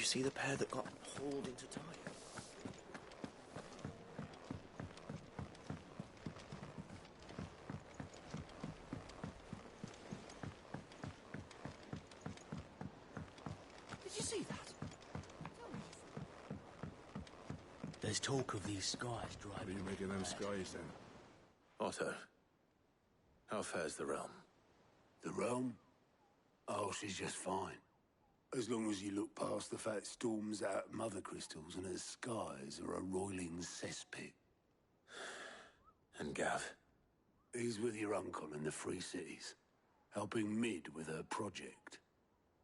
see the pair that got hauled into Tyre? Did you see that? There's talk of these skies driving. What are you making them skies then? Otto, how fares the realm? The realm? Oh, she's just fine. As long as you look past the fat storms out mother crystals and her skies are a roiling cesspit. And Gav? He's with your uncle in the Free Cities, helping Mid with her project.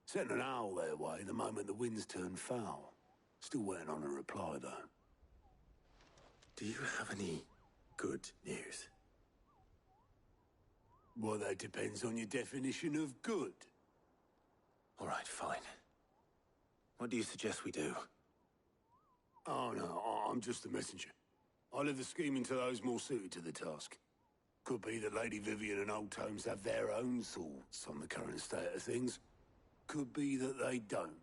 Sent an owl their way the moment the winds turned foul. Still waiting on a reply, though. Do you have any good news? Well, that depends on your definition of good. All right, fine. What do you suggest we do? Oh, no, I'm just a messenger. I leave the scheming to those more suited to the task. Could be that Lady Vivian and Old Tomes have their own thoughts on the current state of things. Could be that they don't.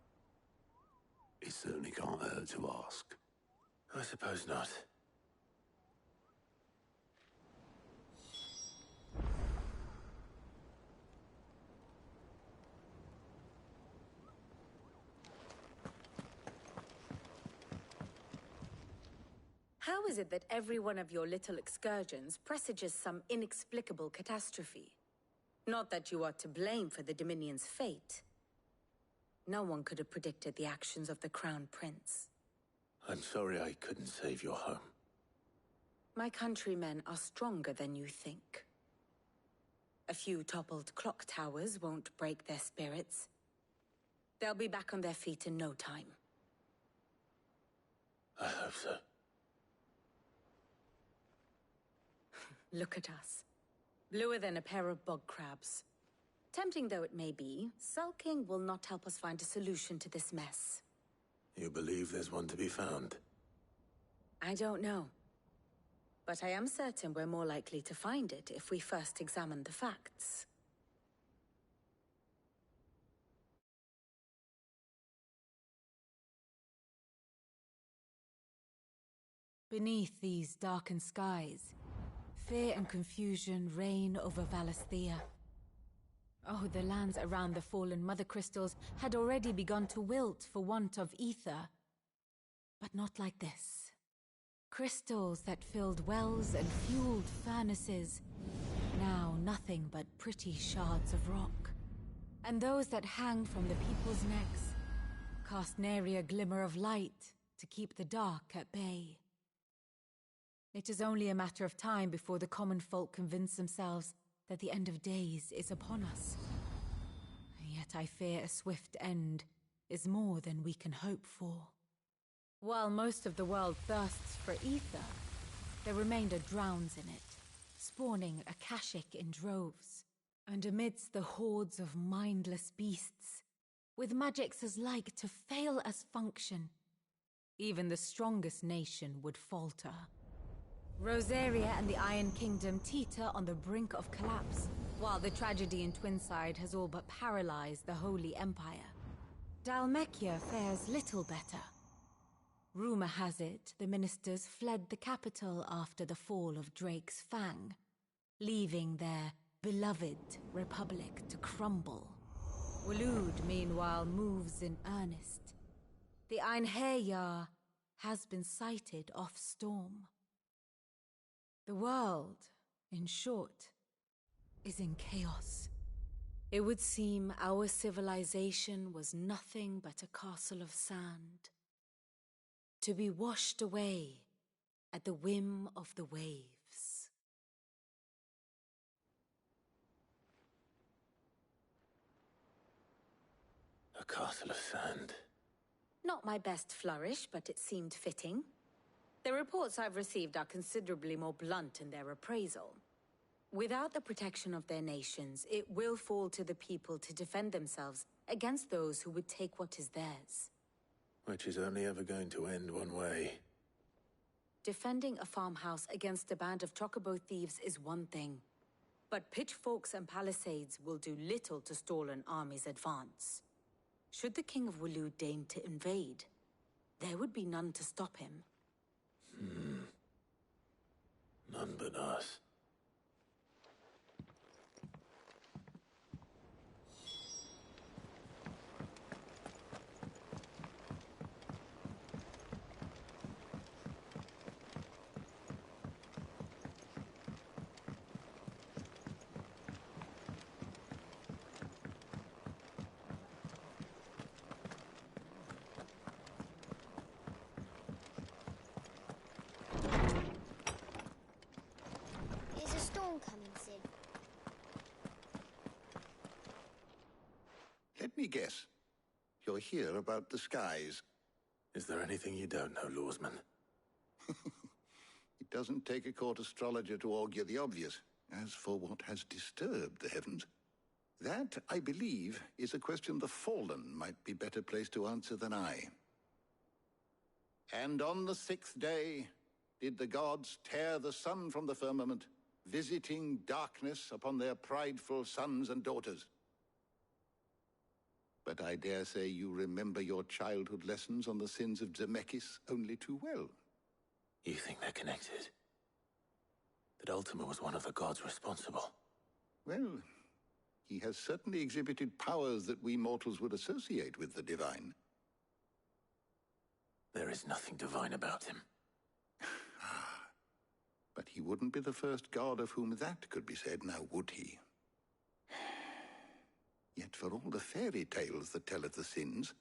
It certainly can't hurt to ask. I suppose not. How is it that every one of your little excursions presages some inexplicable catastrophe? Not that you are to blame for the Dominion's fate. No one could have predicted the actions of the Crown Prince. I'm sorry I couldn't save your home. My countrymen are stronger than you think. A few toppled clock towers won't break their spirits. They'll be back on their feet in no time. I hope so. Look at us. Bluer than a pair of bog crabs. Tempting though it may be, sulking will not help us find a solution to this mess. You believe there's one to be found? I don't know. But I am certain we're more likely to find it if we first examine the facts. Beneath these darkened skies, fear and confusion reign over Valisthea. Oh, the lands around the fallen Mother Crystals had already begun to wilt for want of ether. But not like this. Crystals that filled wells and fueled furnaces, now nothing but pretty shards of rock. And those that hang from the people's necks cast nary a glimmer of light to keep the dark at bay. It is only a matter of time before the common folk convince themselves that the end of days is upon us. Yet I fear a swift end is more than we can hope for. While most of the world thirsts for ether, the remainder drowns in it, spawning Akashic in droves. And amidst the hordes of mindless beasts, with magics as like to fail as function, even the strongest nation would falter. Rosaria and the Iron Kingdom teeter on the brink of collapse, while the tragedy in Twinside has all but paralyzed the Holy Empire. Dhalmekia fares little better. Rumor has it the ministers fled the capital after the fall of Drake's Fang, leaving their beloved republic to crumble. Waloed, meanwhile, moves in earnest. The Einherjar has been sighted off-storm. The world, in short, is in chaos. It would seem our civilization was nothing but a castle of sand, to be washed away at the whim of the waves. A castle of sand. Not my best flourish, but it seemed fitting. The reports I've received are considerably more blunt in their appraisal. Without the protection of their nations, it will fall to the people to defend themselves against those who would take what is theirs. Which is only ever going to end one way. Defending a farmhouse against a band of chocobo thieves is one thing, but pitchforks and palisades will do little to stall an army's advance. Should the King of Waloed deign to invade, there would be none to stop him. None but us. Is a storm coming, Sid? Let me guess. You're here about the skies. Is there anything you don't know, Lawsman? It doesn't take a court astrologer to augur the obvious. As for what has disturbed the heavens, that, I believe, is a question the Fallen might be better placed to answer than I. And on the 6th day did the gods tear the sun from the firmament, visiting darkness upon their prideful sons and daughters. But I dare say you remember your childhood lessons on the sins of Zemeckis only too well. You think they're connected? That Ultima was one of the gods responsible? Well, he has certainly exhibited powers that we mortals would associate with the divine. There is nothing divine about him. But he wouldn't be the first god of whom that could be said, now would he? Yet for all the fairy tales that tell of the sins,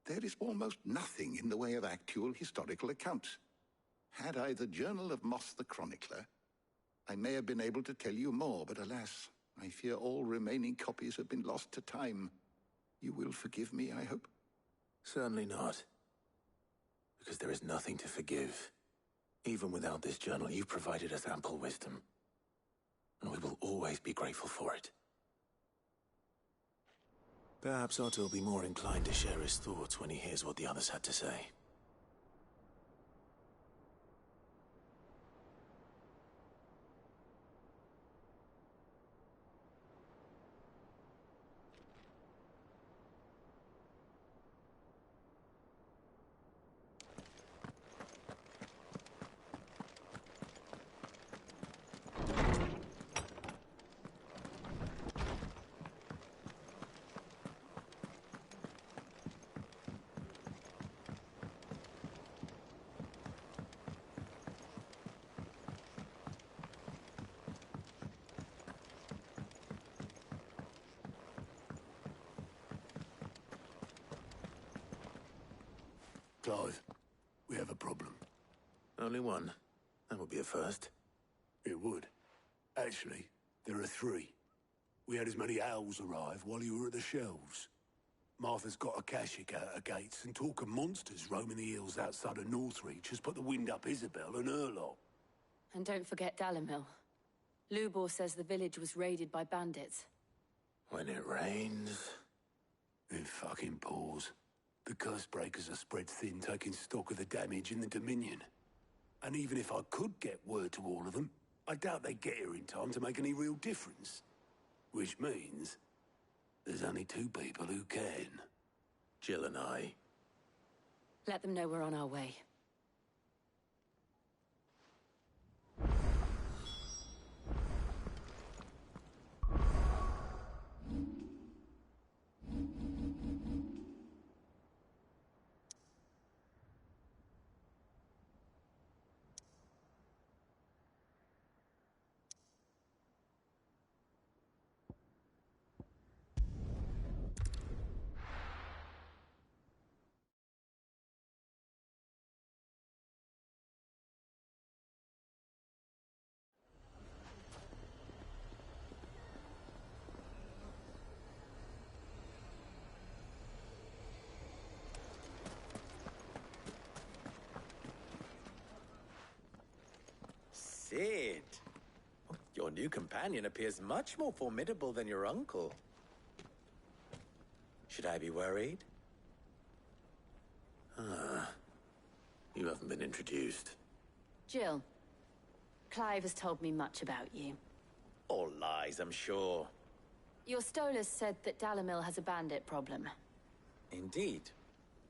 there is almost nothing in the way of actual historical accounts. Had I the Journal of Moss the Chronicler, I may have been able to tell you more, but alas, I fear all remaining copies have been lost to time. You will forgive me, I hope? Certainly not. Because there is nothing to forgive. Even without this journal, you've provided us ample wisdom. And we will always be grateful for it. Perhaps Otto will be more inclined to share his thoughts when he hears what the others had to say. Clive, we have a problem. Only one. That would be a first. It would. Actually, there are 3. We had as many owls arrive while you were at the shelves. Martha's got a Akashic out of gates, and talk of monsters roaming the hills outside of Northreach has put the wind up Isabel and her lot. And don't forget Dalimil. Lubor says the village was raided by bandits. When it rains... It fucking pours. The Cursebreakers are spread thin, taking stock of the damage in the Dominion. And even if I could get word to all of them, I doubt they'd get here in time to make any real difference. Which means there's only 2 people who can. Jill and I. Let them know we're on our way. Sid, your new companion appears much more formidable than your uncle. Should I be worried? You haven't been introduced. Jill, Clive has told me much about you. All lies, I'm sure. Your Stolas said that Dalimil has a bandit problem. Indeed.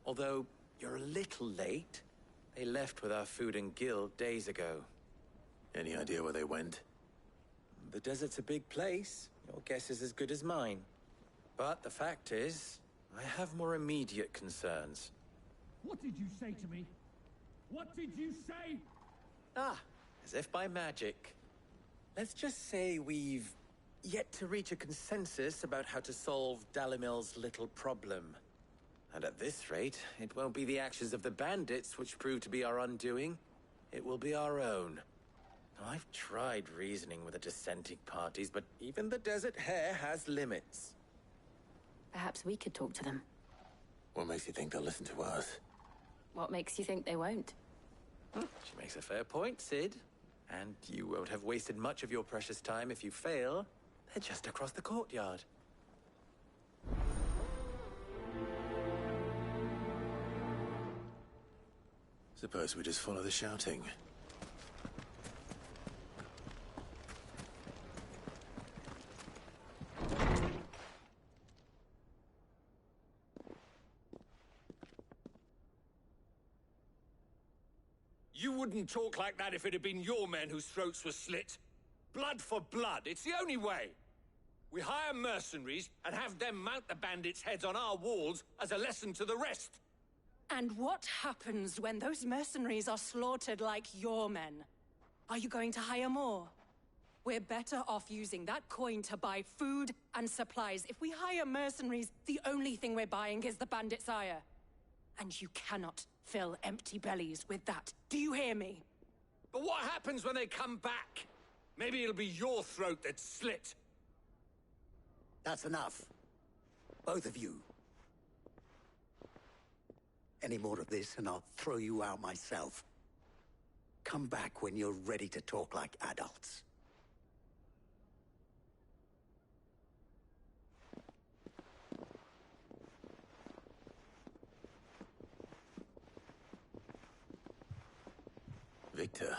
Although, you're a little late. They left with our food and guild days ago. Any idea where they went? The desert's a big place. Your guess is as good as mine. But the fact is, I have more immediate concerns. What did you say to me? What did you say? Ah, as if by magic. Let's just say we've yet to reach a consensus about how to solve Dalimil's little problem. And at this rate, it won't be the actions of the bandits which prove to be our undoing. It will be our own. Now, I've tried reasoning with the dissenting parties, but even the Desert Hare has limits. Perhaps we could talk to them. What makes you think they'll listen to us? What makes you think they won't? She makes a fair point, Cid. And you won't have wasted much of your precious time if you fail. They're just across the courtyard. Suppose we just follow the shouting. You wouldn't talk like that if it had been your men whose throats were slit. Blood for blood, it's the only way. We hire mercenaries and have them mount the bandits' heads on our walls as a lesson to the rest. And what happens when those mercenaries are slaughtered like your men? Are you going to hire more? We're better off using that coin to buy food and supplies. If we hire mercenaries, the only thing we're buying is the bandit's ire. And you cannot fill empty bellies with that. Do you hear me? But what happens when they come back? Maybe it'll be your throat that's slit. That's enough. Both of you. Any more of this and I'll throw you out myself. Come back when you're ready to talk like adults. Victor.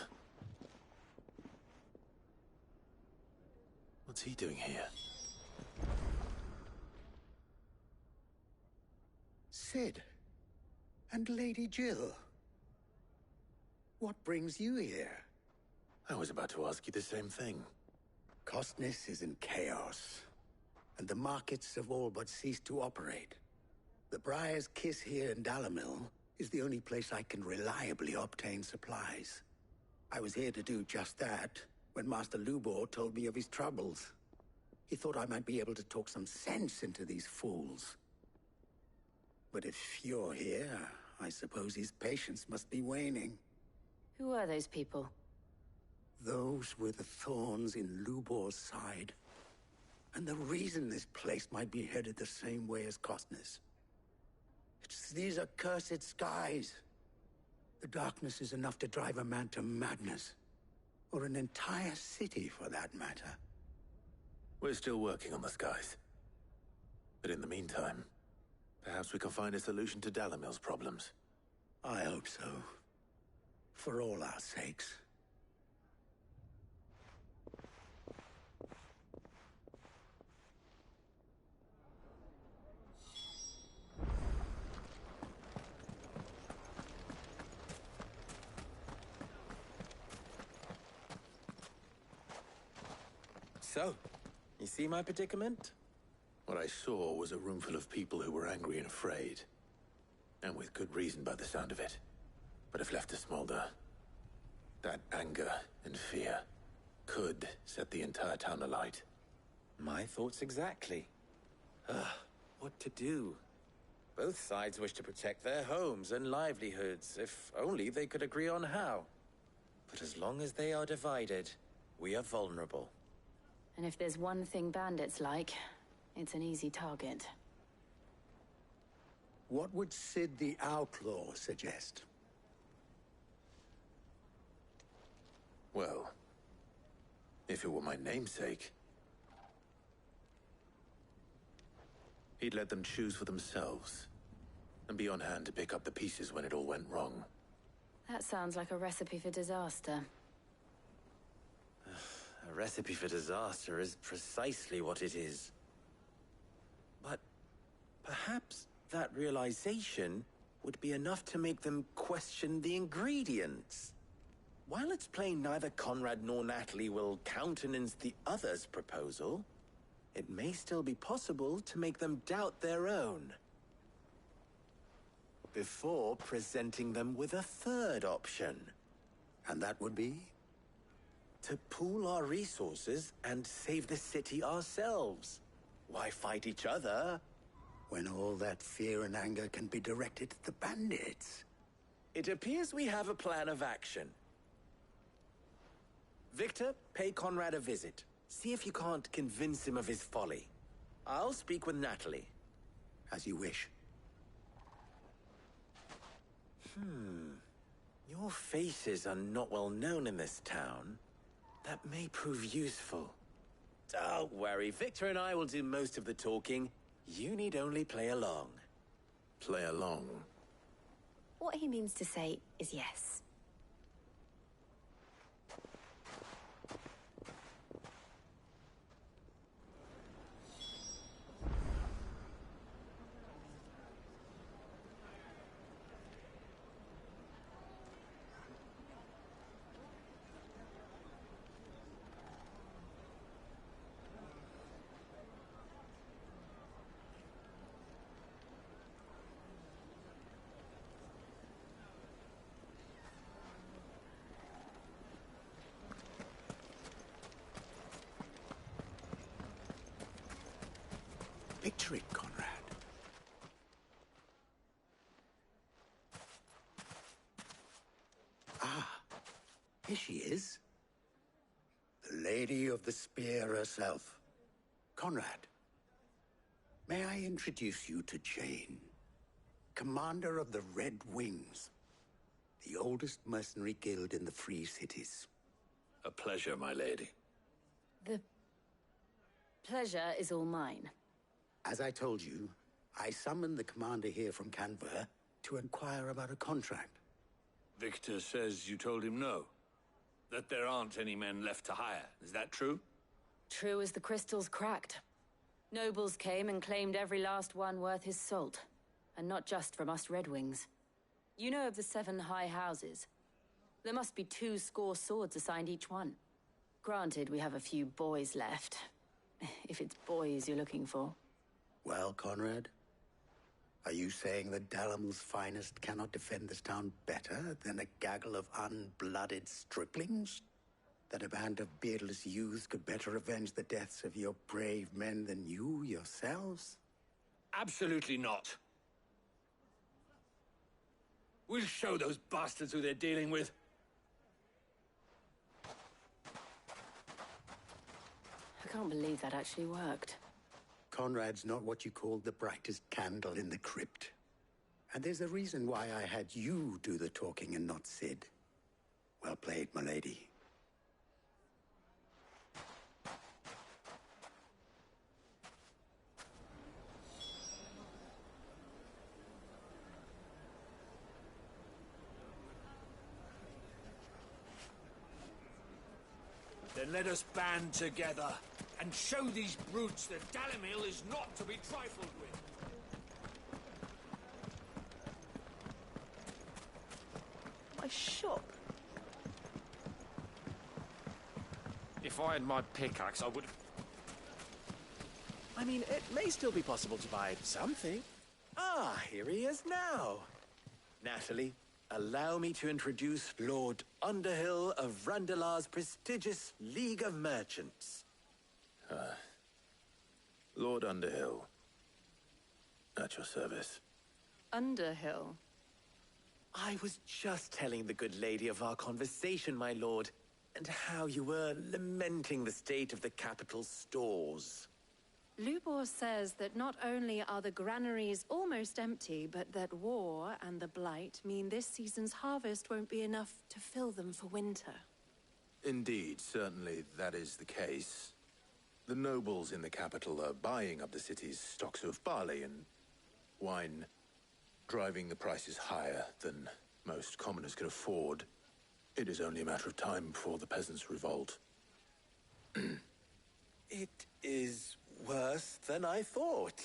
What's he doing here? Cid. And Lady Jill. What brings you here? I was about to ask you the same thing. Costness is in chaos, and the markets have all but ceased to operate. The Briar's Kiss here in Dalimil is the only place I can reliably obtain supplies. I was here to do just that when Master Lubor told me of his troubles. He thought I might be able to talk some sense into these fools. But if you're here, I suppose his patience must be waning. Who are those people? Those were the thorns in Lubor's side. And the reason this place might be headed the same way as Costness. It's these accursed skies. The darkness is enough to drive a man to madness. Or an entire city, for that matter. We're still working on the skies. But in the meantime, perhaps we can find a solution to Dalimil's problems. I hope so. For all our sakes. So, you see my predicament? What I saw was a room full of people who were angry and afraid. And with good reason by the sound of it. But if left to smolder, that anger and fear could set the entire town alight. My thoughts exactly. What to do? Both sides wish to protect their homes and livelihoods, if only they could agree on how. But as long as they are divided, we are vulnerable. And if there's one thing bandits like, it's an easy target. What would Cid the Outlaw suggest? Well, if it were my namesake, he'd let them choose for themselves, and be on hand to pick up the pieces when it all went wrong. That sounds like a recipe for disaster. A recipe for disaster is precisely what it is. But perhaps that realization would be enough to make them question the ingredients. While it's plain neither Conrad nor Natalie will countenance the other's proposal, it may still be possible to make them doubt their own. Before presenting them with a third option. And that would be? To pool our resources and save the city ourselves. Why fight each other? When all that fear and anger can be directed at the bandits. It appears we have a plan of action. Victor, pay Conrad a visit. See if you can't convince him of his folly. I'll speak with Natalie. As you wish. Your faces are not well known in this town. That may prove useful. Don't worry, Victor and I will do most of the talking. You need only play along. Play along? What he means to say is yes. Picture it, Conrad. Ah, here she is. The Lady of the Spear herself. Conrad, may I introduce you to Jane, commander of the Red Wings, the oldest mercenary guild in the Free Cities. A pleasure, my lady. The pleasure is all mine. As I told you, I summoned the commander here from Canberra to inquire about a contract. Victor says you told him no. That there aren't any men left to hire. Is that true? True as the crystals cracked. Nobles came and claimed every last one worth his salt. And not just from us Red Wings. You know of the 7 high houses. There must be 2 swords assigned each one. Granted, we have a few boys left. If it's boys you're looking for. Well, Conrad, are you saying that Dalimil's finest cannot defend this town better than a gaggle of unblooded striplings? That a band of beardless youths could better avenge the deaths of your brave men than you yourselves? Absolutely not. We'll show those bastards who they're dealing with. I can't believe that actually worked. Conrad's not what you call the brightest candle in the crypt. And there's a reason why I had you do the talking and not Sid. Well played, my lady. Then let us band together and show these brutes that Dalimil is not to be trifled with. My shop? If I had my pickaxe, I would... I mean, it may still be possible to buy something. Ah, here he is now. Natalie, allow me to introduce Lord Underhill of Randalar's prestigious League of Merchants. Lord Underhill. At your service. Underhill? I was just telling the good lady of our conversation, my lord, and how you were lamenting the state of the capital's stores. Lubor says that not only are the granaries almost empty, but that war and the Blight mean this season's harvest won't be enough to fill them for winter. Indeed, certainly that is the case. The nobles in the capital are buying up the city's stocks of barley and wine, driving the prices higher than most commoners can afford. It is only a matter of time before the peasants revolt. It is worse than I thought.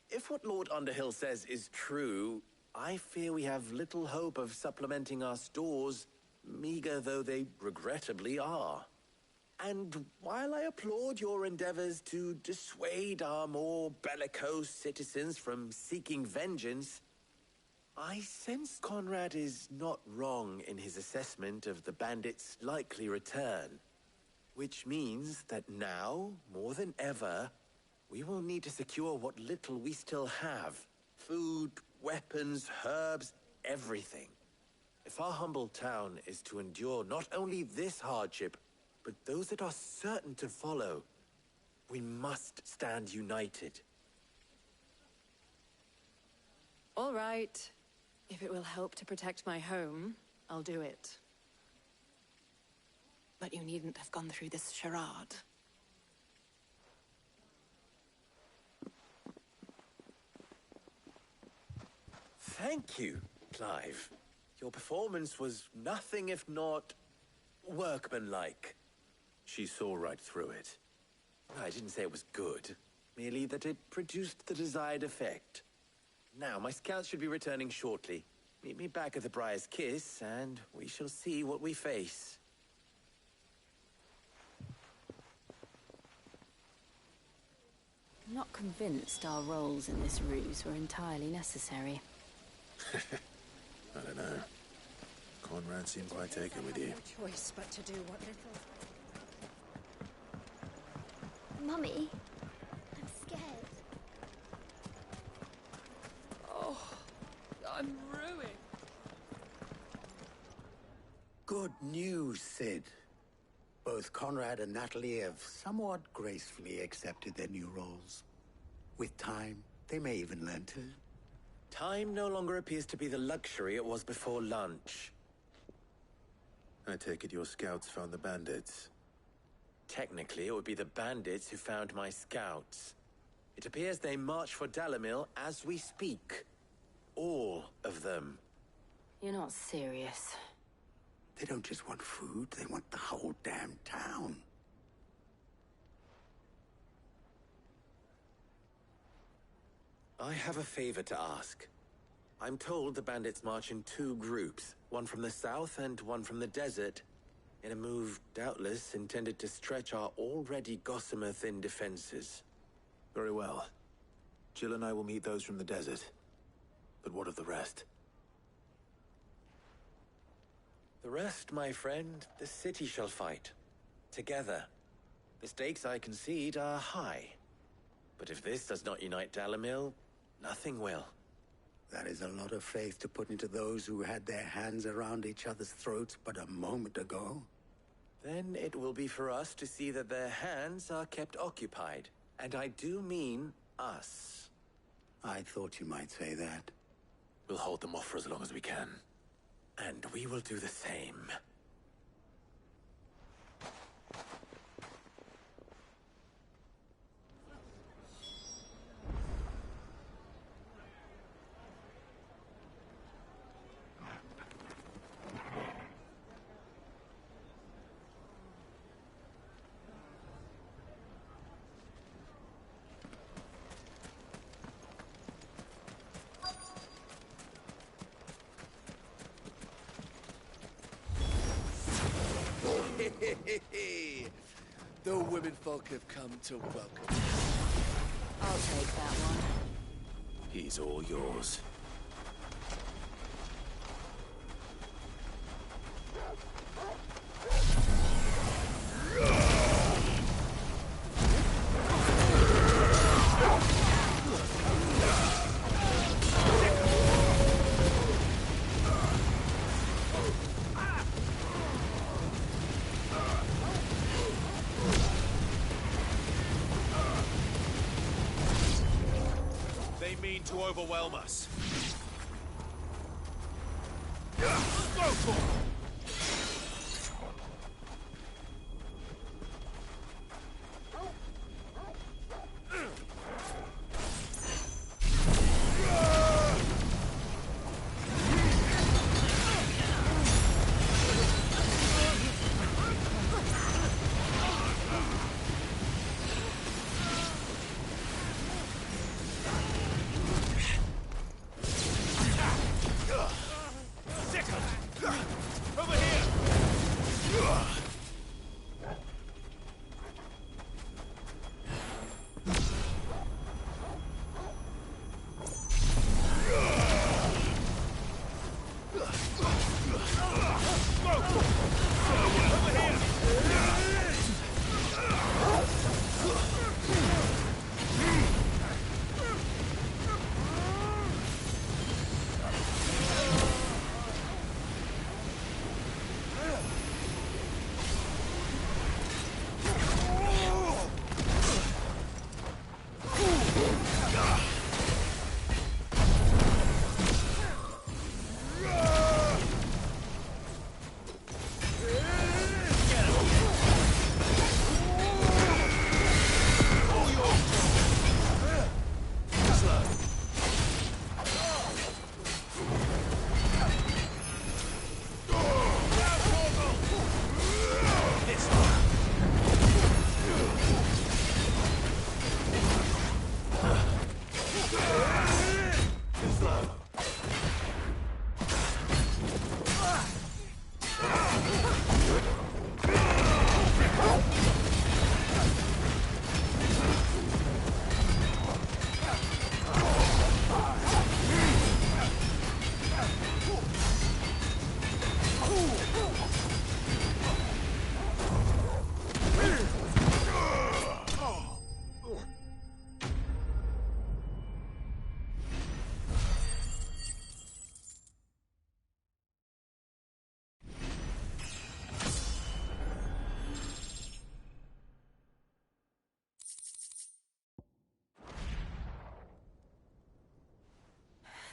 If what Lord Underhill says is true, I fear we have little hope of supplementing our stores, meager though they regrettably are. And while I applaud your endeavors to dissuade our more bellicose citizens from seeking vengeance, I sense Conrad is not wrong in his assessment of the bandits' likely return. Which means that now, more than ever, we will need to secure what little we still have. Food, weapons, herbs, everything. If our humble town is to endure not only this hardship, but those that are certain to follow, we must stand united. All right. If it will help to protect my home, I'll do it. But you needn't have gone through this charade. Thank you, Clive. Your performance was nothing if not workmanlike. She saw right through it. I didn't say it was good, merely that it produced the desired effect. Now, my scouts should be returning shortly. Meet me back at the Briar's Kiss, and we shall see what we face. I'm not convinced our roles in this ruse were entirely necessary. I don't know. Conrad seemed quite taken with you. No choice but to do what little... Mummy, I'm scared. Oh, I'm ruined. Good news, Sid. Both Conrad and Natalie have somewhat gracefully accepted their new roles. With time, they may even learn to. Time no longer appears to be the luxury it was before lunch. I take it your scouts found the bandits. Technically, it would be the bandits who found my scouts. It appears they march for Dalimil as we speak. All of them. You're not serious. They don't just want food, they want the whole damn town. I have a favor to ask. I'm told the bandits march in two groups, one from the south and one from the desert, in a move doubtless intended to stretch our already gossamer-thin defenses. Very well. Jill and I will meet those from the desert. But what of the rest? The rest, my friend, the city shall fight. Together. The stakes, I concede, are high. But if this does not unite Dalimil, nothing will. That is a lot of faith to put into those who had their hands around each other's throats but a moment ago. Then it will be for us to see that their hands are kept occupied. And I do mean us. I thought you might say that. We'll hold them off for as long as we can. And we will do the same. The womenfolk have come to welcome. I'll take that one. He's all yours. They mean to overwhelm us.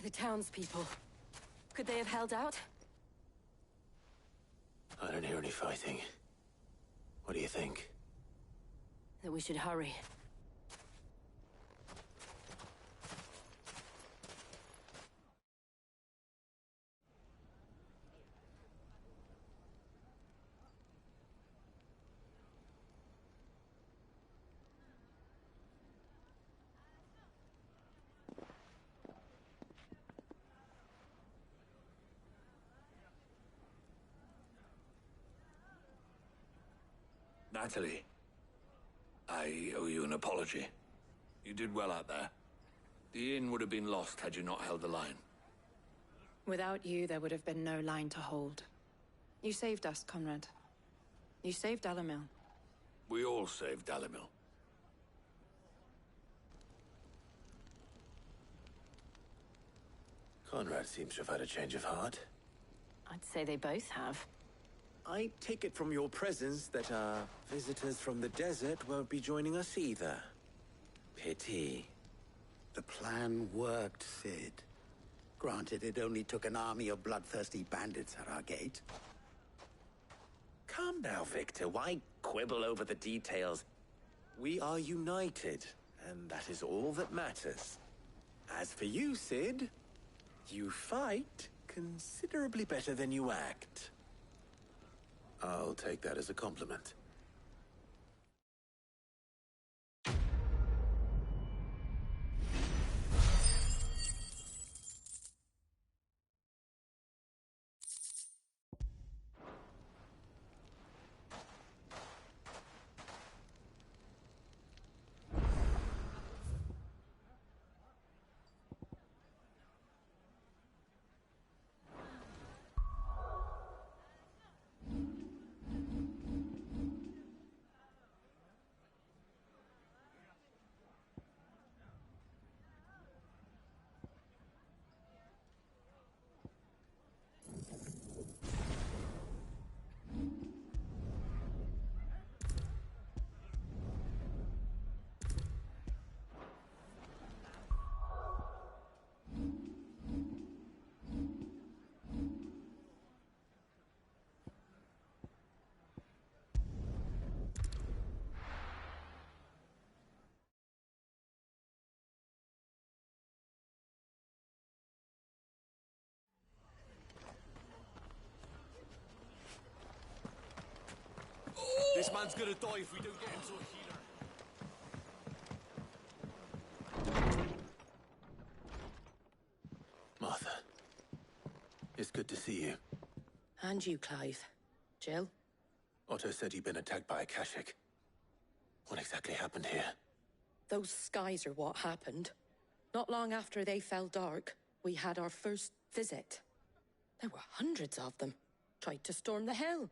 The townspeople. Could they have held out? I don't hear any fighting. What do you think? That we should hurry. Natalie, I owe you an apology. You did well out there. The inn would have been lost had you not held the line. Without you, there would have been no line to hold. You saved us, Conrad. You saved Dalimil. We all saved Dalimil. Conrad seems to have had a change of heart. I'd say they both have. I take it from your presence that our visitors from the desert won't be joining us either. Pity. The plan worked, Sid. Granted, it only took an army of bloodthirsty bandits at our gate. Calm now, Victor. Why quibble over the details? We are united, and that is all that matters. As for you, Sid, you fight considerably better than you act. I'll take that as a compliment. This man's gonna die if we don't get him to a healer. Martha, it's good to see you. And you, Clive. Jill? Otto said you'd been attacked by a Kashik. What exactly happened here? Those skies are what happened. Not long after they fell dark, we had our first visit. There were hundreds of them. Tried to storm the hill.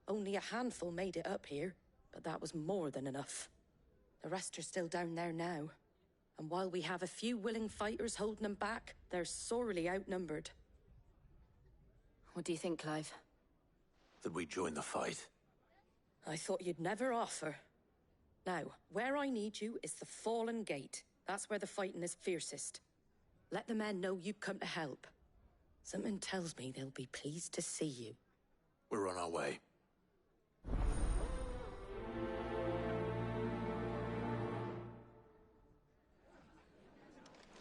Only a handful made it up here, but that was more than enough. The rest are still down there now. And while we have a few willing fighters holding them back, they're sorely outnumbered. What do you think, Clive? That we join the fight? I thought you'd never offer. Now, where I need you is the Fallen Gate. That's where the fighting is fiercest. Let the men know you've come to help. Something tells me they'll be pleased to see you. We're on our way.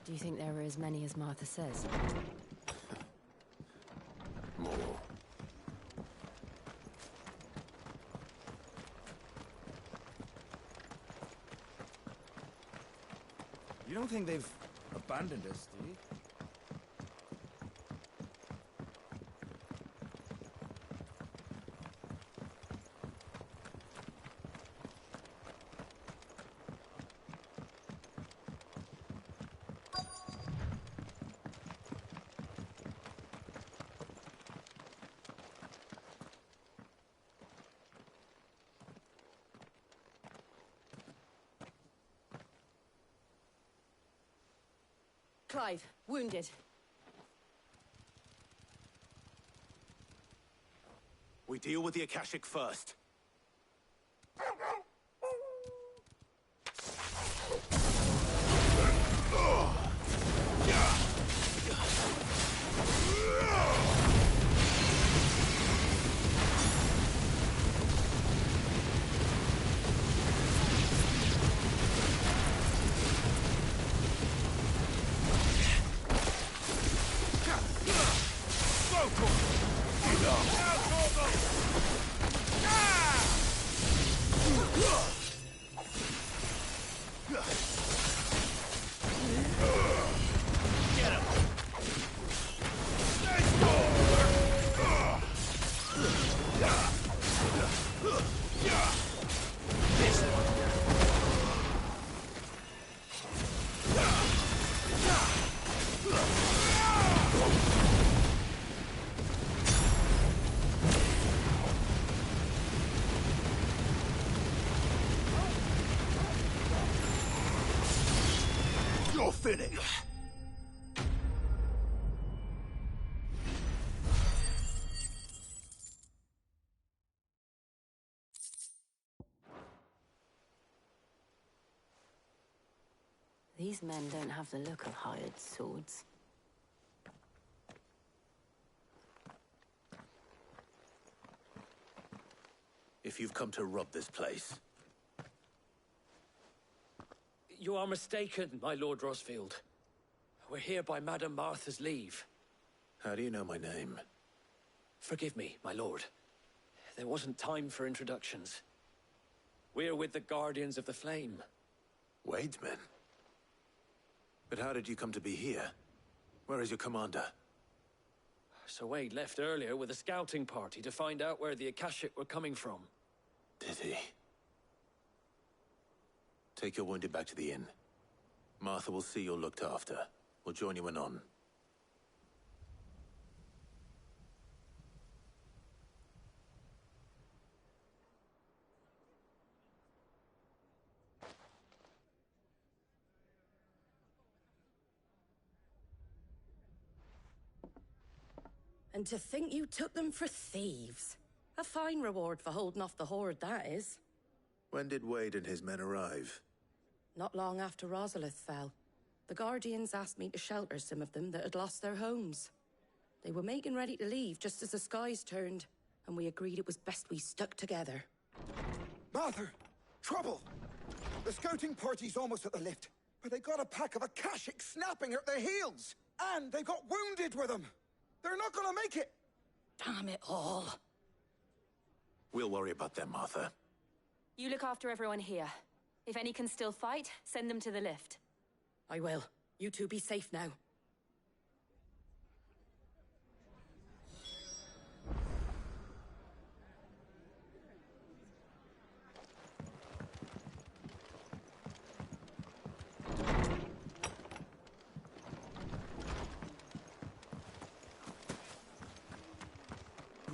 Do you think there were as many as Martha says? More. You don't think they've abandoned us, do you? Clive, wounded. We deal with the Akashic first. You're finished. These men don't have the look of hired swords. If you've come to rob this place, You are mistaken, my Lord Rosfield. We're here by Madame Martha's leave. how do you know my name? Forgive me, my lord. There wasn't time for introductions. We're with the Guardians of the Flame. Wade's men? But how did you come to be here? Where is your commander? Sir Wade left earlier with a scouting party to find out where the Akashic were coming from. Did he? Take your wounded back to the inn. Martha will see you're looked after. We'll join you anon. And to think you took them for thieves. A fine reward for holding off the horde, that is. When did Wade and his men arrive? Not long after Rosalith fell. The Guardians asked me to shelter some of them that had lost their homes. They were making ready to leave just as the skies turned, and we agreed it was best we stuck together. Martha! Trouble! The scouting party's almost at the lift, but they got a pack of Akashic snapping at their heels! And they got wounded with them! They're not gonna make it! Damn it all. We'll worry about them, Martha. You look after everyone here. If any can still fight, send them to the lift. I will. You two be safe now.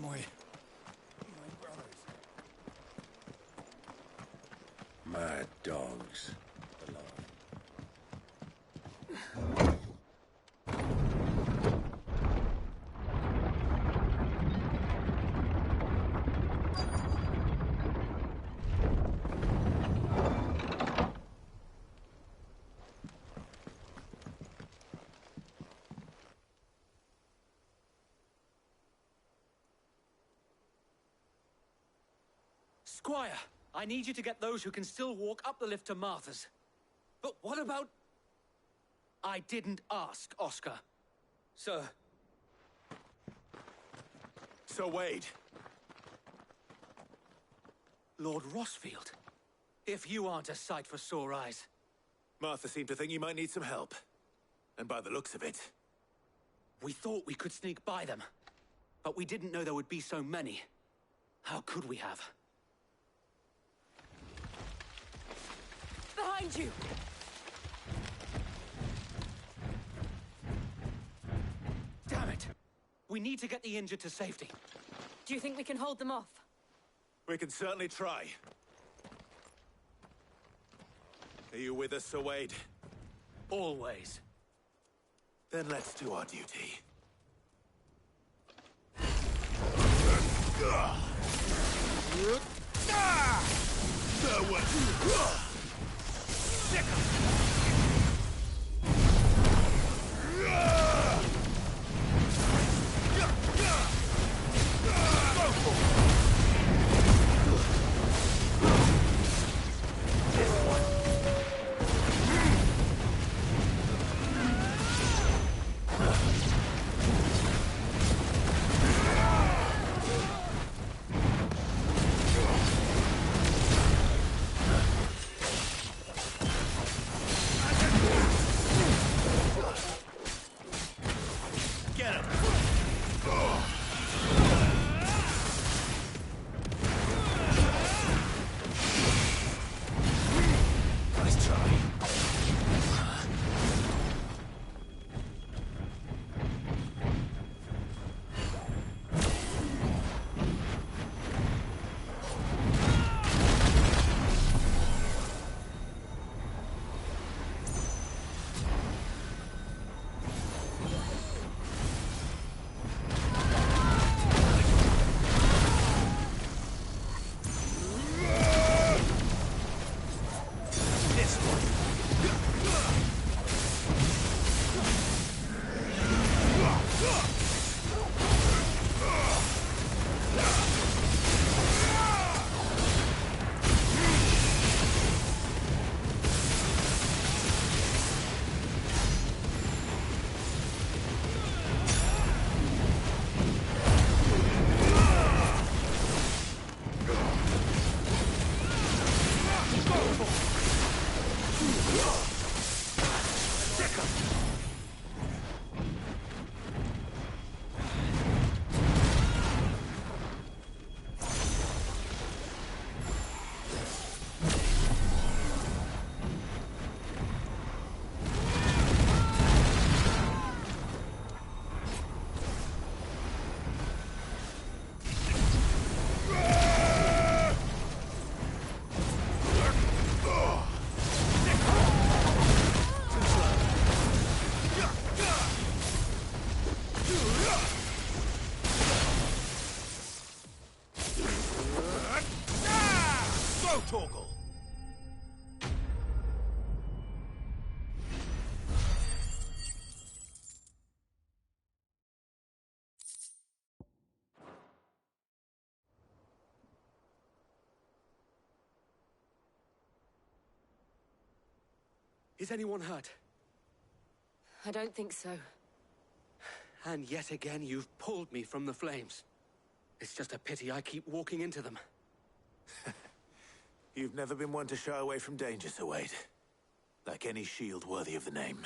My brothers. Mad dogs. Squire, I need you to get those who can still walk up the lift to Martha's. But what about... I didn't ask, Oscar. Sir. Sir Wade. Lord Rosfield. If you aren't a sight for sore eyes. Martha seemed to think you might need some help. And by the looks of it... We thought we could sneak by them. But we didn't know there would be so many. How could we have? Behind you! Damn it! We need to get the injured to safety. Do you think we can hold them off? We can certainly try. Are you with us, Sir Wade? Always. Then let's do our duty. Torgal! Is anyone hurt? I don't think so. And yet again, you've pulled me from the flames. It's just a pity I keep walking into them. You've never been one to shy away from danger, Sir Wade. Like any shield worthy of the name.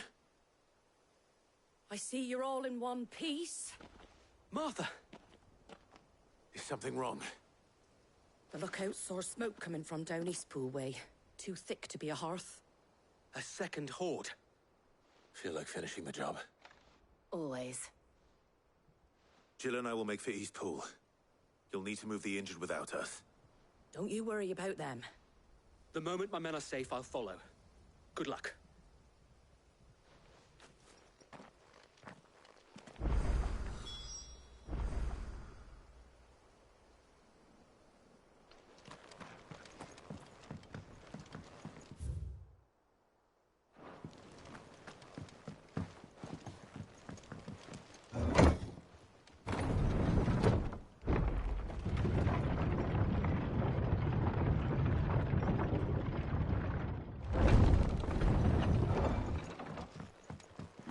I see you're all in one piece. Martha! Is something wrong? The lookout saw smoke coming from down Eastpool way. Too thick to be a hearth. A second horde. Feel like finishing the job. Always. Jill and I will make for Eastpool. You'll need to move the injured without us. Don't you worry about them. The moment my men are safe, I'll follow. Good luck.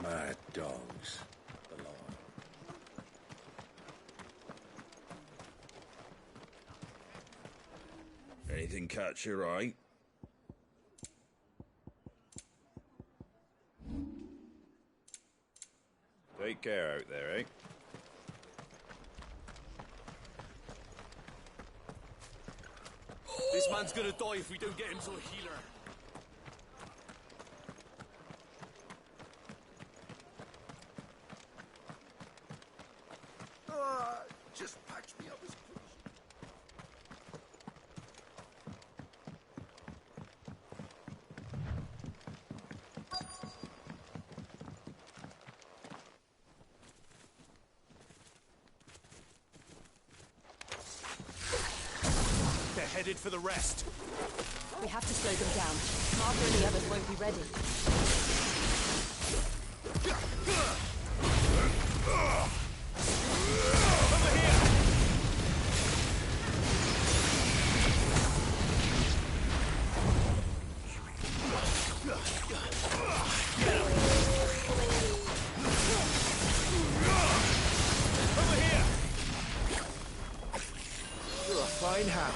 Mad dogs. The law. Anything catch your eye? Take care out there, eh? This man's gonna die if we don't get him to a healer. Just patch me up as quick. They're headed for the rest. We have to slow them down. Martha and the others won't be ready. You're a fine hound.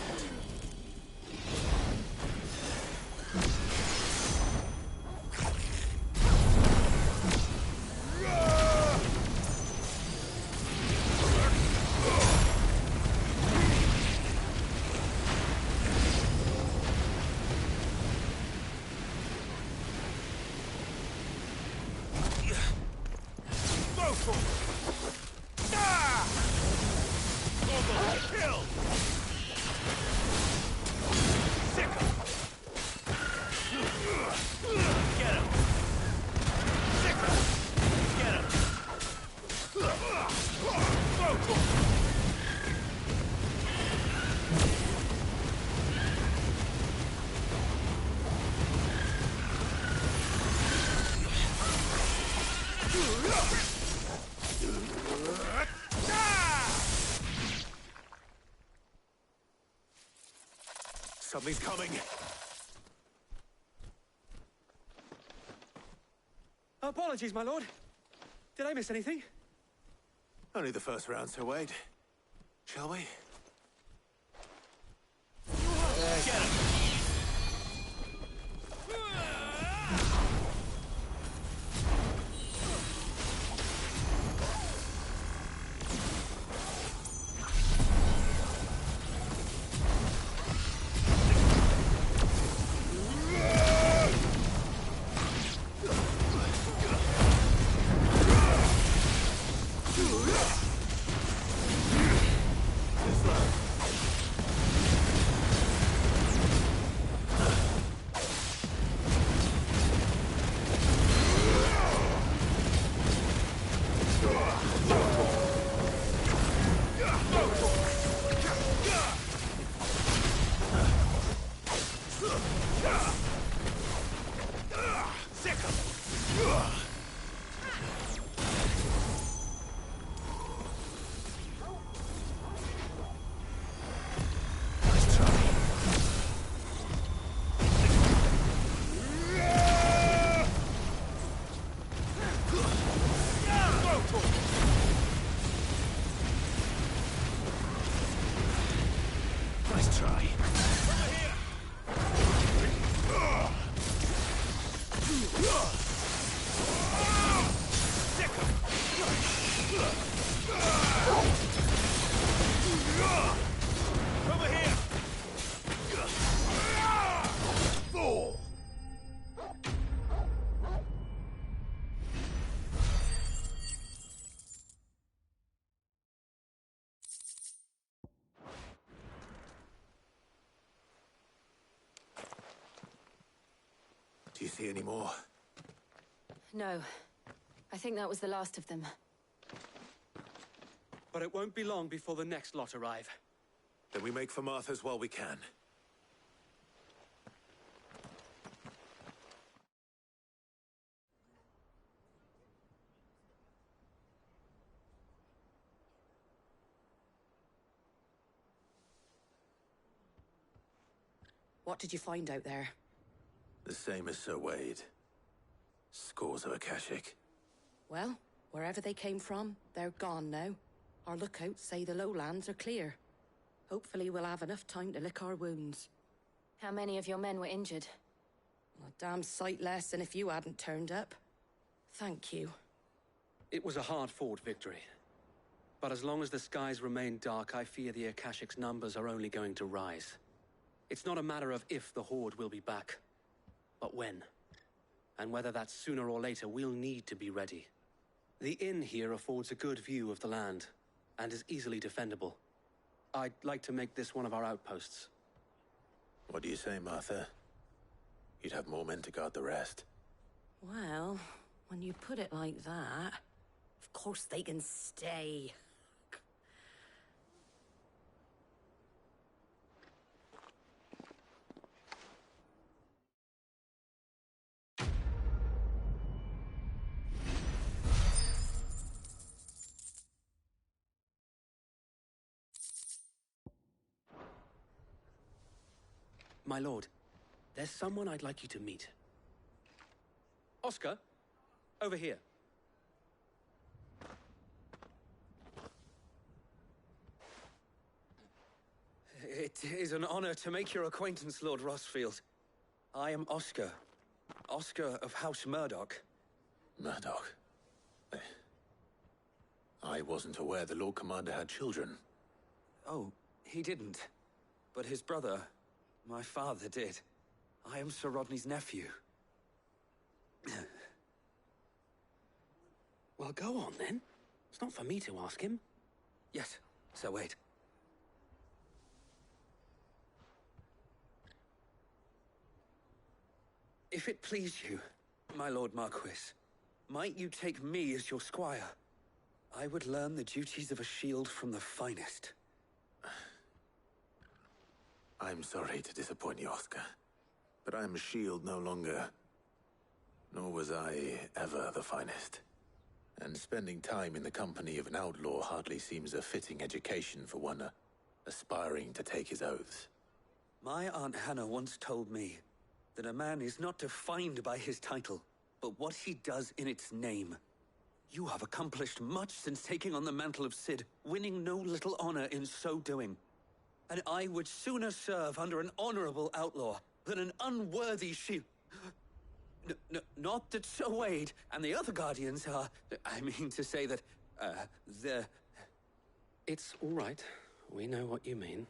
Something's coming. Apologies, my lord. Did I miss anything? Only the first round, Sir Wade. Shall we? Get him! Do you see any more? No. I think that was the last of them. But it won't be long before the next lot arrive. Then we make for Martha's while we can. What did you find out there? The same as Sir Wade. Scores of Akashic. Well, wherever they came from, they're gone now. Our lookouts say the lowlands are clear. Hopefully we'll have enough time to lick our wounds. How many of your men were injured? A damn sight less than if you hadn't turned up. Thank you. It was a hard-fought victory. But as long as the skies remain dark, I fear the Akashic's numbers are only going to rise. It's not a matter of if the Horde will be back, but when. And whether that's sooner or later, we'll need to be ready. The inn here affords a good view of the land, and is easily defendable. I'd like to make this one of our outposts. What do you say, Martha? You'd have more men to guard the rest. Well, when you put it like that, of course they can stay. My lord, there's someone I'd like you to meet. Oscar, over here. It is an honor to make your acquaintance, Lord Rosfield. I am Oscar. Oscar of House Murdoch. Murdoch? I wasn't aware the Lord Commander had children. Oh, he didn't. But his brother, my father, did. I am Sir Rodney's nephew. Well, go on, then. It's not for me to ask him. Yes, Sir Wade. If it please you, my Lord Marquis, might you take me as your squire? I would learn the duties of a shield from the finest. I'm sorry to disappoint you, Oscar. But I'm a shield no longer. Nor was I ever the finest. And spending time in the company of an outlaw hardly seems a fitting education for one aspiring to take his oaths. My Aunt Hannah once told me that a man is not defined by his title, but what he does in its name. You have accomplished much since taking on the mantle of Cid, winning no little honor in so doing. And I would sooner serve under an honorable outlaw than an unworthy shield. Not that Sir Wade and the other Guardians are... I mean to say that, they're... It's all right. We know what you mean.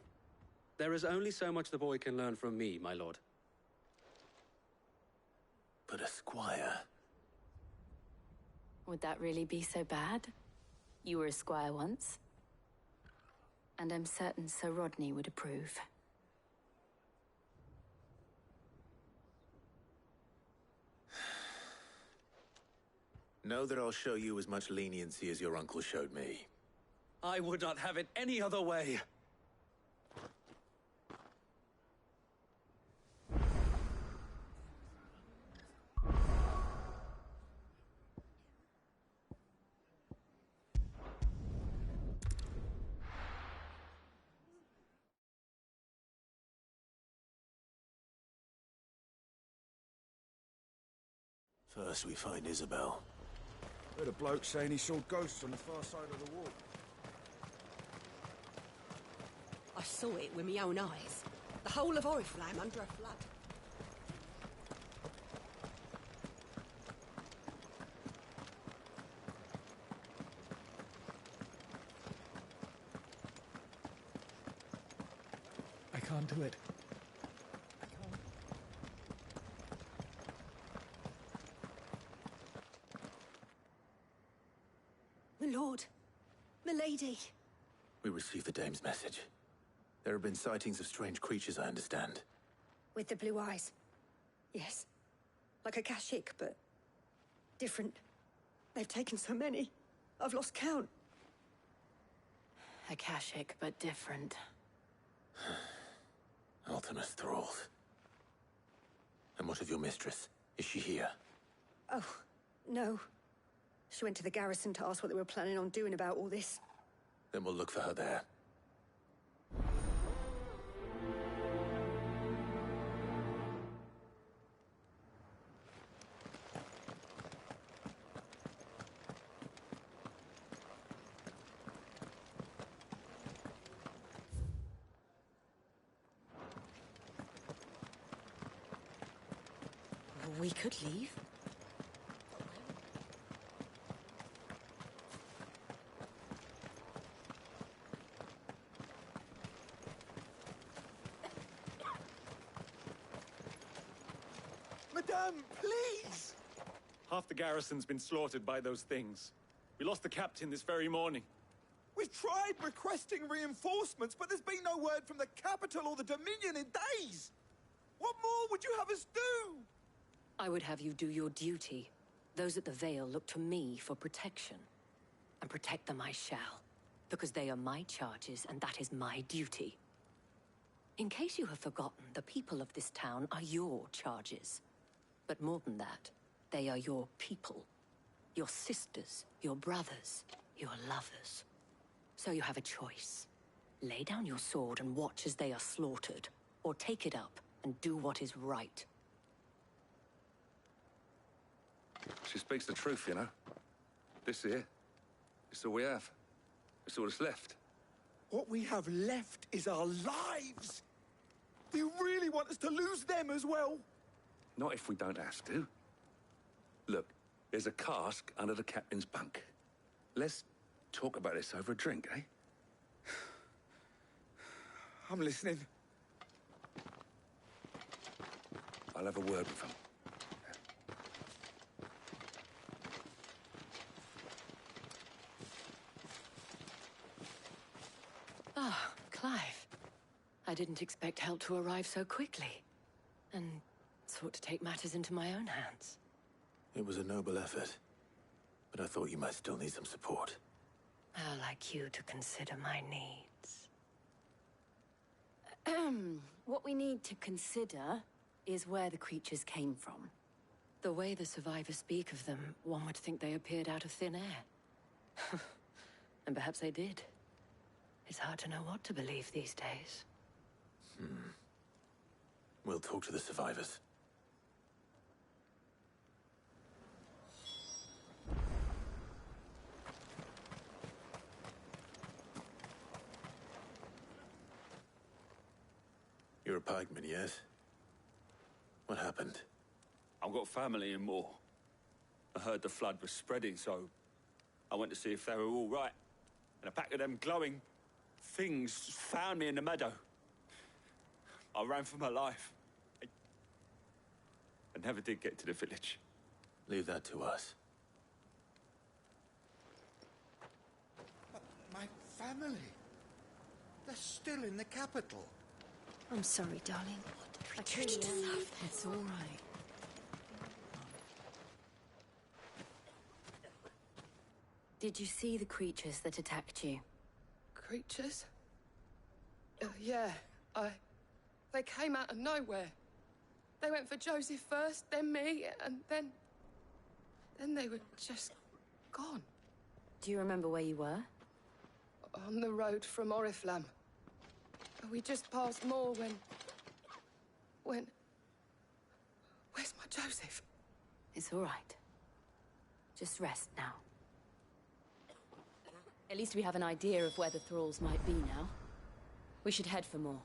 There is only so much the boy can learn from me, my lord. But a squire... Would that really be so bad? You were a squire once. And I'm certain Sir Rodney would approve. Know that I'll show you as much leniency as your uncle showed me. I would not have it any other way. First we find Isabel. Heard a bloke saying he saw ghosts on the far side of the wall. I saw it with my own eyes. The whole of Oriflamme under a flood. I can't do it. My lord. Milady. We received the dame's message. There have been sightings of strange creatures, I understand. With the blue eyes. Yes. Like a Kashyyyk, but different. They've taken so many. I've lost count. A Kashyyyk, but different. Ultimus thralls. And what of your mistress? Is she here? Oh, no. She went to the garrison to ask what they were planning on doing about all this. Then we'll look for her there. We could leave. Madame, please! Half the garrison's been slaughtered by those things. We lost the captain this very morning. We've tried requesting reinforcements, but there's been no word from the capital or the Dominion in days! What more would you have us do? I would have you do your duty. Those at the Vale look to me for protection. And protect them I shall. Because they are my charges, and that is my duty. In case you have forgotten, the people of this town are your charges. But more than that, they are your people. Your sisters, your brothers, your lovers. So you have a choice. Lay down your sword and watch as they are slaughtered, or take it up and do what is right. She speaks the truth, you know. This here, it's all we have. It's all that's left. What we have left is our lives! Do you really want us to lose them as well? Not if we don't have to. Look, there's a cask under the captain's bunk. Let's talk about this over a drink, eh? I'm listening. I'll have a word with him. Ah, Clive. I didn't expect help to arrive so quickly. And sought to take matters into my own hands. It was a noble effort. But I thought you might still need some support. I'd like you to consider my needs. What we need to consider is where the creatures came from. The way the survivors speak of them, one would think they appeared out of thin air. And perhaps they did. It's hard to know what to believe these days. We'll talk to the survivors. You're a pikeman, yes? What happened? I've got family in Moor. I heard the flood was spreading, so I went to see if they were all right. And a pack of them glowing things found me in the meadow. I ran for my life. I never did get to the village. Leave that to us. But my family... They're still in the capital. I'm sorry, darling. I truly am. It's all right. Did you see the creatures that attacked you? Creatures? Yeah, they came out of nowhere. They went for Joseph first, then me, and then they were just gone. Do you remember where you were? On the road from Oriflamme. We just passed Moor when... Where's my Joseph? It's all right. Just rest now. At least we have an idea of where the thralls might be now. We should head for more.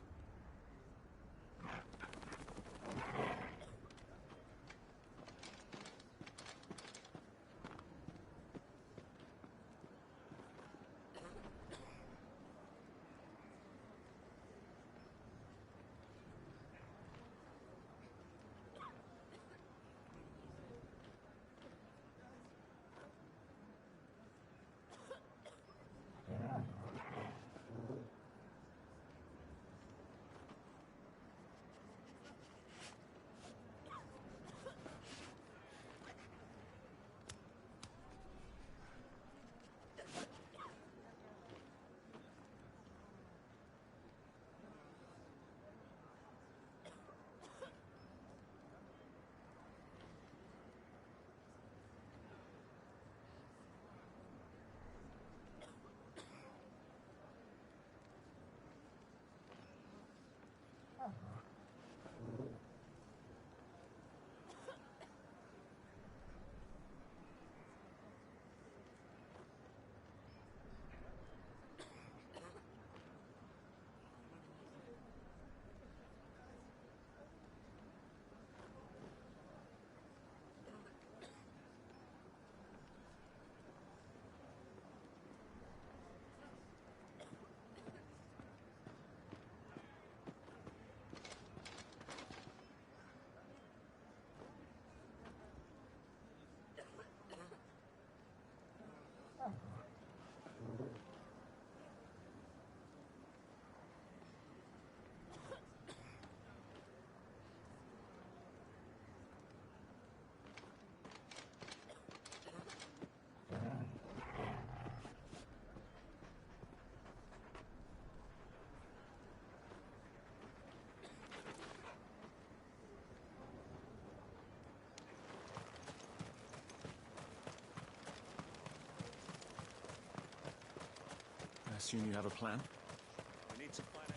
I assume you have a plan? We need to find it.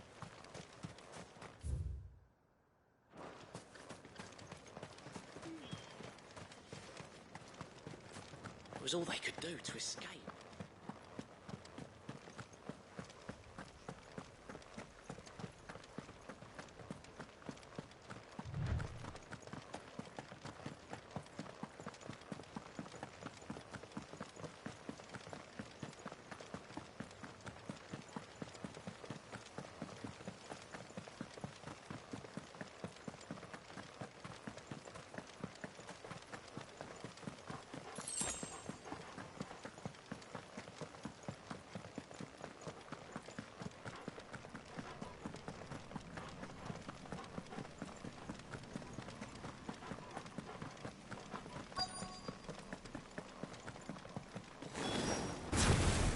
It was all they could do to escape.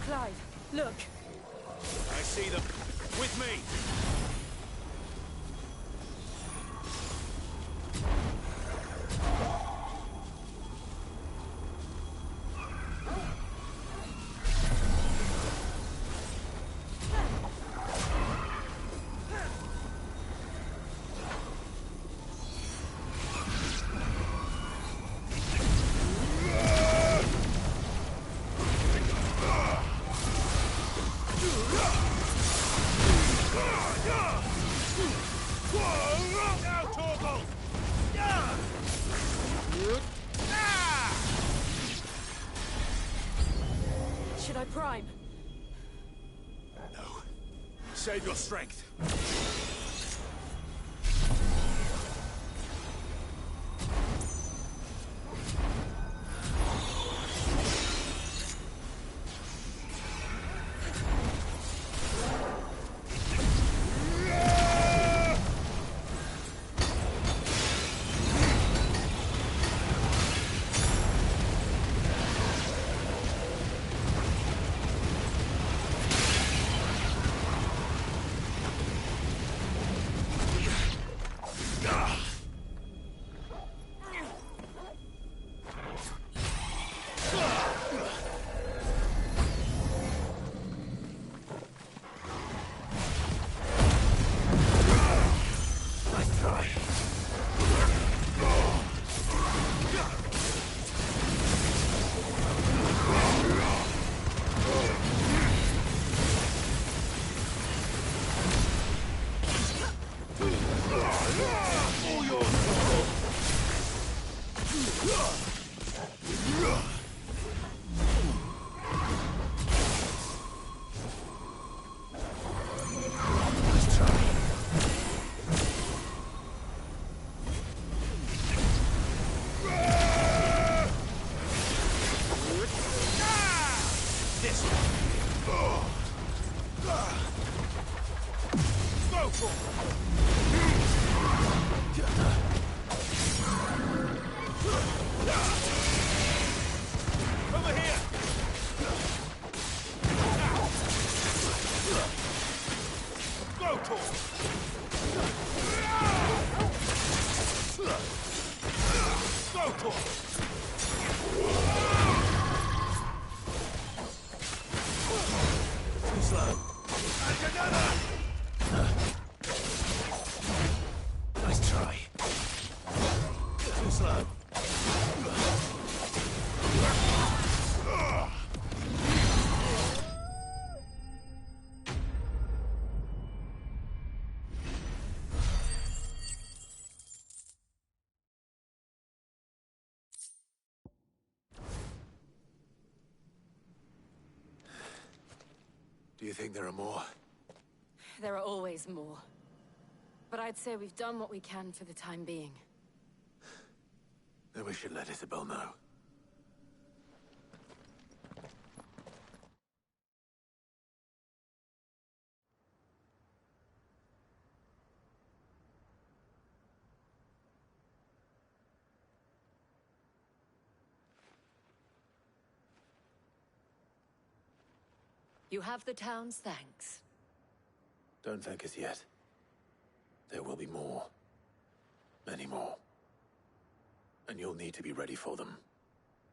Clive, look. I see them. With me. Should I prime? No. Save your strength. Nice try. Too slow. Do you think there are more? There are always more. But I'd say we've done what we can for the time being. Then we should let Isabel know. You have the town's thanks. Don't thank us yet. There will be more. Many more. And you'll need to be ready for them.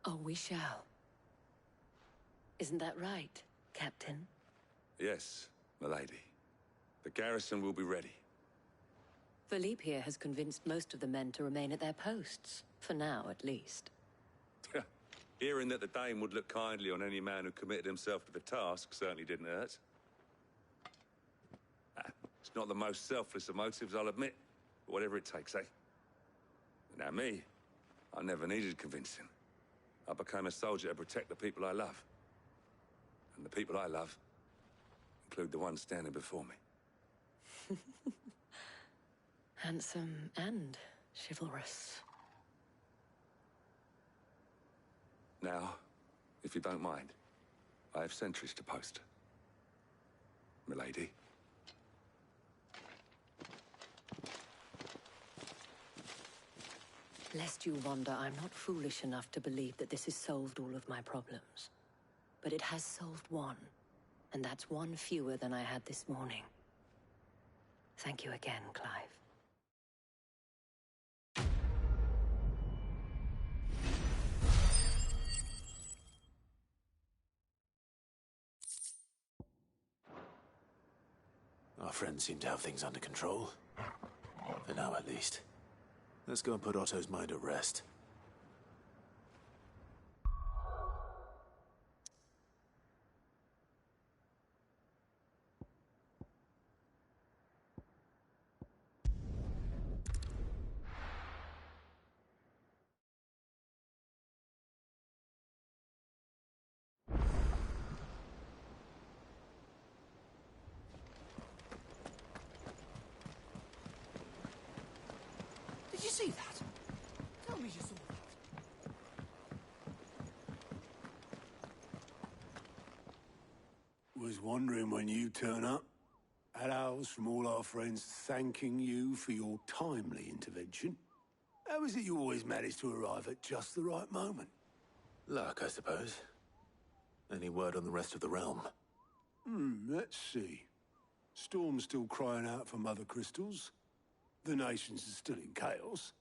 Oh, we shall. Isn't that right, Captain? Yes, milady. The garrison will be ready. Philippe here has convinced most of the men to remain at their posts. For now, at least. Hearing that the Dane would look kindly on any man who committed himself to the task certainly didn't hurt. It's not the most selfless of motives, I'll admit. But whatever it takes, eh? Now me, I never needed convincing. I became a soldier to protect the people I love. And the people I love include the ones standing before me. Handsome and chivalrous. Now, if you don't mind, I have sentries to post. Milady. Lest you wonder, I'm not foolish enough to believe that this has solved all of my problems. But it has solved one, and that's one fewer than I had this morning. Thank you again, Clive. Our friends seem to have things under control. For now, at least. Let's go and put Otto's mind at rest. Did you see that? Tell me you saw that. Was wondering when you turn up. Had owls from all our friends thanking you for your timely intervention. How is it you always manage to arrive at just the right moment? Luck, I suppose. Any word on the rest of the realm? Let's see. Storm's still crying out for Mother Crystals. The nations are still in chaos.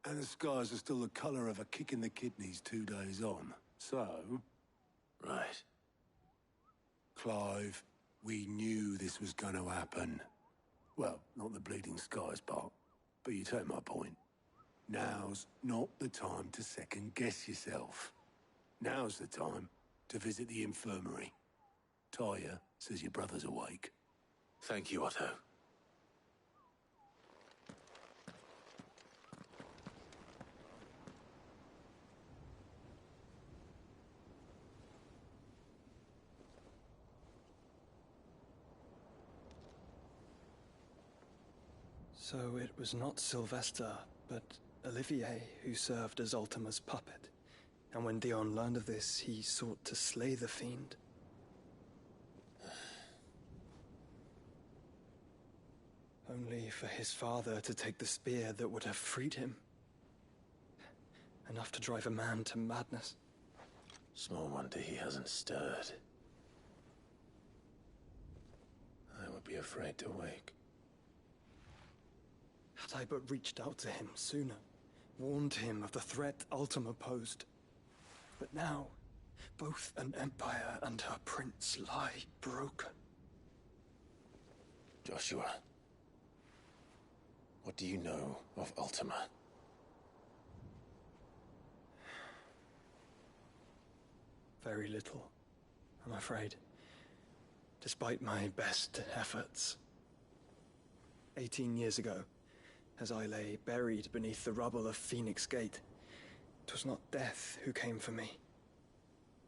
And the skies are still the color of a kick in the kidneys 2 days on. So... Right. Clive, we knew this was going to happen. Well, not the bleeding skies part, but you take my point. Now's not the time to second-guess yourself. Now's the time to visit the infirmary. Talia says your brother's awake. Thank you, Otto. So it was not Sylvester, but Olivier who served as Ultima's puppet. And when Dion learned of this, he sought to slay the fiend. Only for his father to take the spear that would have freed him. Enough to drive a man to madness. Small wonder he hasn't stirred. I would be afraid to wake. Had I but reached out to him sooner, warned him of the threat Ultima posed. But now, both an empire and her prince lie broken. Joshua, what do you know of Ultima? Very little, I'm afraid. Despite my best efforts. 18 years ago, as I lay buried beneath the rubble of Phoenix Gate, 'twas not death who came for me,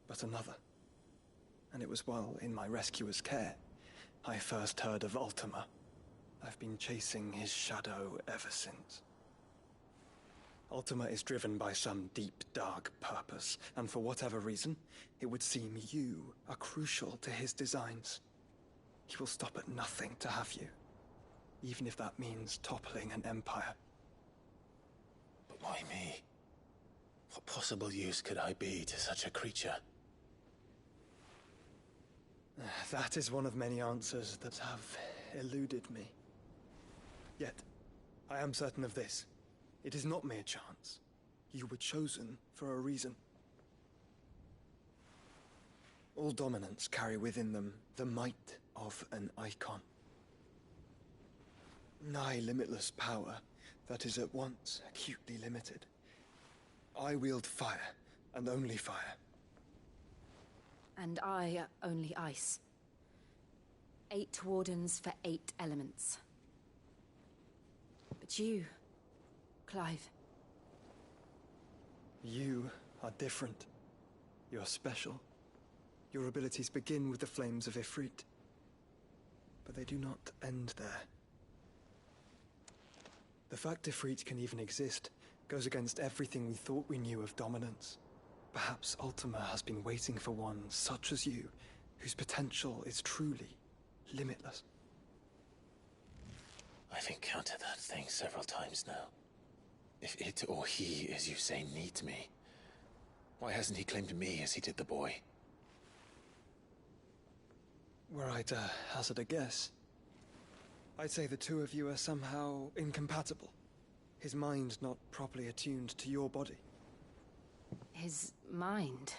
but another. And it was while in my rescuer's care, I first heard of Ultima. I've been chasing his shadow ever since. Ultima is driven by some deep, dark purpose, and for whatever reason, it would seem you are crucial to his designs. He will stop at nothing to have you, even if that means toppling an empire. But why me? What possible use could I be to such a creature? That is one of many answers that have eluded me. Yet, I am certain of this. It is not mere chance. You were chosen for a reason. All dominants carry within them the might of an icon. Nigh limitless power that is at once acutely limited. I wield fire, and only fire. And I only ice. 8 wardens for 8 elements. But you, Clive. You are different. You're special. Your abilities begin with the flames of Ifrit. But they do not end there. The fact Ifrit can even exist goes against everything we thought we knew of dominance. Perhaps Ultima has been waiting for one such as you, whose potential is truly limitless. I've encountered that thing several times now. If it or he, as you say, needs me, why hasn't he claimed me as he did the boy? Were I to hazard a guess, I'd say the two of you are somehow incompatible. His mind not properly attuned to your body. His mind?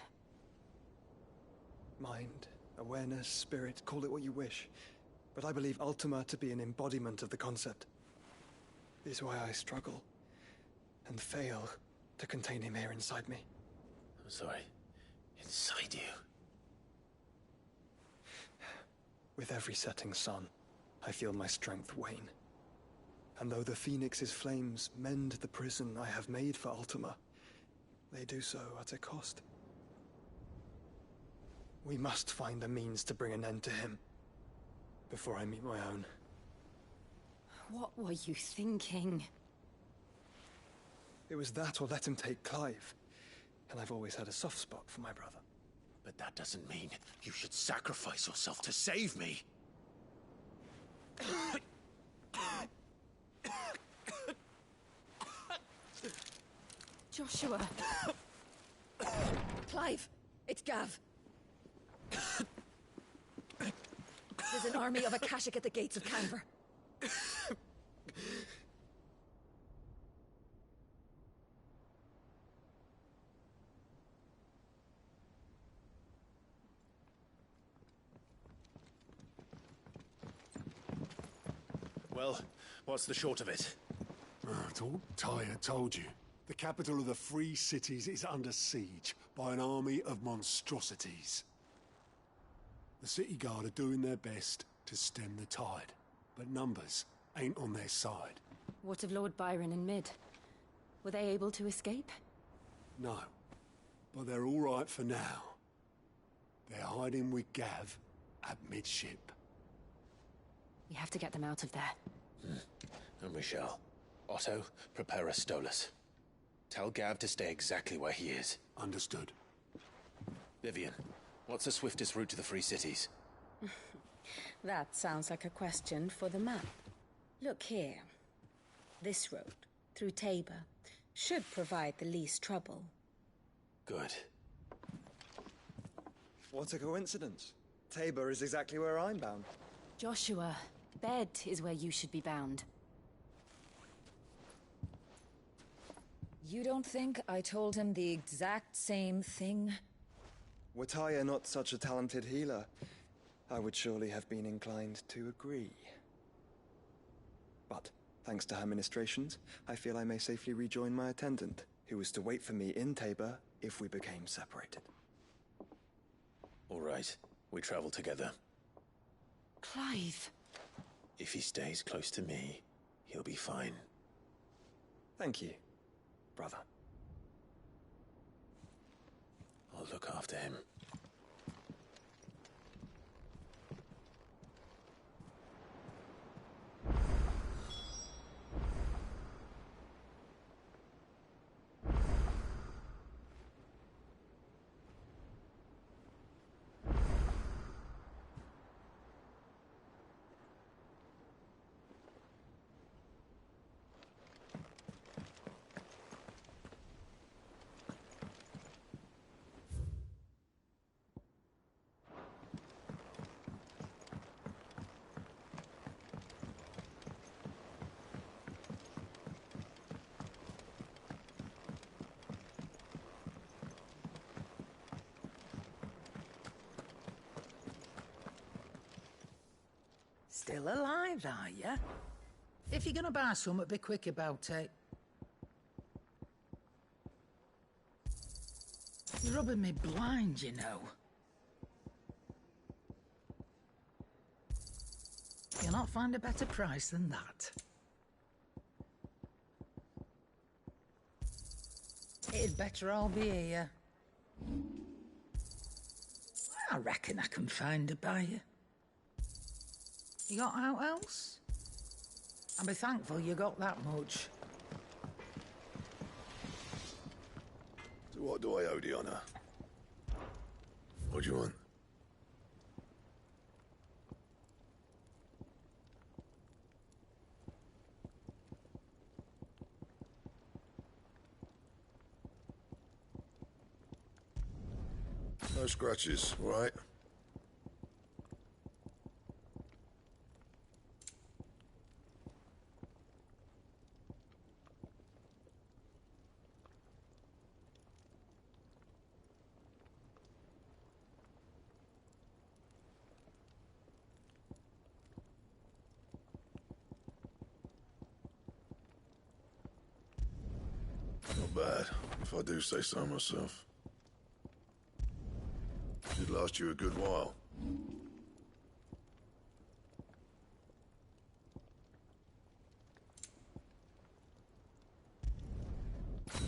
Mind, awareness, spirit, call it what you wish. But I believe Ultima to be an embodiment of the concept. This is why I struggle and fail to contain him here inside me. I'm sorry. Inside you? With every setting sun, I feel my strength wane. And though the Phoenix's flames mend the prison I have made for Ultima, they do so at a cost. We must find a means to bring an end to him before I meet my own. What were you thinking? It was that or let him take Clive. And I've always had a soft spot for my brother. But that doesn't mean you should sacrifice yourself to save me. Joshua. Clive, it's Gav. There's an army of Akashic at the gates of Canver. Well, what's the short of it? I thought Tyre told you. The capital of the Free Cities is under siege by an army of monstrosities. The City Guard are doing their best to stem the tide, but numbers ain't on their side. What of Lord Byron and Mid? Were they able to escape? No, but they're all right for now. They're hiding with Gav at midship. We have to get them out of there. And we shall. Otto, prepare a Stolas. Tell Gav to stay exactly where he is. Understood. Vivian, what's the swiftest route to the Free Cities? That sounds like a question for the map. Look here. This road, through Tabor, should provide the least trouble. Good. What a coincidence. Tabor is exactly where I'm bound. Joshua, Bed is where you should be bound. You don't think I told him the exact same thing? Were Tyre not such a talented healer, I would surely have been inclined to agree. But, thanks to her ministrations, I feel I may safely rejoin my attendant, who was to wait for me in Tabor if we became separated. All right, we travel together. Clive. If he stays close to me, he'll be fine. Thank you, brother. I'll look after him. Still alive, are ya? If you're gonna buy something, be quick about it. You're rubbing me blind, you know. You'll not find a better price than that. It'd better all be here. I reckon I can find a buyer. You got out else? I'll be thankful you got that much. So what do I owe the honor? What do you want? No scratches, all right? Not bad, if I do say so myself. Should last you a good while.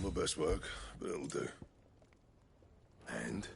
My best work, but it'll do. And?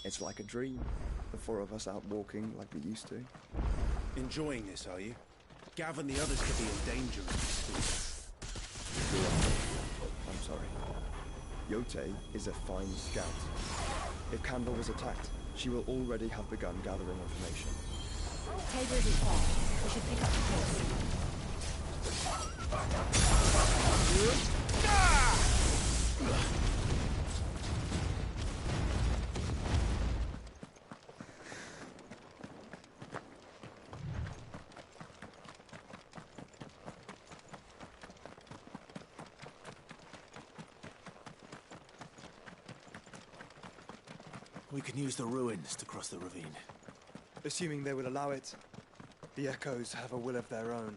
It's like a dream. The four of us out walking like we used to. Enjoying this, are you? Gavin, the others could be in danger of this. I'm sorry. Yote is a fine scout. If Candle was attacked, she will already have begun gathering information. Tabor isn't far. We should pick up the pace. We can use the ruins to cross the ravine. Assuming they will allow it, the Echoes have a will of their own.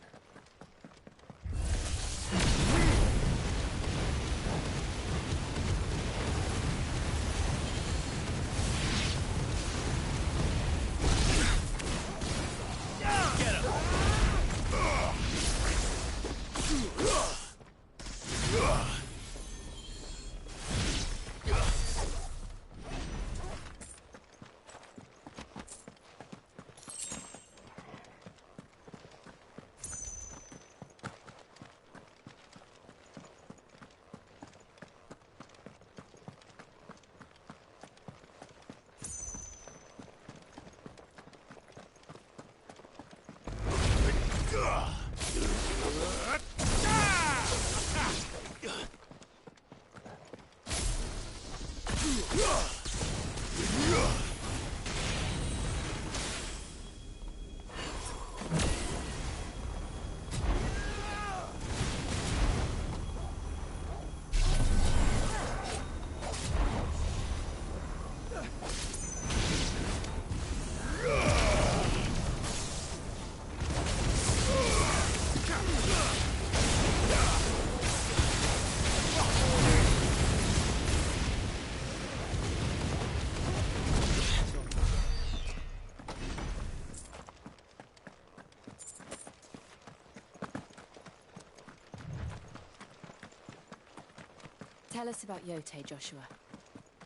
Tell us about Yote, Joshua.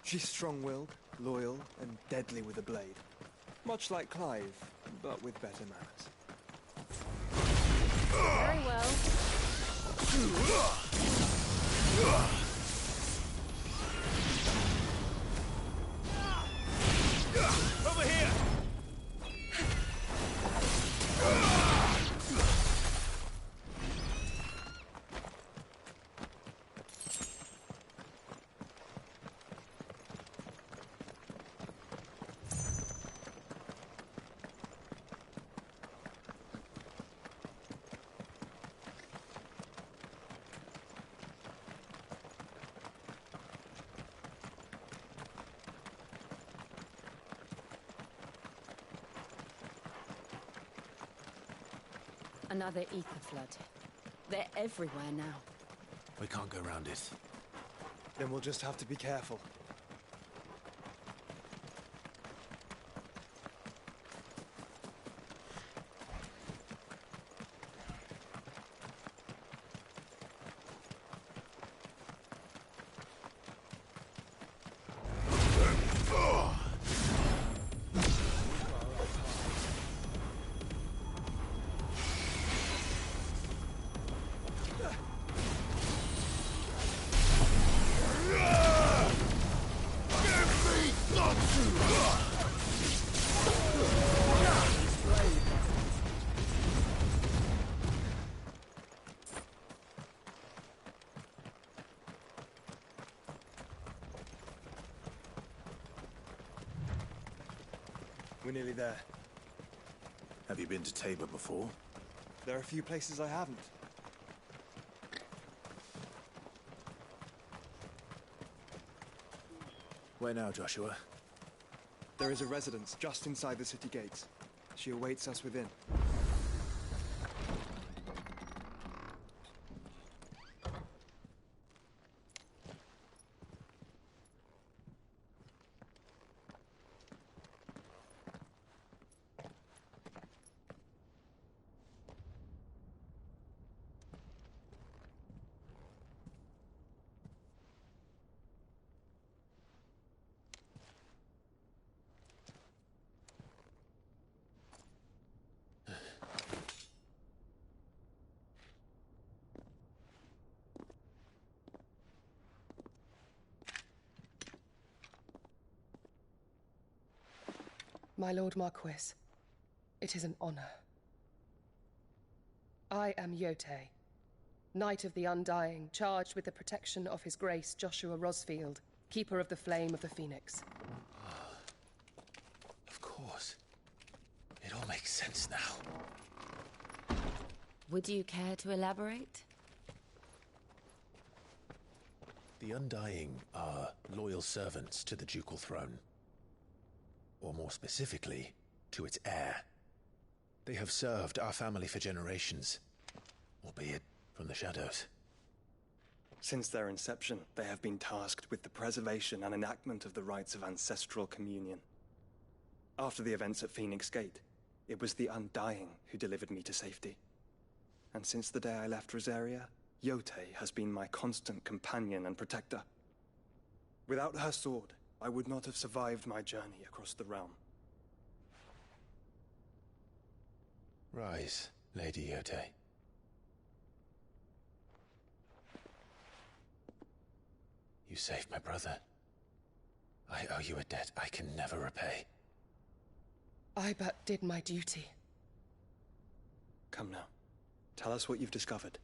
She's strong-willed, loyal, and deadly with a blade. Much like Clive, but with better manners. Very well. Over here! Another ether flood. They're everywhere now. We can't go around it. Then we'll just have to be careful. We're nearly there. Have you been to Tabor before? There are a few places I haven't. Where now, Joshua? There is a residence just inside the city gates. She awaits us within. My Lord Marquis, it is an honor. I am Yote, Knight of the Undying, charged with the protection of His Grace Joshua Rosfield, Keeper of the Flame of the Phoenix. Of course. It all makes sense now. Would you care to elaborate? The Undying are loyal servants to the ducal throne. Or more specifically, to its heir. They have served our family for generations, albeit from the shadows. Since their inception, they have been tasked with the preservation and enactment of the rites of ancestral communion. After the events at Phoenix Gate, it was the Undying who delivered me to safety. And since the day I left Rosaria, Yote has been my constant companion and protector. Without her sword, I would not have survived my journey across the realm. Rise, Lady Yote. You saved my brother. I owe you a debt I can never repay. I but did my duty. Come now. Tell us what you've discovered.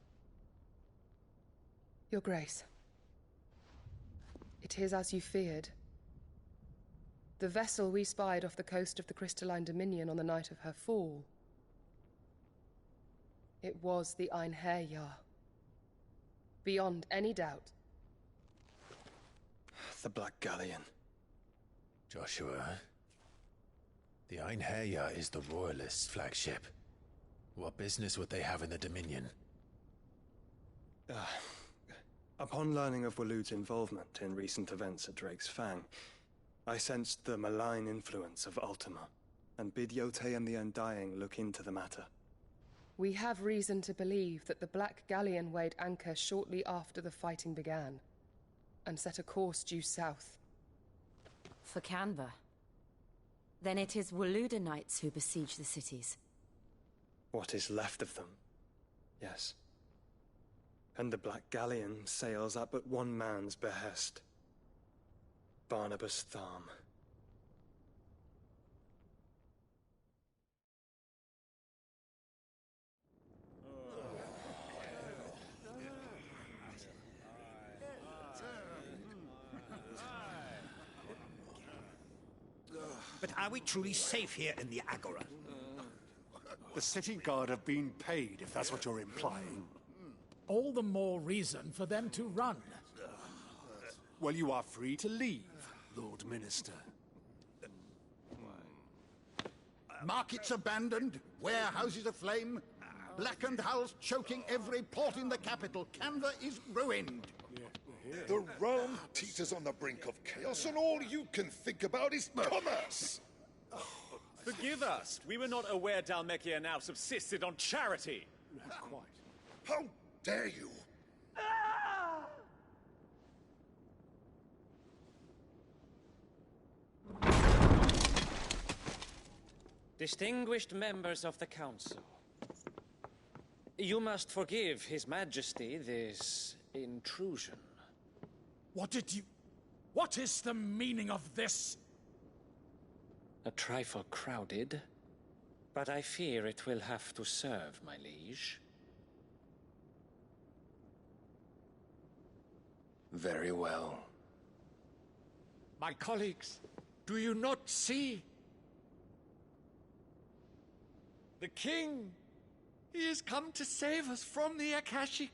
Your Grace. It is as you feared. The vessel we spied off the coast of the Crystalline Dominion on the night of her fall. It was the Einherjar. Beyond any doubt. The Black Galleon. Joshua, the Einherjar is the Royalists' flagship. What business would they have in the Dominion? Upon learning of Waloed's involvement in recent events at Drake's Fang, I sensed the malign influence of Ultima, and bid Yote and the Undying look into the matter. We have reason to believe that the Black Galleon weighed anchor shortly after the fighting began. and set a course due south. For Canva. Then it is Waluda knights who besiege the cities. What is left of them? Yes. And the Black Galleon sails at but one man's behest. Barnabas Tharm. But are we truly safe here in the Agora? The city guard have been paid, if that's what you're implying. All the more reason for them to run. Well, you are free to leave, Lord Minister. Markets abandoned, warehouses aflame, blackened hulls choking every port in the capital. Canva is ruined. The realm teeters on the brink of chaos, and all you can think about is commerce! Forgive us. We were not aware Dhalmekia now subsisted on charity. Not quite. How dare you! Distinguished members of the Council, you must forgive His Majesty this intrusion. What is the meaning of this? A trifle crowded, but I fear it will have to serve, my liege. Very well. My colleagues, do you not see? The king! He has come to save us from the Akashic.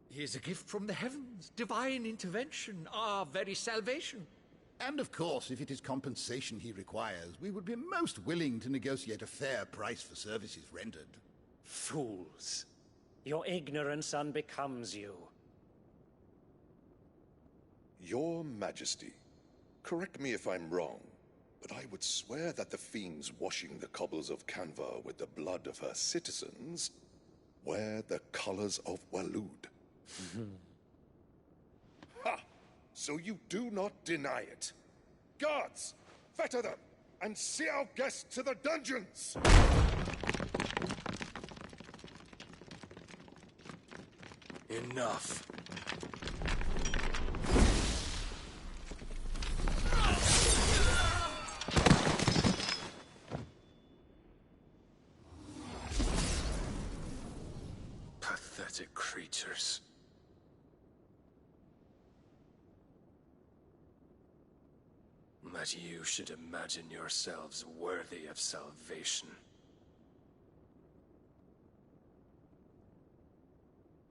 He is a gift from the heavens, divine intervention, our very salvation. And of course, if it is compensation he requires, we would be most willing to negotiate a fair price for services rendered. Fools! Your ignorance unbecomes you. Your Majesty, correct me if I'm wrong, but I would swear that the fiends washing the cobbles of Canva with the blood of her citizens wear the colors of Waloed. Ha! So you do not deny it. Guards, fetter them, and see our guests to the dungeons! Enough. Pathetic creatures. That you should imagine yourselves worthy of salvation.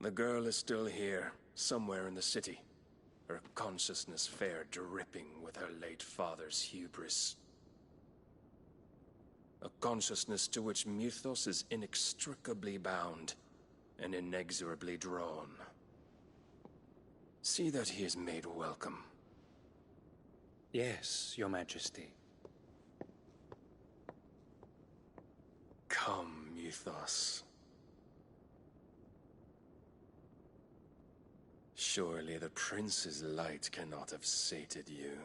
The girl is still here, somewhere in the city. Her consciousness fair dripping with her late father's hubris. A consciousness to which Mythos is inextricably bound and inexorably drawn. See that he is made welcome. Yes, Your Majesty. Come, Mythos. Surely the prince's light cannot have sated you.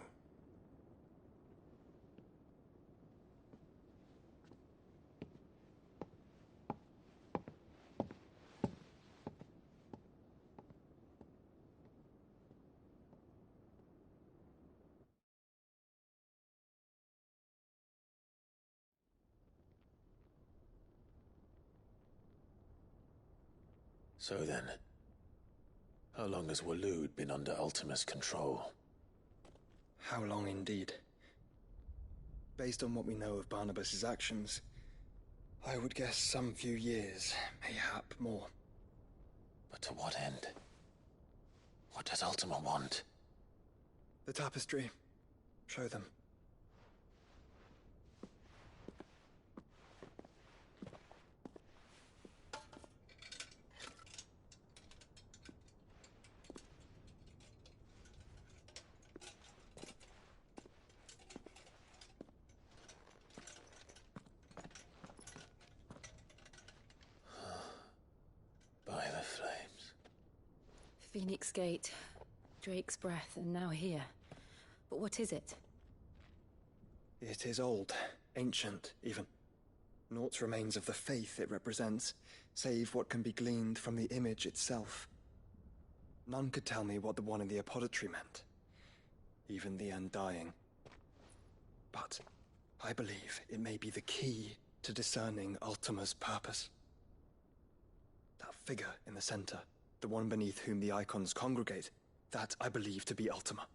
So then, how long has Waloed been under Ultima's control? How long indeed? Based on what we know of Barnabas's actions, I would guess some few years, mayhap more. But to what end? What does Ultima want? The tapestry. Show them. Phoenix Gate, Drake's Breath, and now here. But what is it? It is old, ancient, even. Naught remains of the faith it represents, save what can be gleaned from the image itself. None could tell me what the one in the apothecary meant. Even the Undying. But I believe it may be the key to discerning Ultima's purpose. That figure in the center, the one beneath whom the icons congregate, that I believe to be Ultima.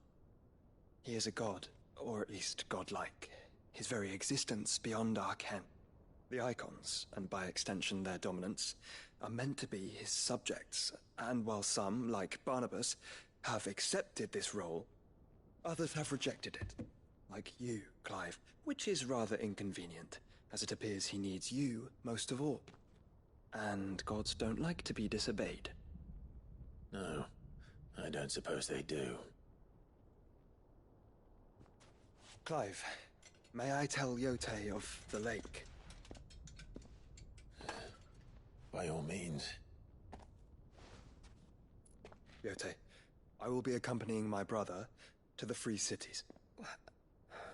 He is a god, or at least godlike. His very existence beyond our ken. The icons, and by extension their dominants, are meant to be his subjects, and while some, like Barnabas, have accepted this role, others have rejected it. Like you, Clive, which is rather inconvenient, as it appears he needs you most of all. And gods don't like to be disobeyed. No, I don't suppose they do. Clive, may I tell Yote of the lake? By all means. Yote, I will be accompanying my brother to the Free Cities.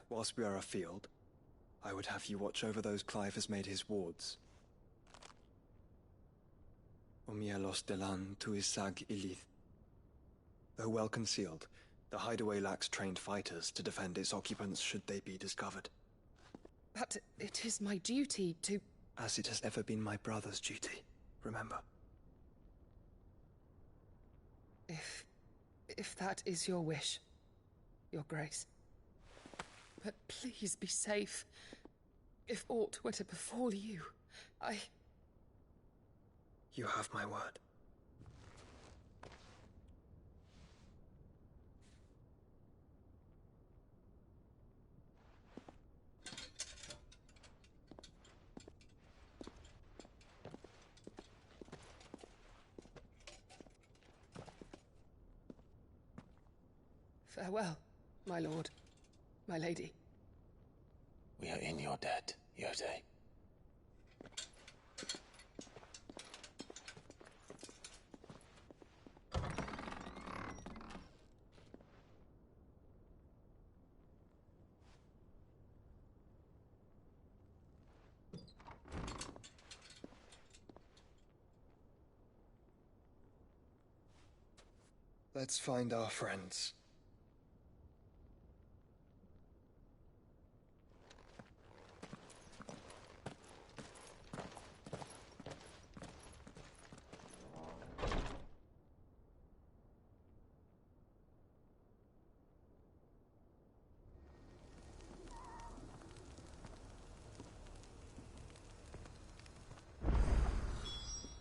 Whilst we are afield, I would have you watch over those Clive has made his wards. Omielos delan tuisag ilith. Though well concealed, the hideaway lacks trained fighters to defend its occupants should they be discovered. But it is my duty to... As it has ever been my brother's duty, remember. If that is your wish, Your Grace. But please be safe. If aught were to befall you, You have my word. Farewell, my lord, my lady. We are in your debt, Yote. Let's find our friends.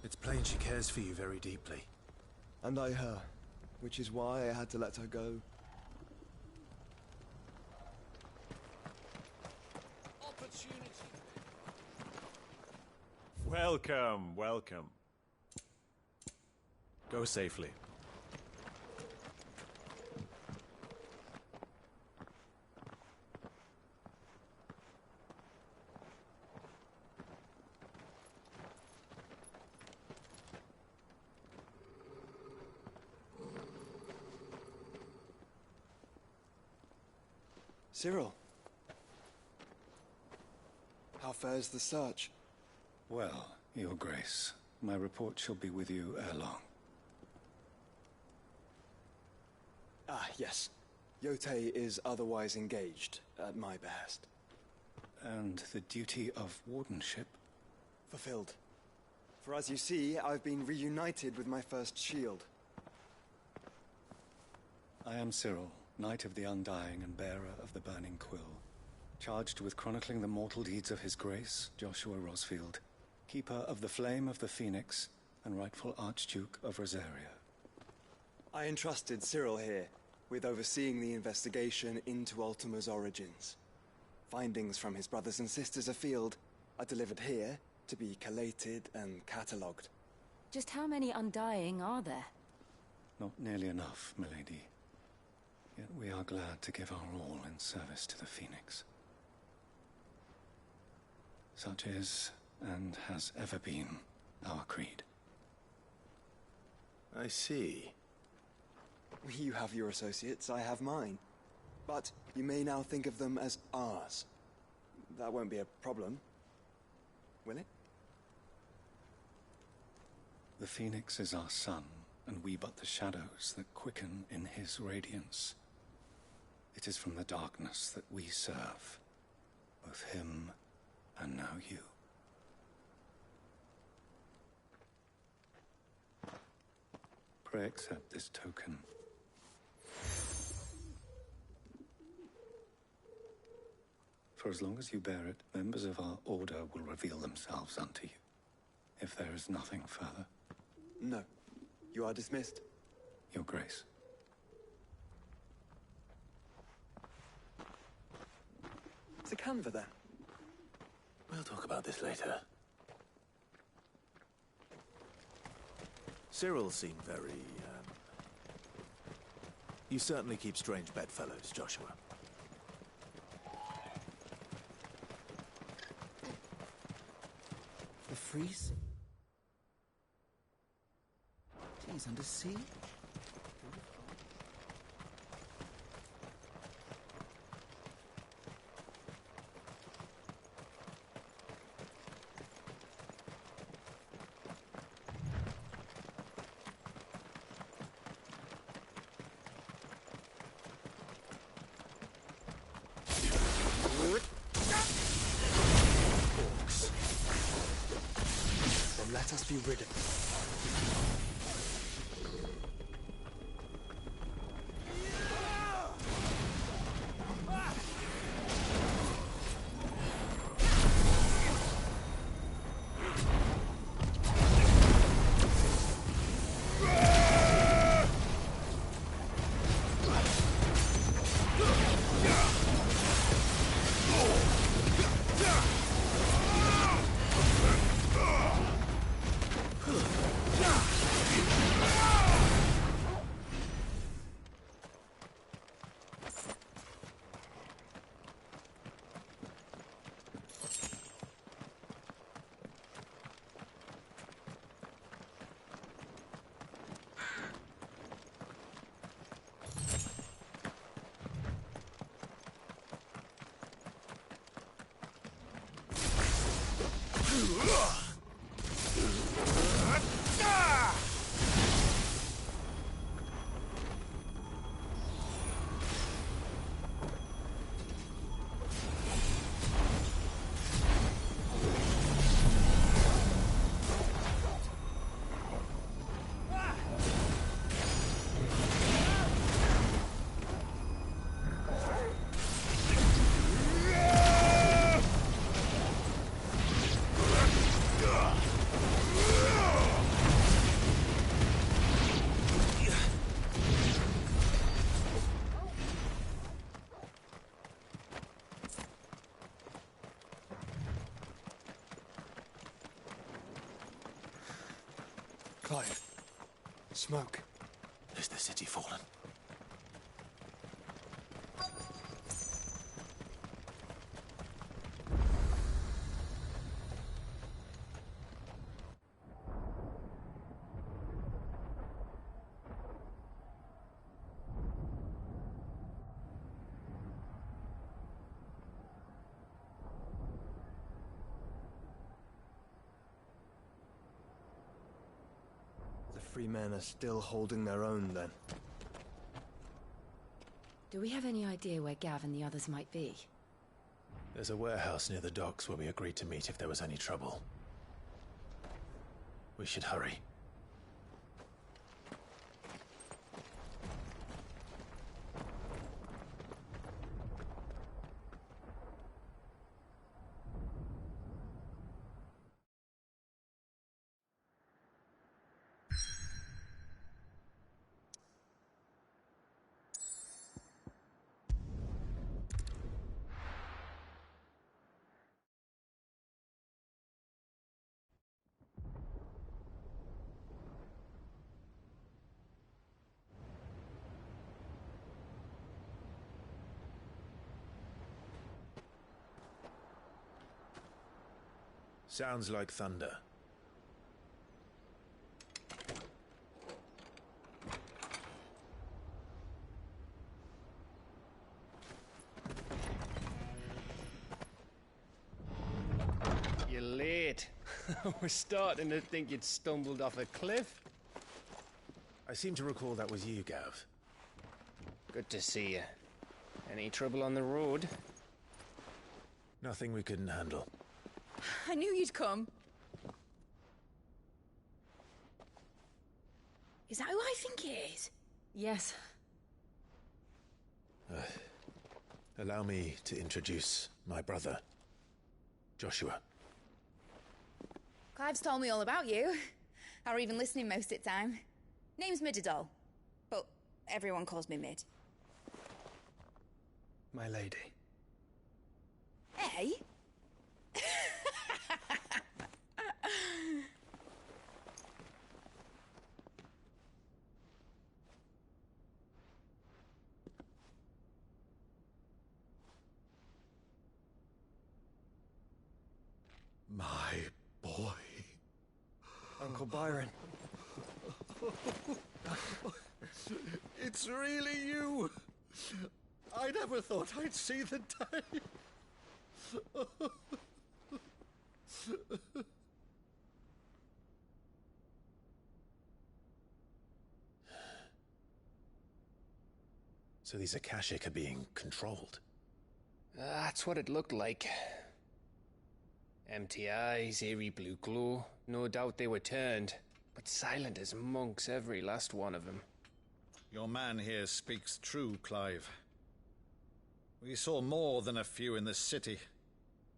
It's plain she cares for you very deeply. And I her, which is why I had to let her go. Welcome, welcome. Go safely. Cyril. How fares the search? Well, Your Grace, my report shall be with you ere long. Ah, yes. Yote is otherwise engaged, at my behest. And the duty of wardenship? Fulfilled. For as you see, I've been reunited with my first shield. I am Cyril, Knight of the Undying and bearer of the Burning Quill, charged with chronicling the mortal deeds of His Grace, Joshua Rosfield, Keeper of the Flame of the Phoenix, and rightful Archduke of Rosaria. I entrusted Cyril here with overseeing the investigation into Ultima's origins. Findings from his brothers and sisters afield are delivered here to be collated and catalogued. Just how many Undying are there? Not nearly enough, milady. Yet we are glad to give our all in service to the Phoenix. Such is, and has ever been, our creed. I see. You have your associates, I have mine. But you may now think of them as ours. That won't be a problem, will it? The Phoenix is our sun, and we but the shadows that quicken in his radiance. It is from the darkness that we serve, both him and now you. Pray accept this token. For as long as you bear it, members of our order will reveal themselves unto you. If there is nothing further. No. You are dismissed. Your Grace. It's a Canva, then. We'll talk about this later. Cyril seemed very, You certainly keep strange bedfellows, Joshua. The freeze? He's under sea? Then let us be rid of them. Clive. Smoke. Is the city fallen? Free men are still holding their own, then. Do we have any idea where Gav and the others might be? There's a warehouse near the docks where we agreed to meet if there was any trouble. We should hurry. Sounds like thunder. We're starting to think you'd stumbled off a cliff. I seem to recall that was you, Gav. Good to see you. Any trouble on the road? Nothing we couldn't handle. I knew you'd come. Is that who I think it is? Yes. Allow me to introduce my brother, Joshua. Clive's told me all about you. Or even listening most of the time. Name's Midadol, but everyone calls me Mid. My lady. Hey? My boy. Uncle Byron. It's really you. I never thought I'd see the day. So these Akashic are being controlled? That's what it looked like. Empty eyes, eerie blue glow. No doubt they were turned, but silent as monks, every last one of them. Your man here speaks true, Clive. We saw more than a few in the city.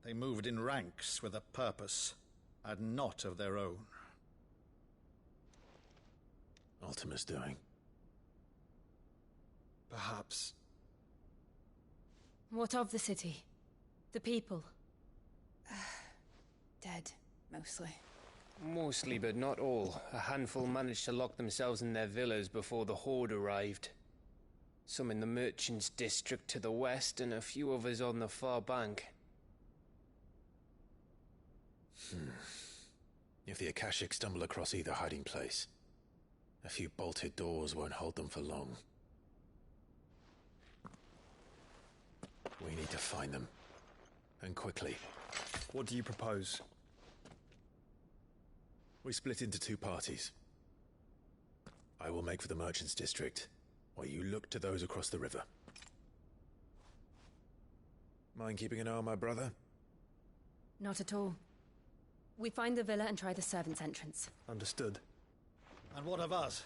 They moved in ranks with a purpose, and not of their own. Ultima's doing. Perhaps. What of the city? The people? Dead, mostly. Mostly, but not all. A handful managed to lock themselves in their villas before the Horde arrived. Some in the Merchants' District to the west, and a few others on the far bank. If the Akashic stumble across either hiding place, a few bolted doors won't hold them for long. We need to find them. And quickly. What do you propose? We split into two parties. I will make for the Merchants' District, while you look to those across the river. Mind keeping an eye on my brother? Not at all. We find the villa and try the servants' entrance. Understood. And what of us?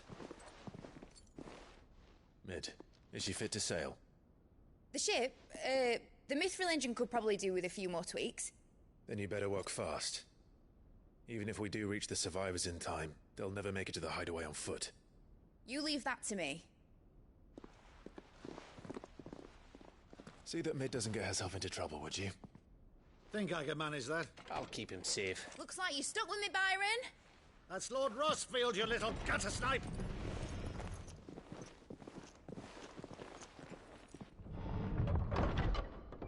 Mid, is she fit to sail? The ship, the Mithril engine could probably do with a few more tweaks. Then you better work fast. Even if we do reach the survivors in time, they'll never make it to the hideaway on foot. You leave that to me. See that Mid doesn't get herself into trouble, would you? Think I can manage that? I'll keep him safe. Looks like you stuck with me, Byron. That's Lord Rossfield, you little gutter snipe!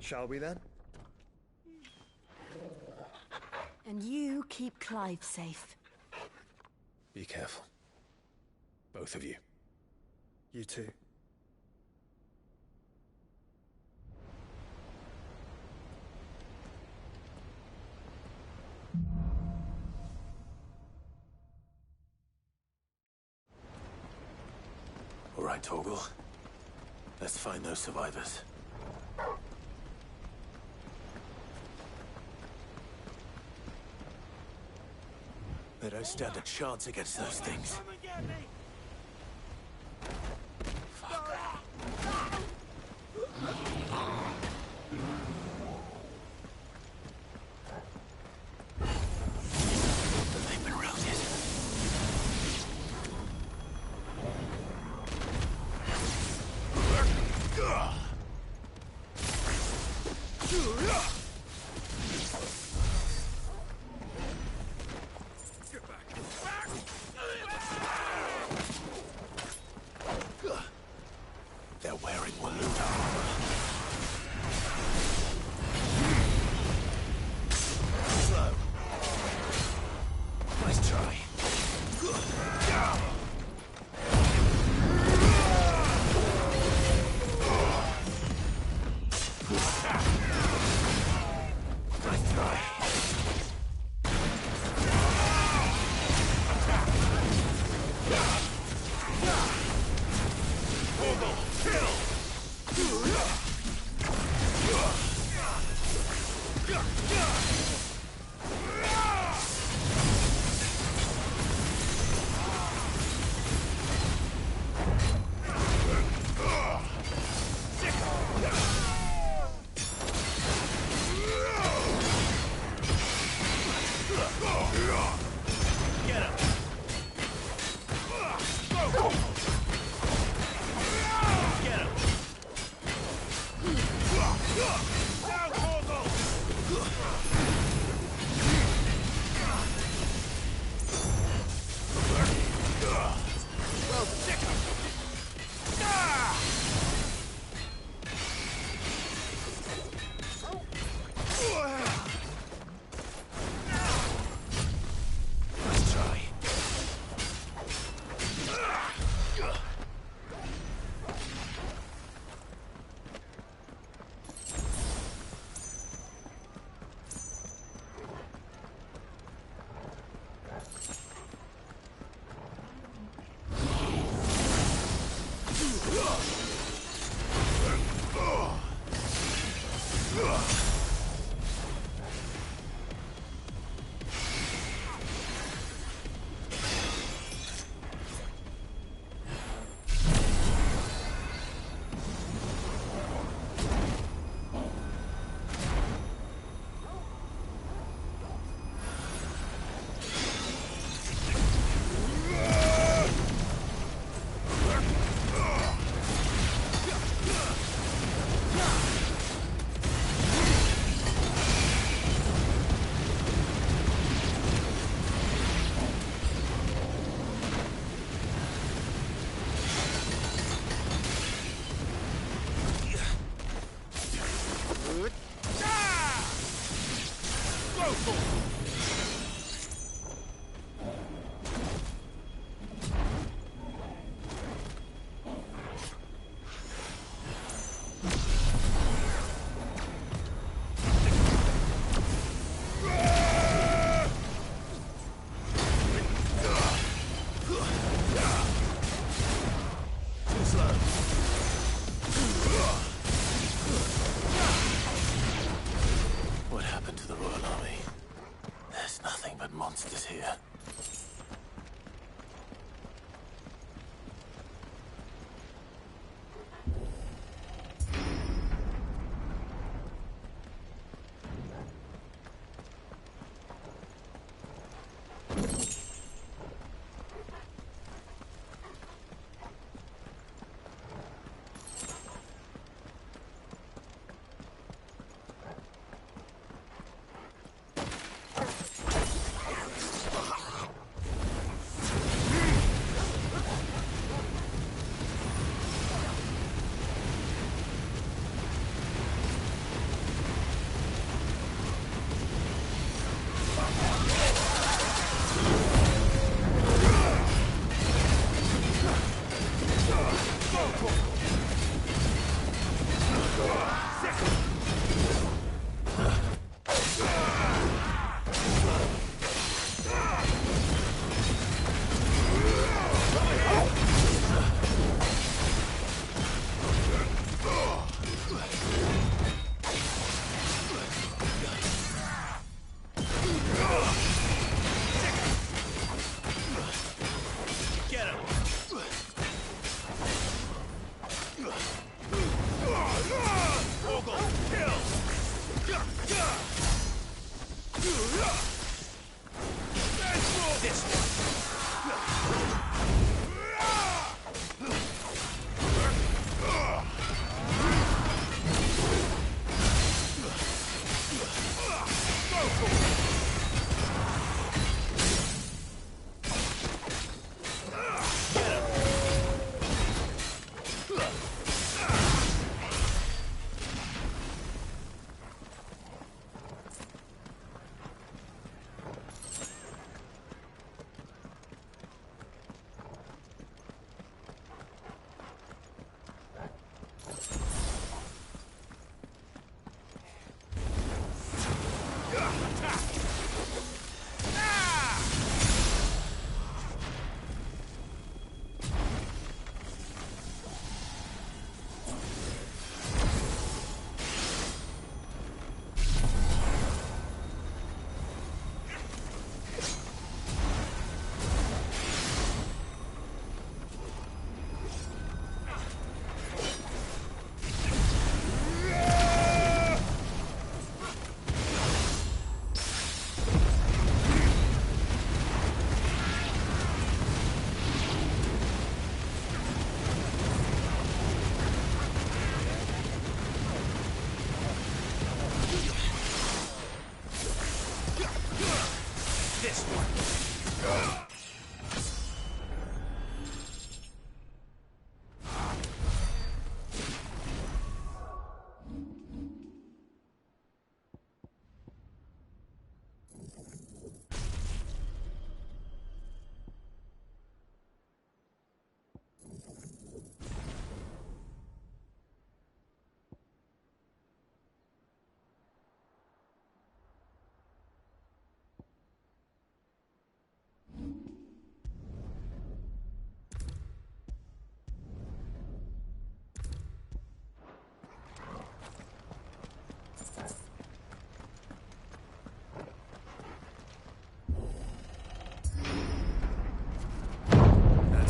Shall we then? And you keep Clive safe. Be careful. Both of you. You too. All right, Torgal. Let's find those survivors. They don't stand a chance against those things. They've been routed. They're wearing wound armor. Slow. Nice try.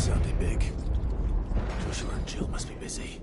sounded big. Joshua and Jill must be busy.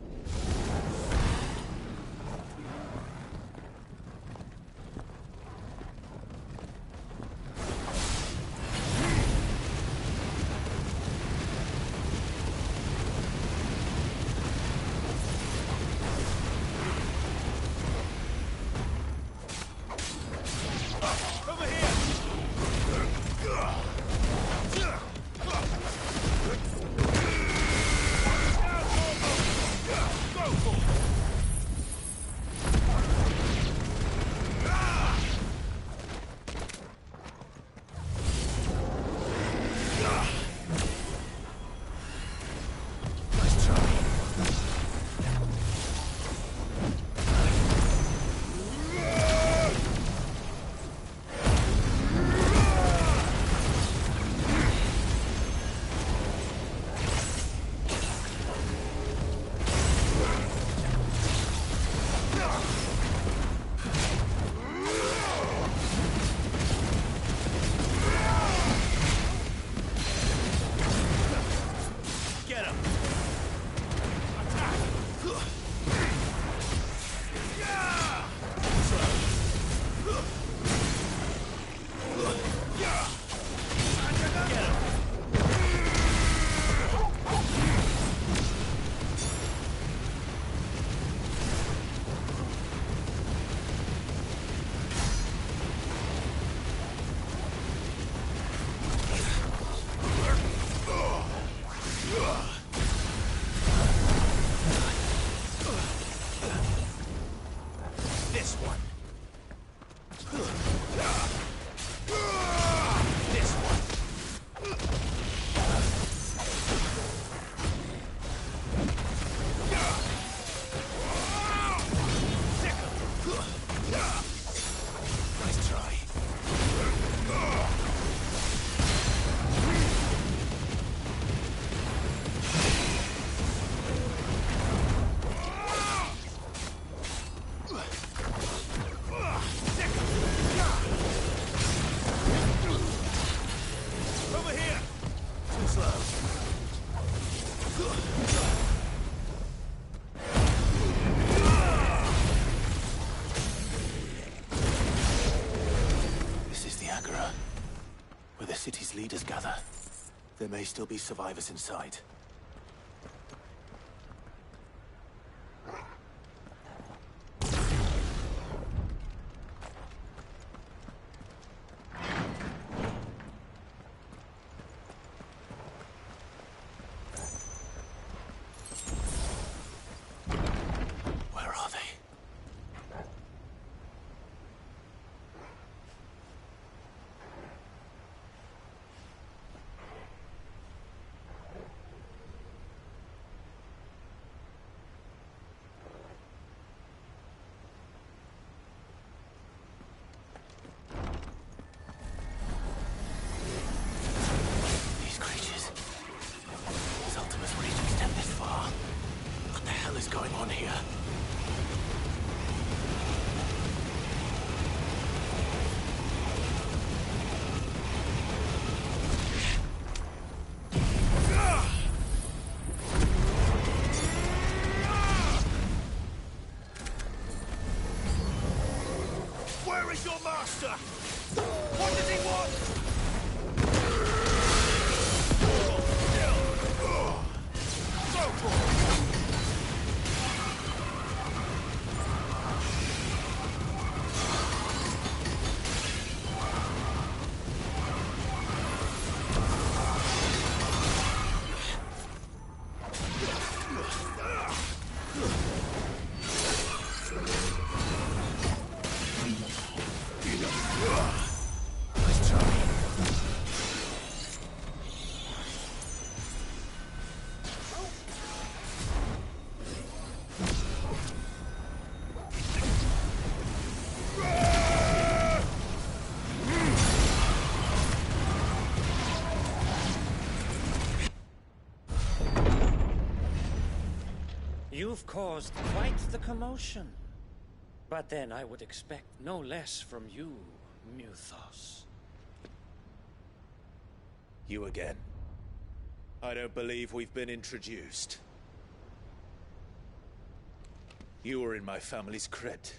Leaders gather. There may still be survivors inside. Where are they? Where is your master? What does he want? Go for it! You've caused quite the commotion. But then I would expect no less from you, Muthos. You again. I don't believe we've been introduced. You were in my family's crypt,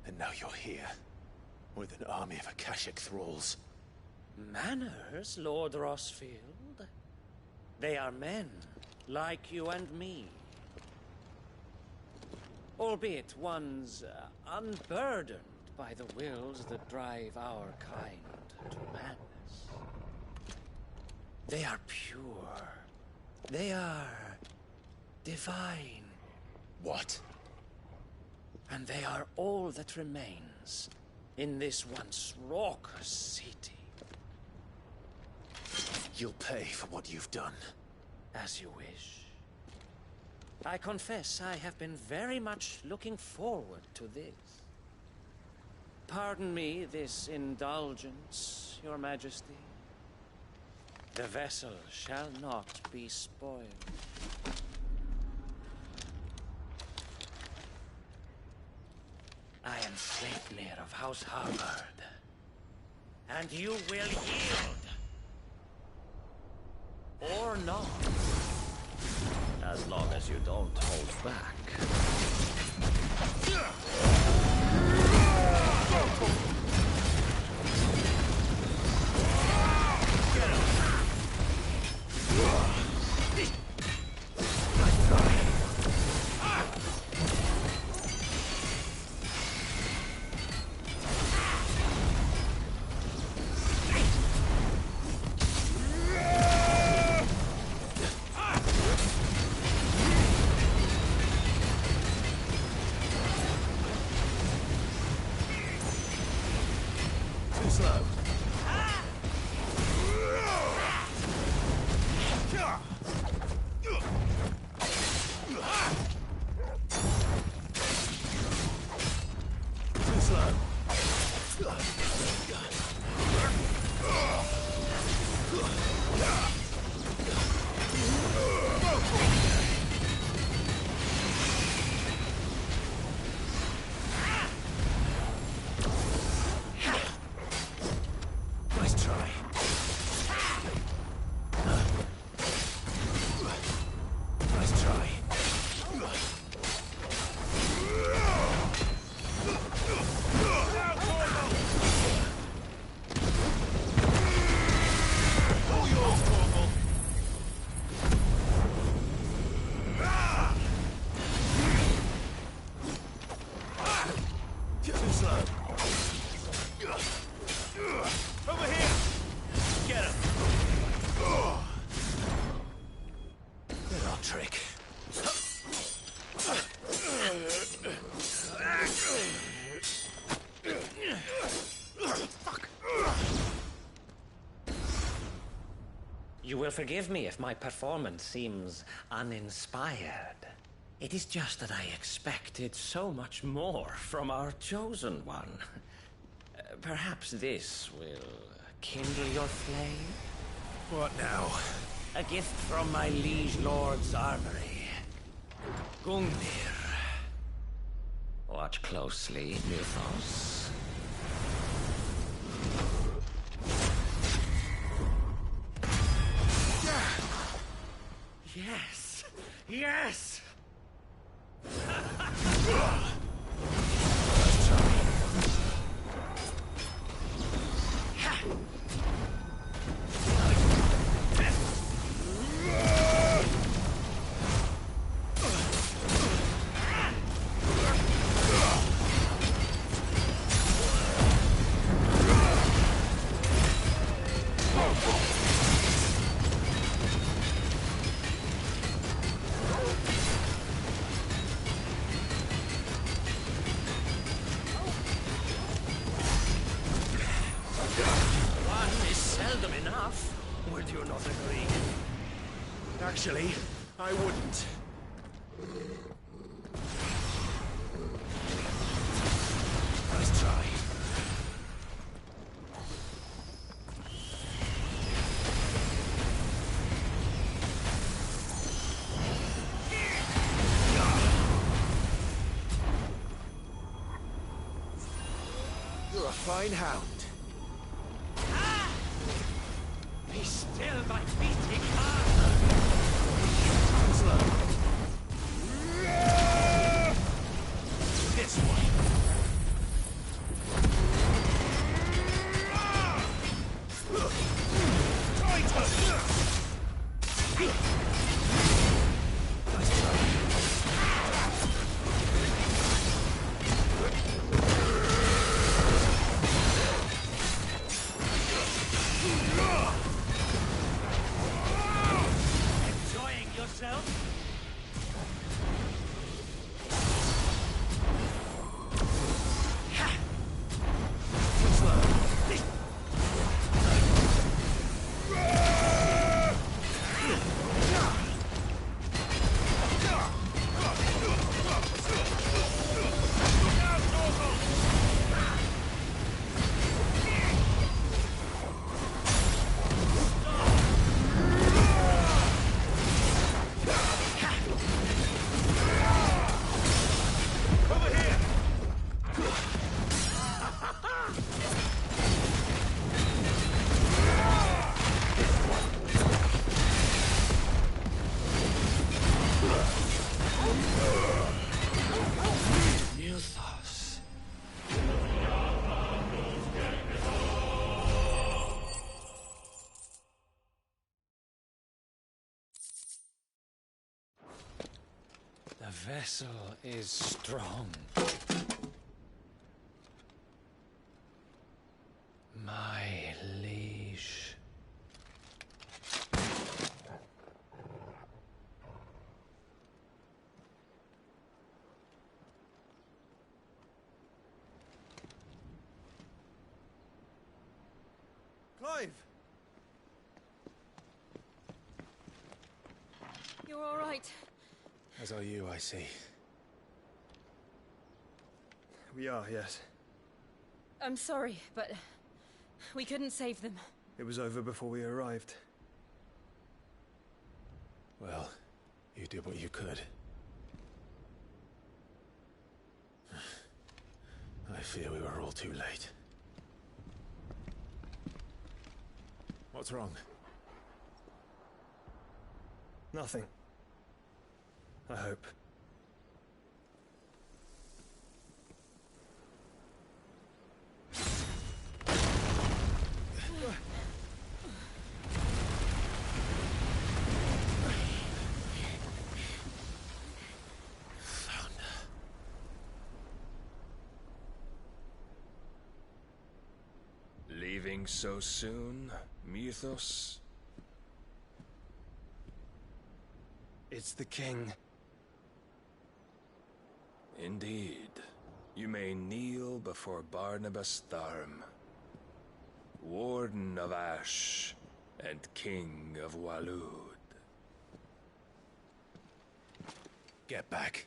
and now you're here, with an army of Akashic thralls. Manners, Lord Rosfield? They are men, like you and me. Albeit ones unburdened by the wills that drive our kind to madness. They are pure. They are divine. What? And they are all that remains in this once raucous city. You'll pay for what you've done. As you wish. I confess I have been very much looking forward to this. Pardon me this indulgence, Your Majesty. The vessel shall not be spoiled. I am Sleipnir of House Harvard, and you will yield. Or not. As long as you don't hold back. You will forgive me if my performance seems uninspired. It is just that I expected so much more from our chosen one. Perhaps this will kindle your flame? What now? A gift from my liege lord's armory. Gungnir. Watch closely, Mythos. Yes! Yes! Actually, I wouldn't. Nice try. You're a fine hound. Be still, my beating heart! vessel is strong. My liege. Clive! You're all right. As are you, I see. We are, yes. I'm sorry, but we couldn't save them. It was over before we arrived. Well, you did what you could. I fear we were all too late. What's wrong? Nothing. I hope. Leaving so soon, Mythos? It's the king. Indeed. You may kneel before Barnabas Tharm, Warden of Ash and King of Waloed. Get back.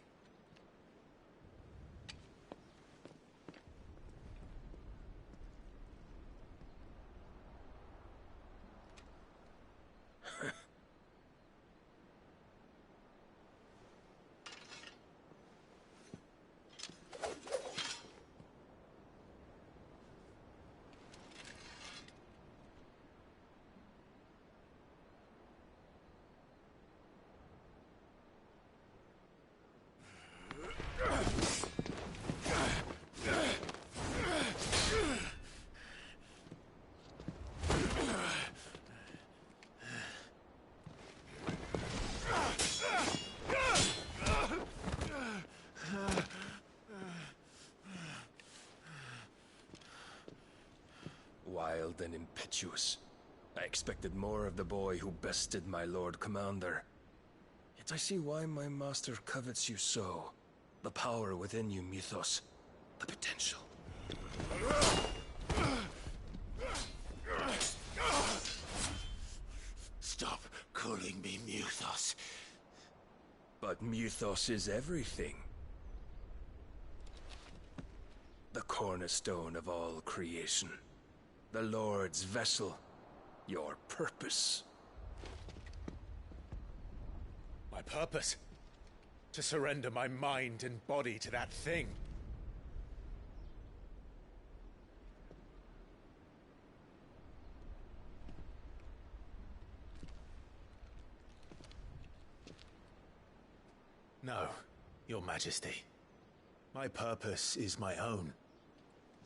Wild and impetuous. I expected more of the boy who bested my Lord Commander. Yet I see why my master covets you so. The power within you, Mythos. The potential. Stop calling me Mythos. But Mythos is everything. The cornerstone of all creation. The Lord's vessel. Your purpose. My purpose? To surrender my mind and body to that thing. No, Your Majesty. My purpose is my own.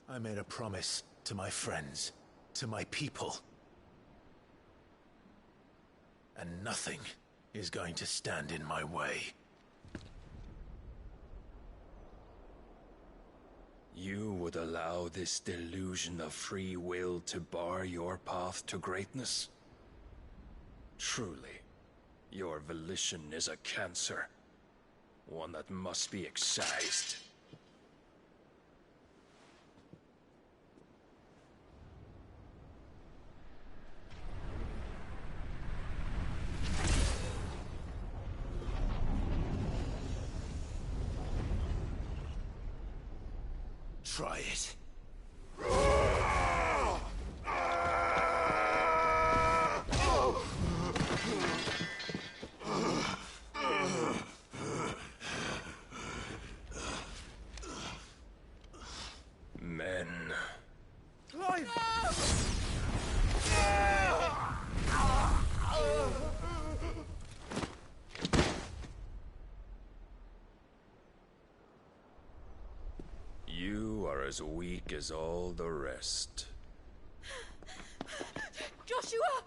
I made a promise to my friends, to my people. And nothing is going to stand in my way. You would allow this delusion of free will to bar your path to greatness? Truly, your volition is a cancer. One that must be excised. Try it. Men. Clive! You are as weak as all the rest. Joshua!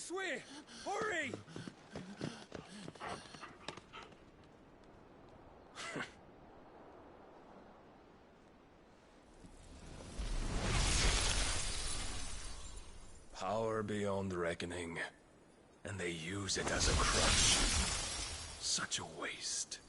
This way! Hurry! Power beyond reckoning. And they use it as a crutch. Such a waste.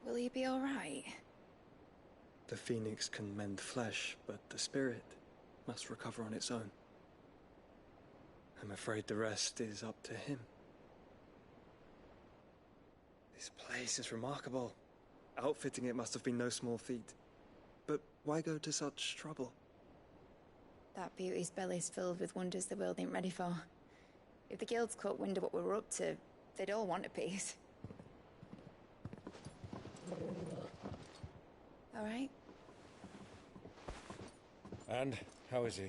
Will he be all right? The phoenix can mend flesh, but the spirit must recover on its own. I'm afraid the rest is up to him. This place is remarkable. Outfitting it must have been no small feat. But why go to such trouble? That beauty's belly's filled with wonders the world ain't ready for. If the guilds caught wind of what we were up to, they'd all want a piece. All right? And how is he?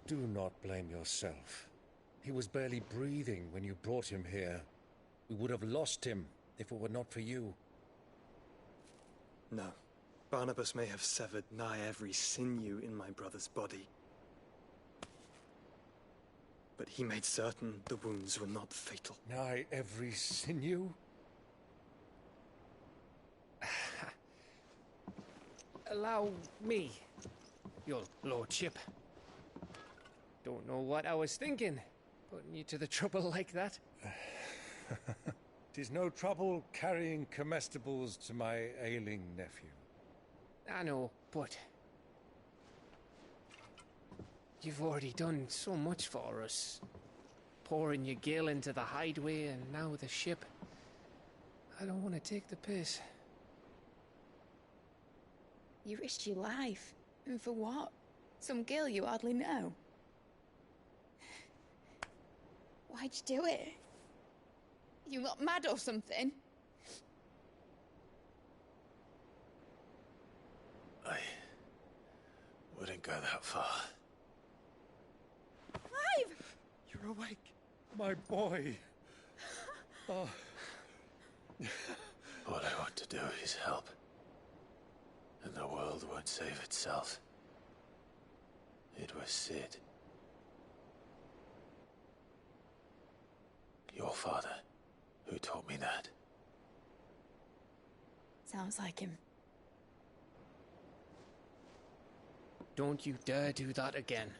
Do not blame yourself. He was barely breathing when you brought him here. We would have lost him if it were not for you. No. Barnabas may have severed nigh every sinew in my brother's body. But he made certain the wounds were not fatal. Nigh every sinew? Allow me, your lordship. Don't know what I was thinking, putting you to the trouble like that. 'Tis no trouble carrying comestibles to my ailing nephew. I know, but you've already done so much for us. Pouring your gil into the hideaway and now the ship. I don't want to take the piss. You risked your life. And for what? Some girl you hardly know. Why'd you do it? You not mad or something? I wouldn't go that far. Clive! You're awake, my boy. Oh. All I want to do is help. And the world won't save itself. It was Cid. Your father, who taught me that. Sounds like him. Don't you dare do that again.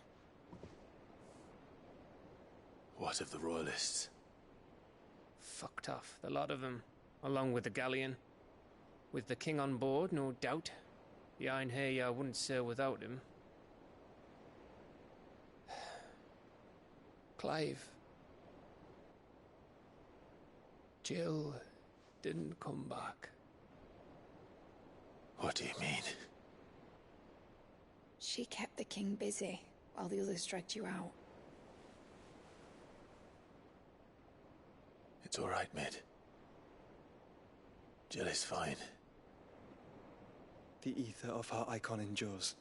What of the Royalists? Fucked off, the lot of them, along with the galleon. With the king on board, no doubt. The Iron Hair wouldn't sail without him. Clive. Jill didn't come back. What do you mean? She kept the king busy while the others dragged you out. It's all right, Mid. Jill is fine. The ether of her icon endures.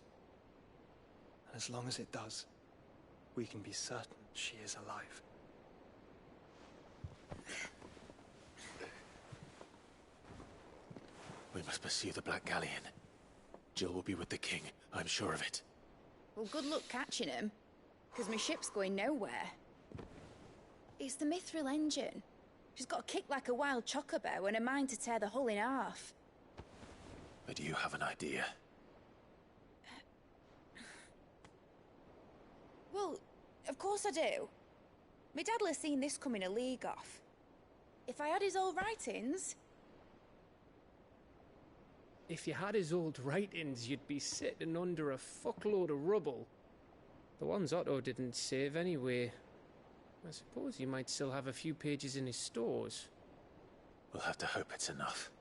And as long as it does, we can be certain she is alive. We must pursue the Black Galleon. Jill will be with the king, I'm sure of it. Well, good luck catching him, because my ship's going nowhere. It's the Mithril engine. She's got a kick like a wild chocobo and a mind to tear the hull in half. But you have an idea. Well, of course I do. My dad'll have seen this coming a league off. If I had his old writings... If you had his old writings, you'd be sitting under a fuckload of rubble. The ones Otto didn't save anyway. I suppose he might still have a few pages in his stores. We'll have to hope it's enough.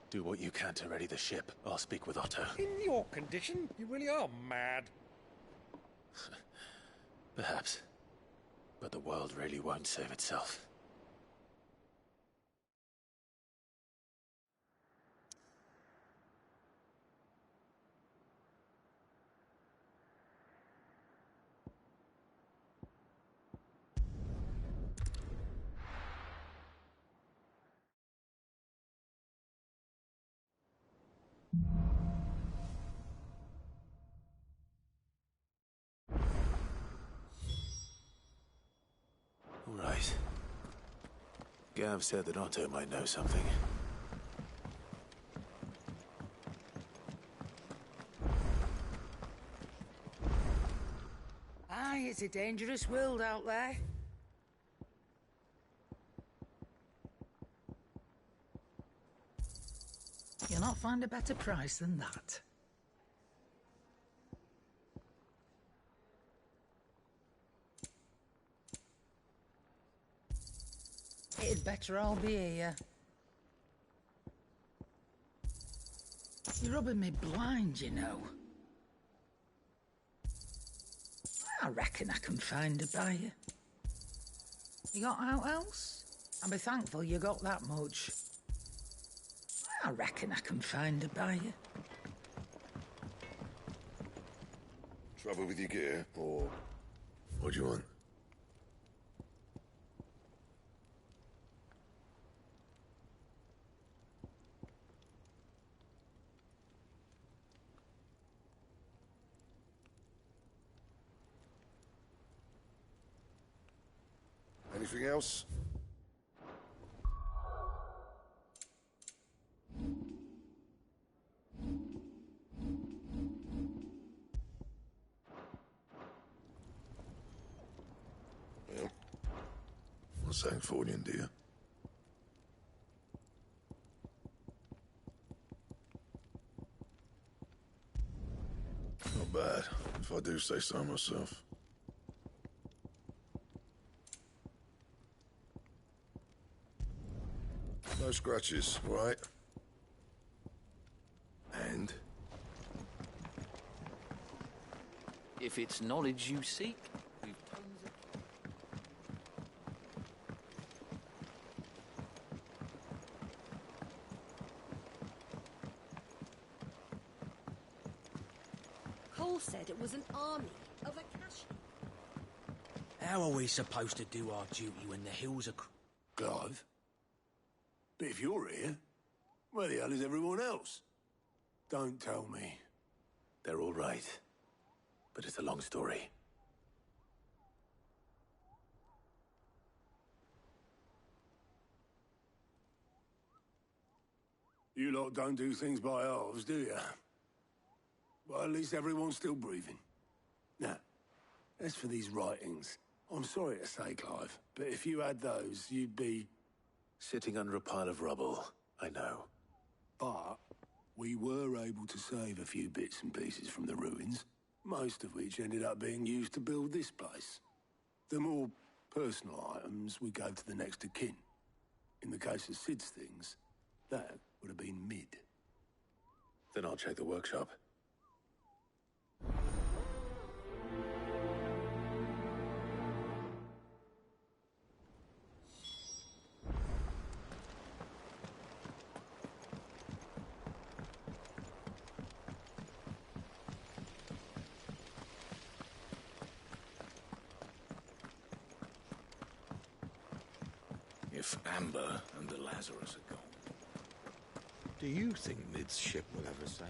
Do what you can to ready the ship. I'll speak with Otto. In your condition, you really are mad. Perhaps. But the world really won't save itself. All right. Gav said that Otto might know something. Aye, it's a dangerous world out there. You'll not find a better price than that. It'd better all be here. You're rubbing me blind, you know. I reckon I can find a buyer. You got out else? I'll be thankful you got that much. I reckon I can find a buyer. Trouble with your gear, or what do you want? Anything else? Well, what's Sancfordian, dear? Not bad, if I do say so myself. No scratches, right? And? If it's knowledge you seek, we've tons of... Cole said it was an army of Akashi. How are we supposed to do our duty when the hills are... Clive? But if you're here, where the hell is everyone else? Don't tell me. They're all right. But it's a long story. You lot don't do things by halves, do you? Well, at least everyone's still breathing. Now, as for these writings, I'm sorry to say, Clive, but if you had those, you'd be... Sitting under a pile of rubble, I know. But we were able to save a few bits and pieces from the ruins, most of which ended up being used to build this place. The more personal items we gave to the next of kin. In the case of Sid's things, that would have been mid. Then I'll check the workshop. If Amber and the Lazarus are gone, do you think Mid's ship will ever sail?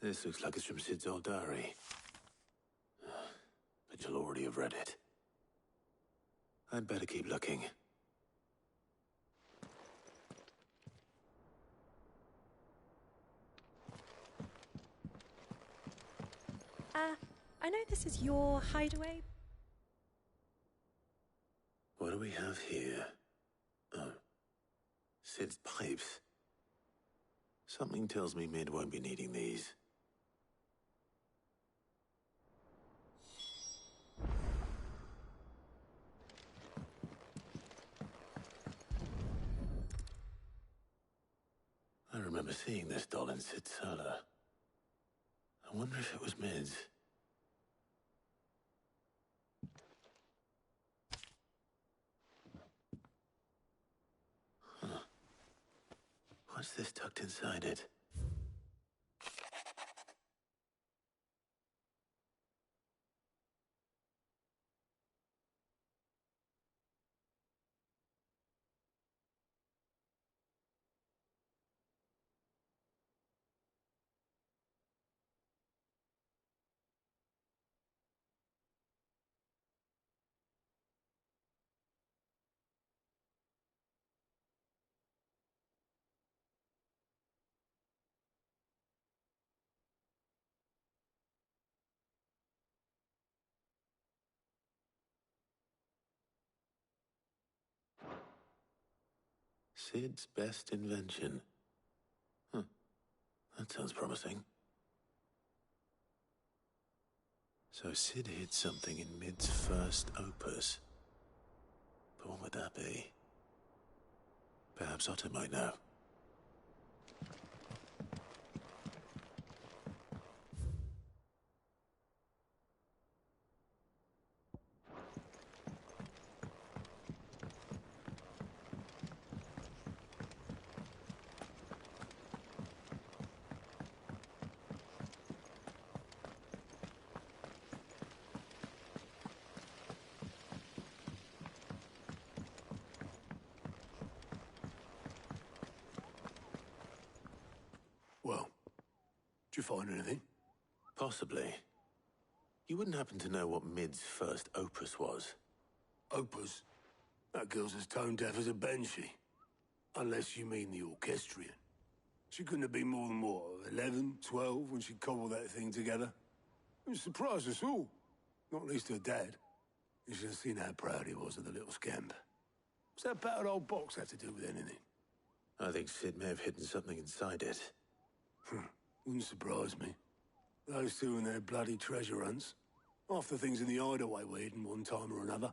This looks like it's from Sid's old diary. But you'll already have read it. I'd better keep looking. I know this is your hideaway. What do we have here? Oh. Sid's pipes. Something tells me Mid won't be needing these. remember seeing this doll in Sid Solar. I wonder if it was Mid's. Huh. What's this tucked inside it? Sid's best invention. Huh. That sounds promising. So Sid hid something in Mid's first opus. But what would that be? Perhaps Otto might know. Well, did you find anything? Possibly. You wouldn't happen to know what Mid's first opus was? Opus? That girl's as tone deaf as a banshee. Unless you mean the orchestrion. She couldn't have been more than, what, 11, 12 when she cobbled that thing together? It surprised us all. Not least her dad. You should have seen how proud he was of the little scamp. What's that battered old box have to do with anything? I think Sid may have hidden something inside it. Wouldn't surprise me. Those two and their bloody treasure hunts. Half the things in the hideaway were hidden one time or another.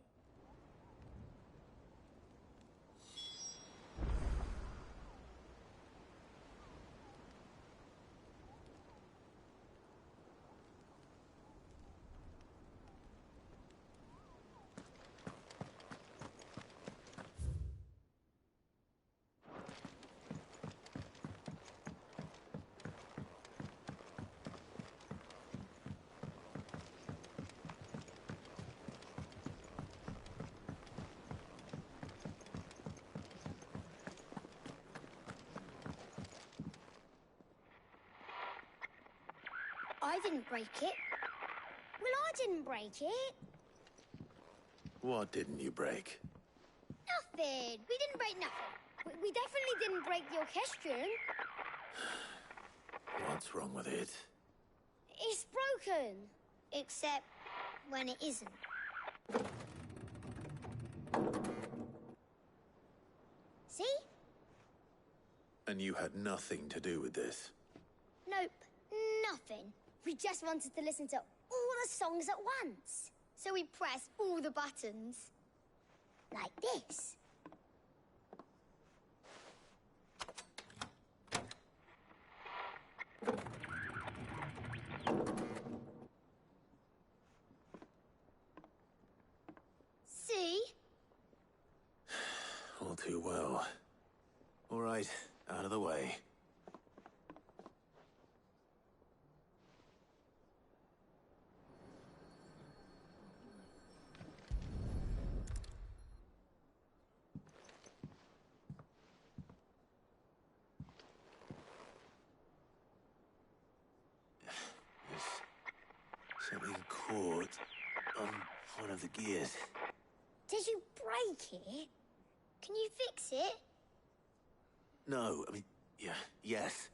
I didn't break it. Well, I didn't break it. What didn't you break? Nothing. We didn't break nothing. We definitely didn't break the orchestrion. What's wrong with it? It's broken. Except when it isn't. See? And you had nothing to do with this? Nope. Nothing. We just wanted to listen to all the songs at once. So we pressed all the buttons. Like this. See? All too well. All right, out of the way. Something caught on one of the gears. Did you break it? Can you fix it? No, I mean, yeah, yes.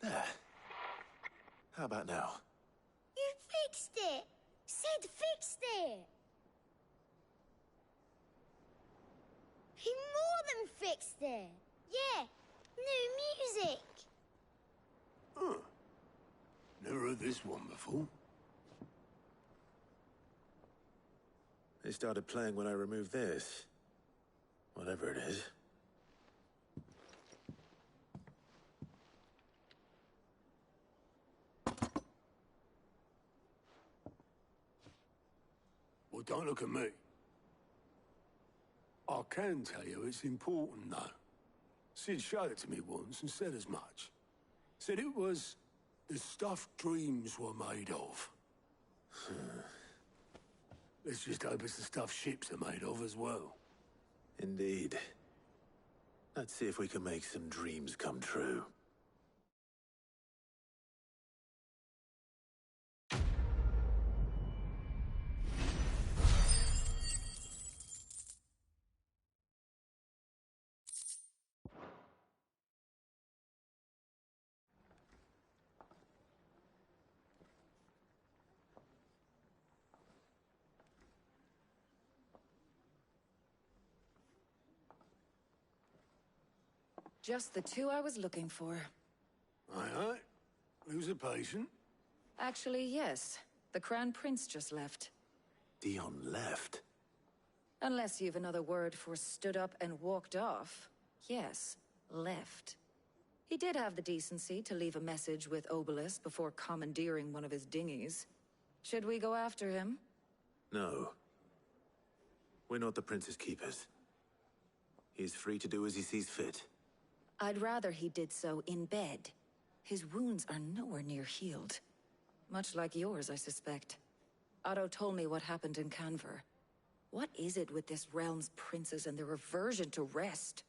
There. How about now? You fixed it! Sid fixed it! He more than fixed it! Yeah, new music! Huh. Never heard this one before. They started playing when I removed this. Whatever it is. Well, don't look at me. I can tell you it's important, though. Sid showed it to me once and said as much. Said it was the stuff dreams were made of. Let's just hope it's the stuff ships are made of as well. Indeed. Let's see if we can make some dreams come true. Just the two I was looking for. Aye. Who's a patient? Actually, yes. The Crown Prince just left. Dion left? Unless you've another word for stood up and walked off. Yes, left. He did have the decency to leave a message with Obelisk before commandeering one of his dinghies. Should we go after him? No. We're not the Prince's keepers. He's free to do as he sees fit. I'd rather he did so in bed. His wounds are nowhere near healed. Much like yours, I suspect. Otto told me what happened in Canver. What is it with this realm's princes and their aversion to rest?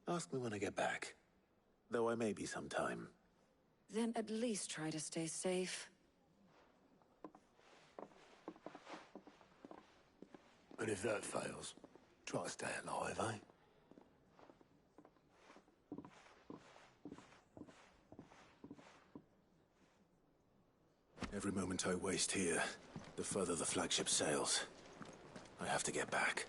Ask me when I get back. Though I may be sometime. Then at least try to stay safe. And if that fails, try to stay alive, eh? Every moment I waste here, the further the flagship sails. I have to get back.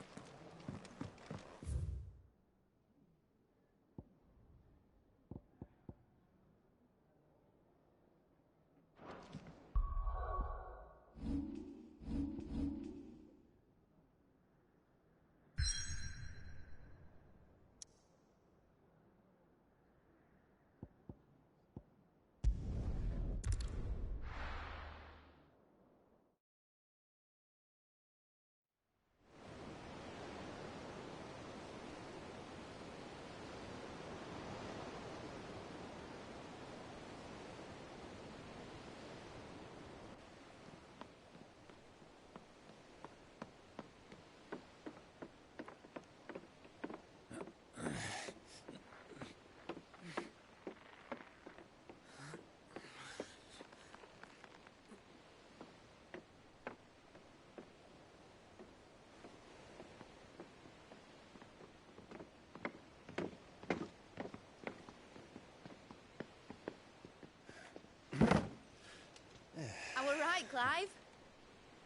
Right, Clive?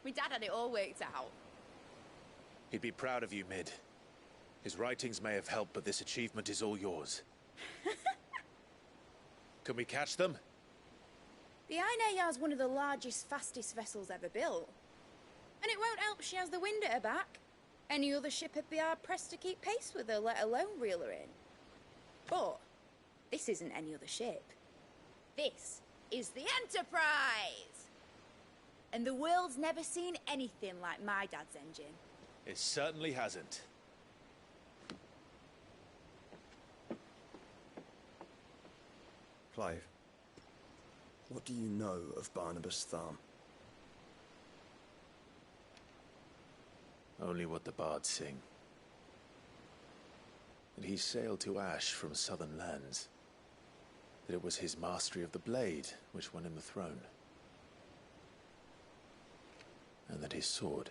My dad had it all worked out. He'd be proud of you, Mid. His writings may have helped, but this achievement is all yours. Can we catch them? The Aina Yar's one of the largest, fastest vessels ever built. And it won't help she has the wind at her back. Any other ship would be hard-pressed to keep pace with her, let alone reel her in. But this isn't any other ship. This is the Enterprise! And the world's never seen anything like my dad's engine. It certainly hasn't. Clive, what do you know of Barnabas Tharm? Only what the bards sing. That he sailed to Ash from southern lands. That it was his mastery of the blade which won him the throne. And that his sword,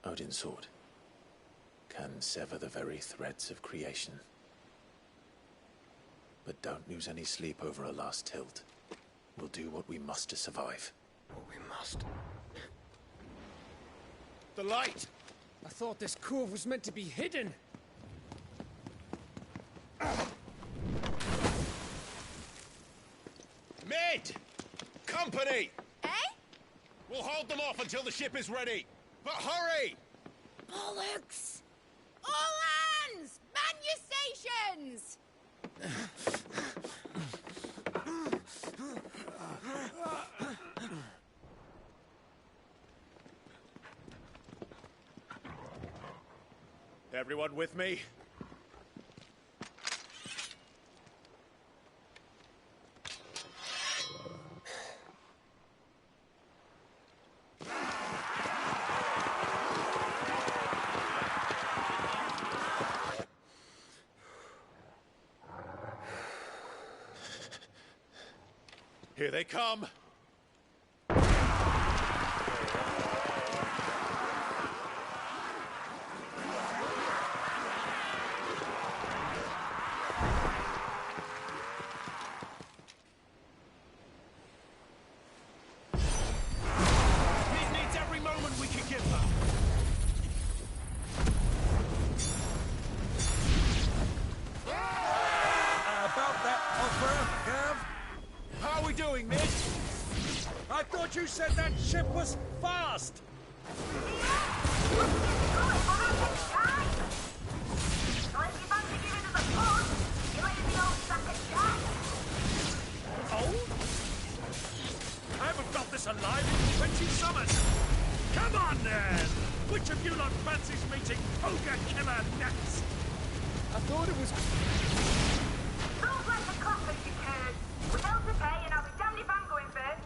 Odin's sword, can sever the very threads of creation. But don't lose any sleep over a last tilt. We'll do what we must to survive. What we must. The light! I thought this cove was meant to be hidden. Mid! Company! Eh? We'll hold them off until the ship is ready. But hurry! Bollocks! All hands! Man your stations! Everyone with me? Here they come! You said that ship was fast! Oh? I haven't got this alive in 20 summers! Come on then! Which of you lot fancies meeting Ogre Killer next? I thought it was... Don't let the coffee be cared. Without the pay, and I'll be damned if I'm going first.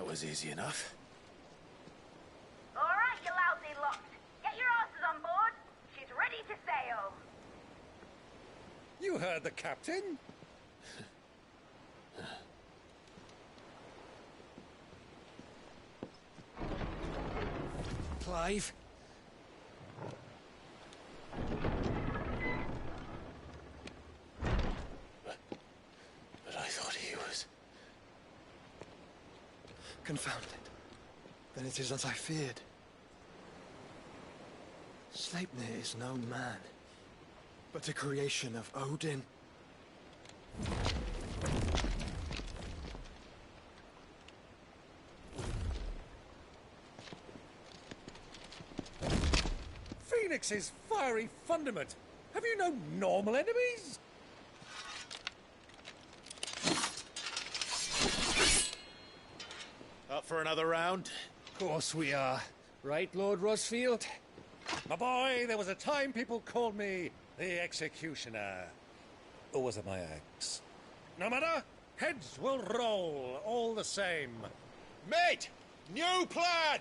That was easy enough. All right, you lousy lot. Get your asses on board. She's ready to sail. You heard the captain. Clive? But I thought he was... Confounded. Then it is as I feared. Sleipnir is no man, but a creation of Odin. Phoenix's fiery fundament. Have you no normal enemies? Up for another round? Of course we are. Right, Lord Rosfield? My boy, there was a time people called me the Executioner. Or was it my axe? No matter, heads will roll all the same. Mate! New plan!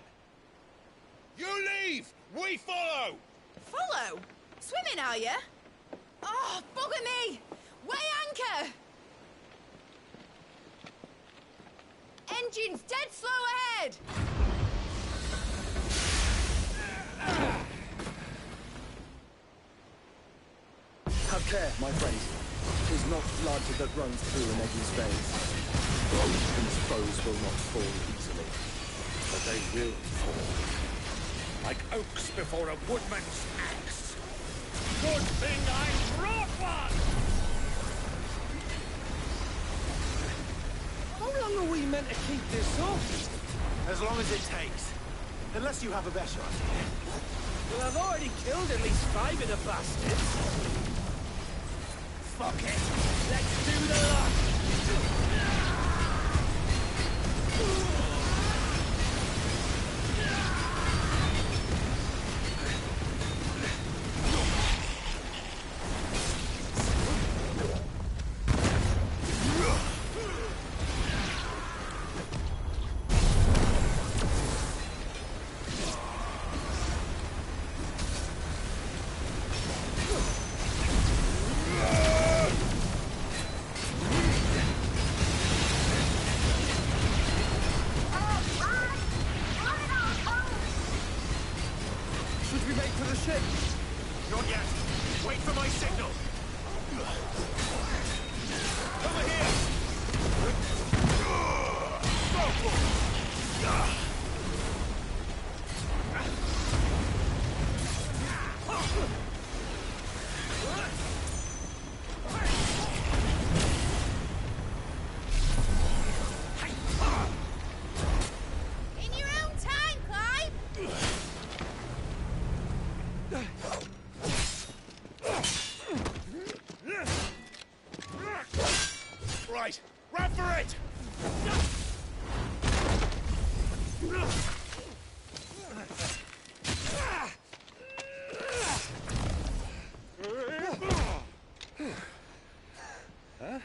You leave! We follow! Follow? Swimming, are you? Oh, bugger me! Weigh anchor! Engines dead slow ahead! Have care, my friend. 'Tis not blood that runs through an Eddie's veins. Odin's foes will not fall easily. But they will fall. Like oaks before a woodman's axe. Good thing I brought one! How long are we meant to keep this up? As long as it takes. Unless you have a better idea. Well, I've already killed at least 5 of the bastards. Fuck it! Let's do the lot! Not yet. Wait for my signal. Over here. Go for In your own time, Clive! Right. Run for it! Huh?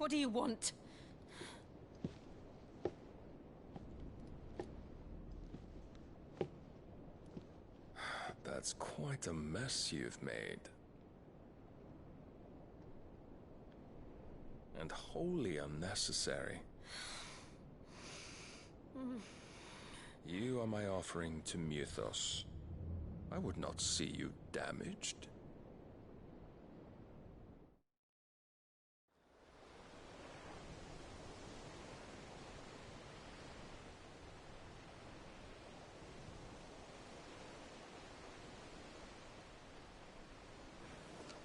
What do you want? That's quite a mess you've made. And wholly unnecessary. You are my offering to Mythos. I would not see you damaged.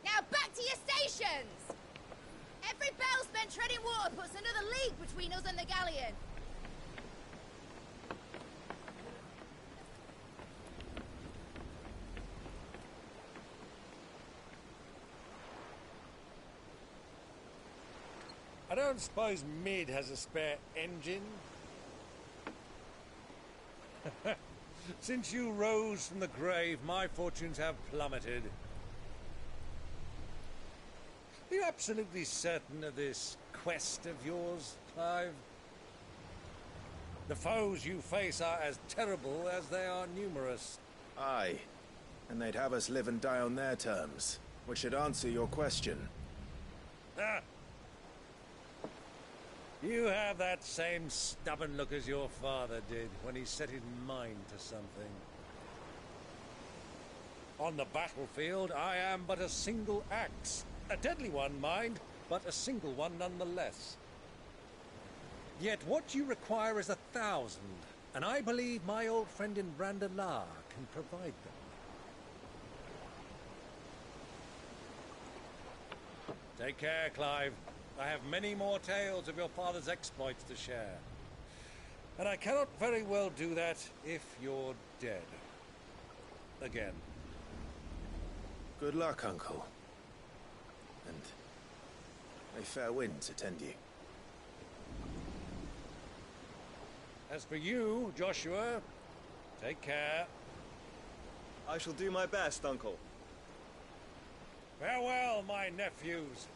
Now back to your stations! Every bell spent treading water puts another league between us and the galleon. I don't suppose Mid has a spare engine? Since you rose from the grave, my fortunes have plummeted. Are you absolutely certain of this quest of yours, Clive? The foes you face are as terrible as they are numerous. Aye. And they'd have us live and die on their terms, which should answer your question. Ah! You have that same stubborn look as your father did when he set his mind to something. On the battlefield, I am but a single axe. A deadly one, mind, but a single one nonetheless. Yet what you require is 1,000, and I believe my old friend in Randalar can provide them. Take care, Clive. I have many more tales of your father's exploits to share. And I cannot very well do that if you're dead. Again. Good luck, Uncle. And may fair winds attend you. As for you, Joshua, take care. I shall do my best, Uncle. Farewell, my nephews.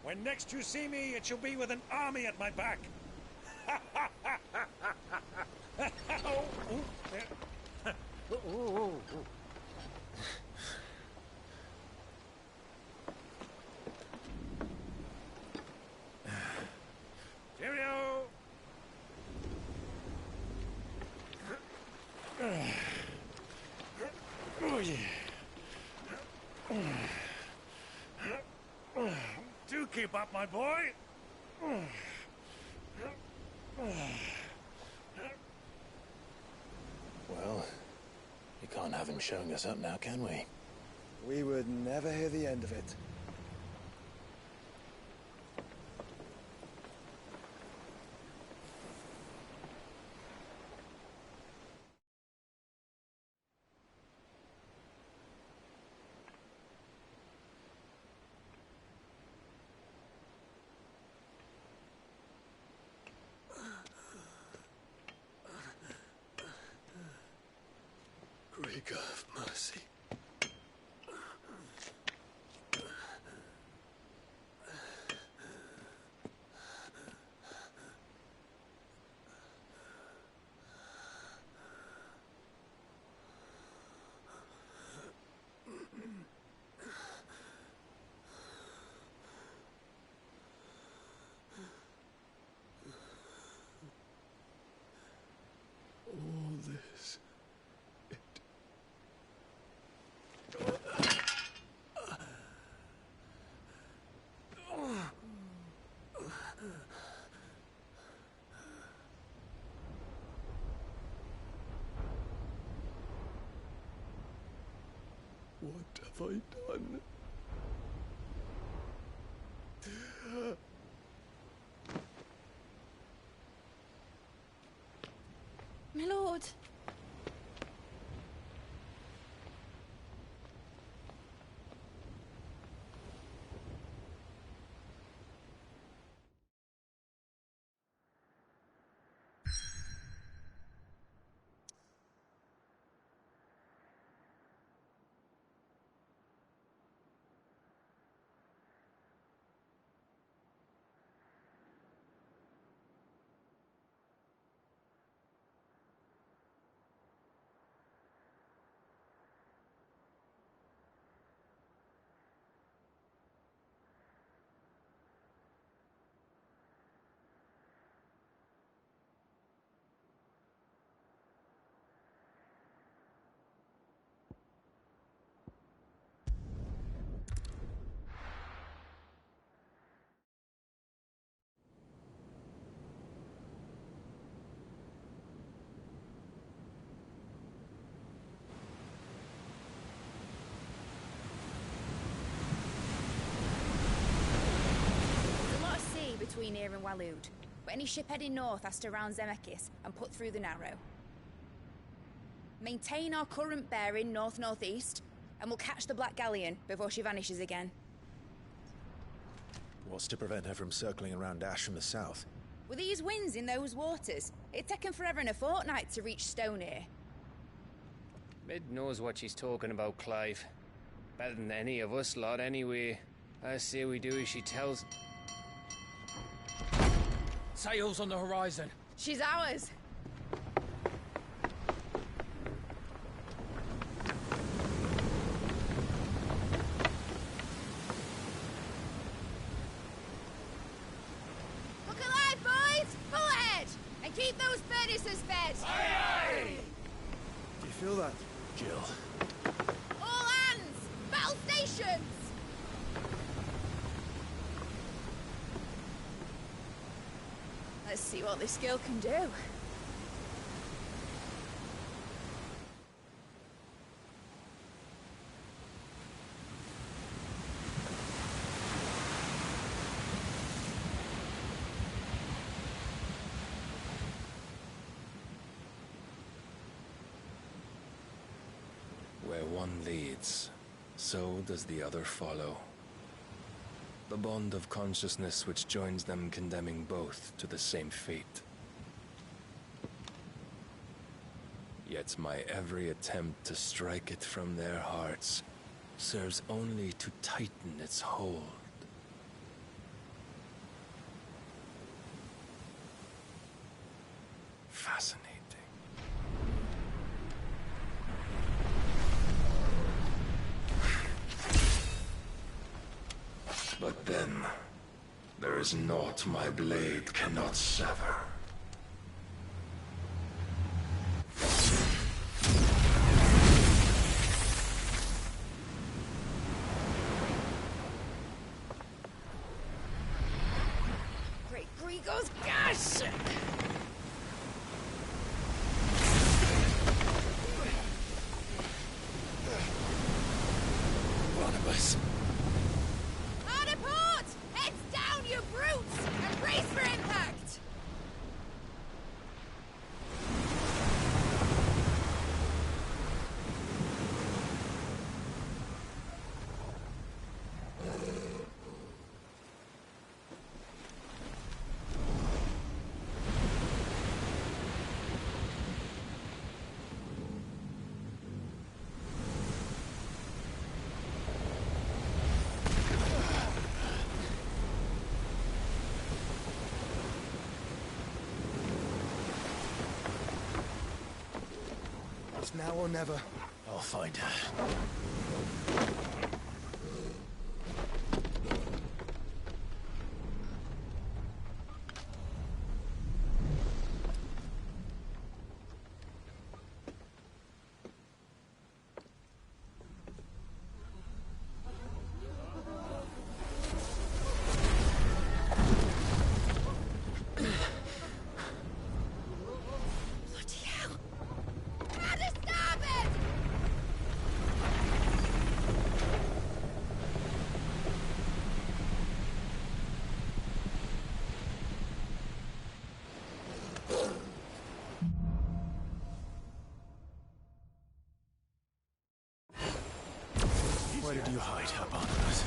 When next you see me, it shall be with an army at my back. Cheerio! Oh, yeah. Do keep up, my boy. Well, we can't have him showing us up now, can we? We would never hear the end of it. Greek of mercy. All this. What have I done? My lord. between here and Waloed, but any ship heading north has to round Zemeckis and put through the Narrow. Maintain our current bearing north-northeast, and we'll catch the Black Galleon before she vanishes again. What's to prevent her from circling around Ash from the south? With these winds in those waters, it'd take 'em forever and a fortnight to reach Stonehere. Mid knows what she's talking about, Clive. Better than any of us lot, anyway. I say we do as she tells. Sails on the horizon. She's ours. Look alive, boys! Pull ahead! And keep those furnaces fed! Aye, aye! Do you feel that? Jill. All hands! Battle stations! Let's see what this girl can do. Where one leads, so does the other follow. The bond of consciousness which joins them condemning both to the same fate. Yet my every attempt to strike it from their hearts serves only to tighten its hold. Fascinating. But then, there is naught my blade cannot sever. Great Grigos, gosh! Barnabas. Hard a port! Heads down, you brutes! And brace for impact! It's now or never. I'll find her. Bloody hell! How to stop it! Why did you hide her, Barnabas?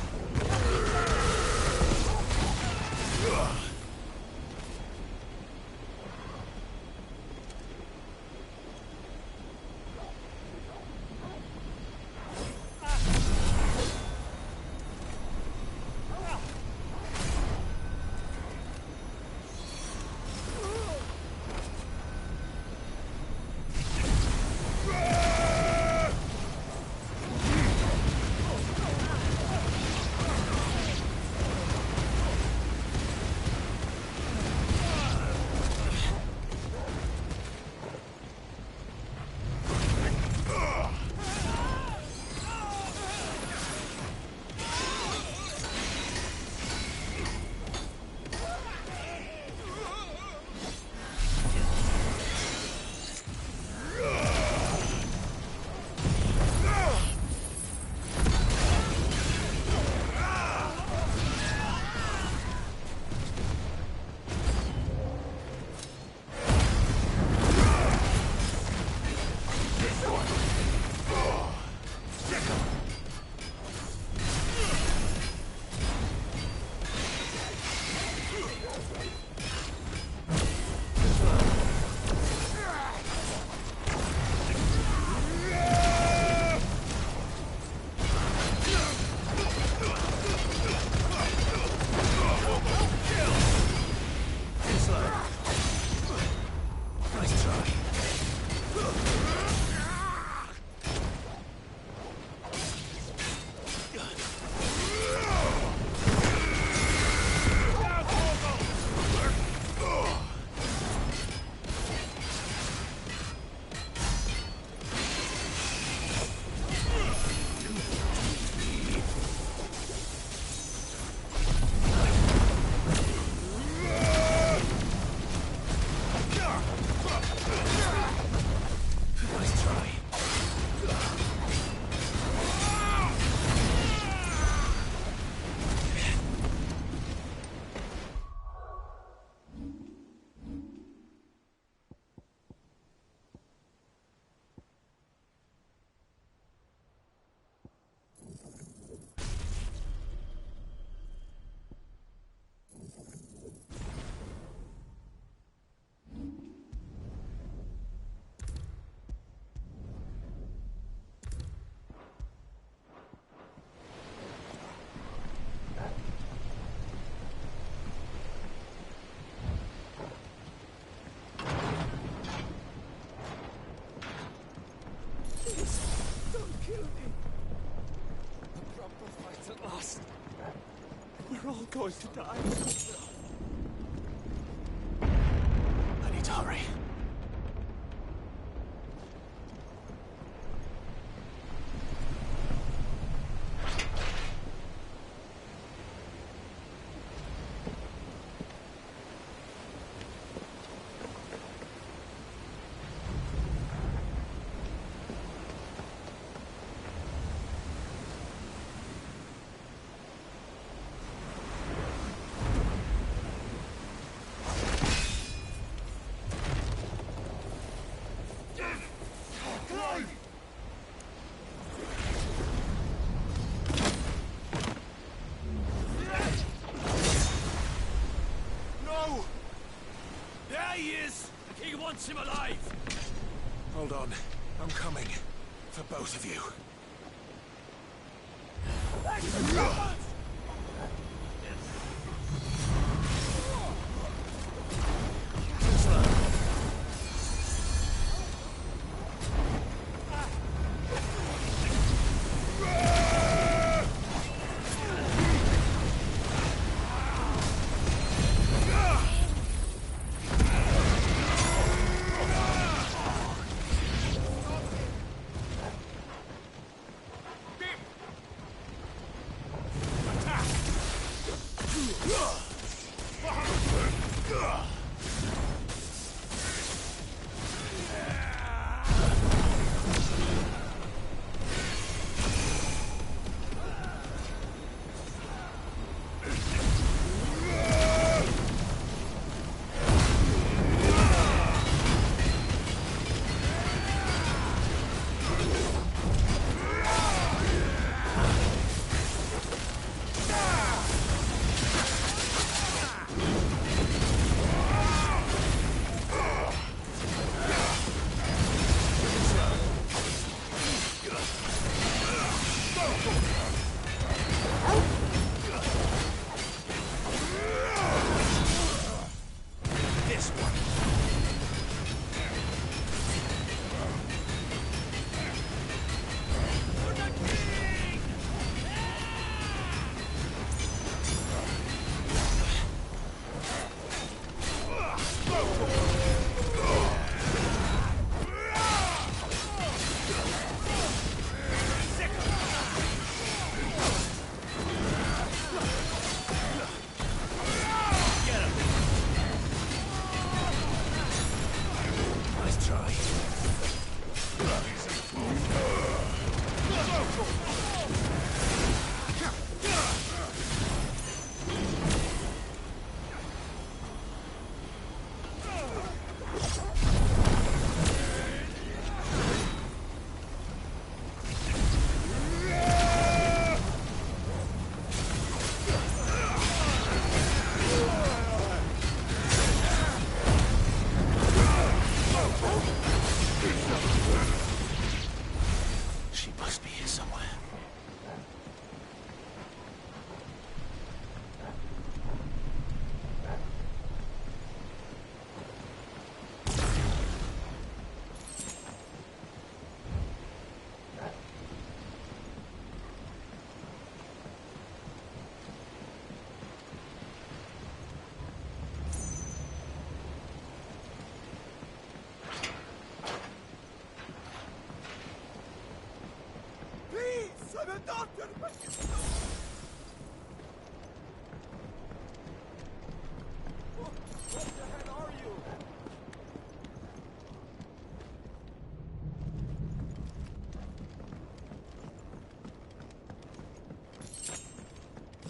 going to die. I need to hurry. Wants him alive! Hold on. I'm coming. For both of you.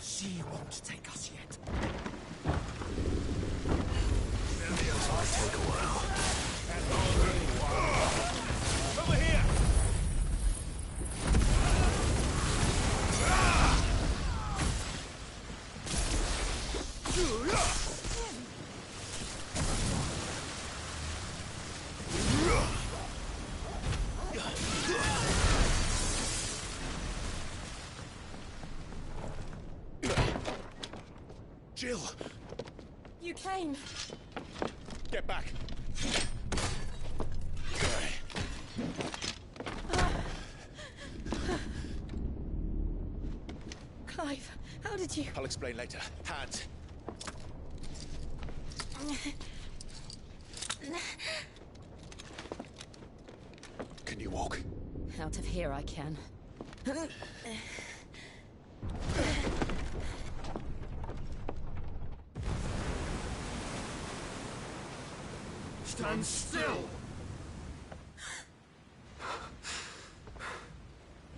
She won't take us yet. This might take a while. Over here! Jill! You came. Get back! Clive, how did you... I'll explain later. Hands. Can you walk? Out of here I can. Stand still!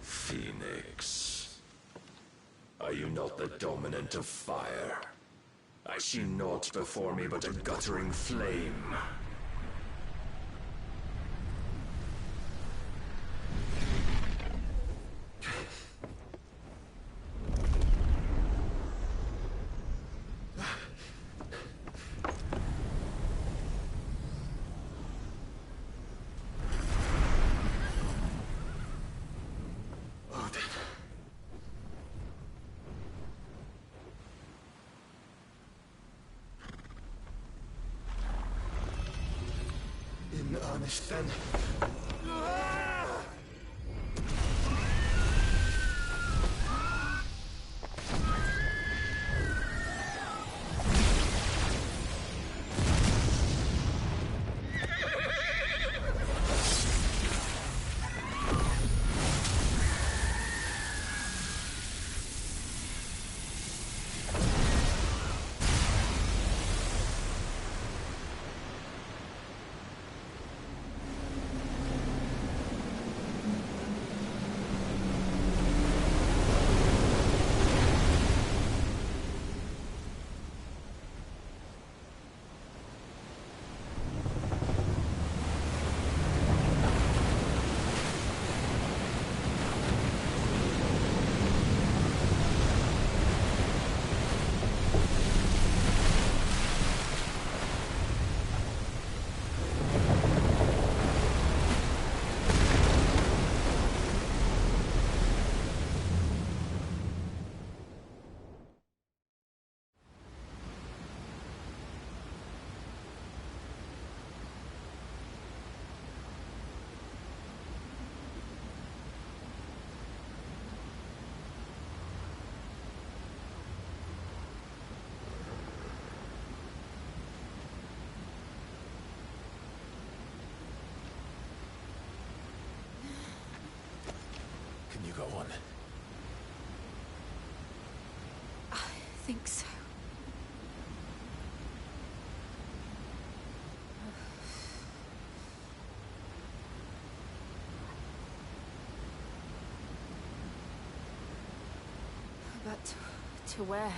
Phoenix. Are you not the dominant of fire? I see naught before me but a guttering flame. In earnest, then. Can you go on? I think so. But to where?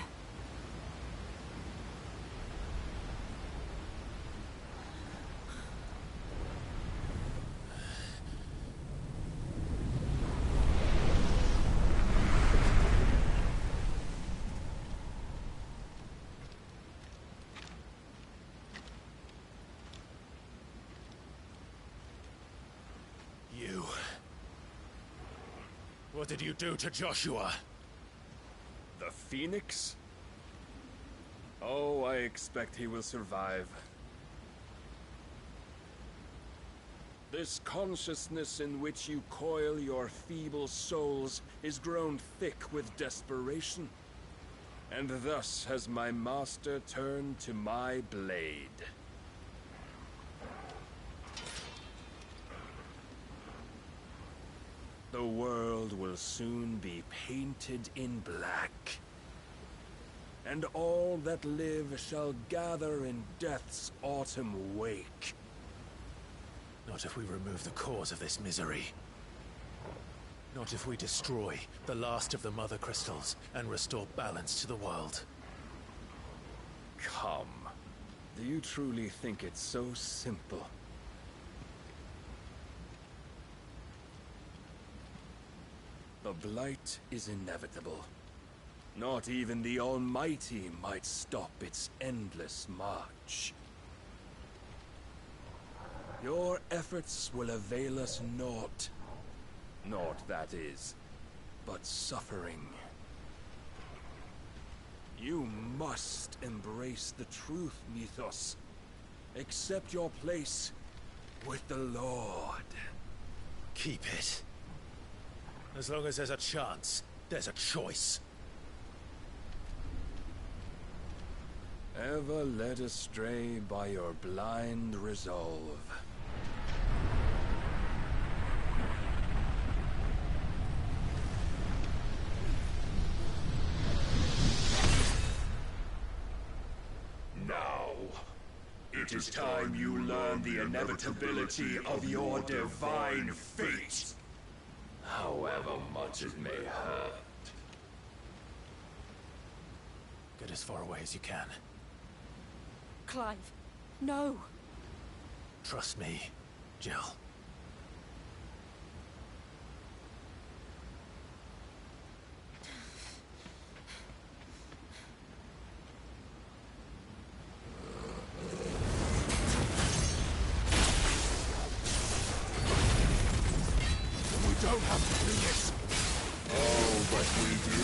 You. What did you do to Joshua? The Phoenix? Oh, I expect he will survive. This consciousness in which you coil your feeble souls is grown thick with desperation. And thus has my master turned to my blade. The world will soon be painted in black. And all that live shall gather in death's autumn wake. Not if we remove the cause of this misery. Not if we destroy the last of the Mother Crystals and restore balance to the world. Come. Do you truly think it's so simple? The Blight is inevitable. Not even the Almighty might stop its endless march. Your efforts will avail us naught. Naught, that is, but suffering. You must embrace the truth, Mythos. Accept your place with the Lord. Keep it. As long as there's a chance, there's a choice. Ever led astray by your blind resolve. Now, it is time you learn the inevitability of your divine fate, however much it may hurt. Get as far away as you can. Clive, no. Trust me, Jill. Don't have to do this. Oh, but we do.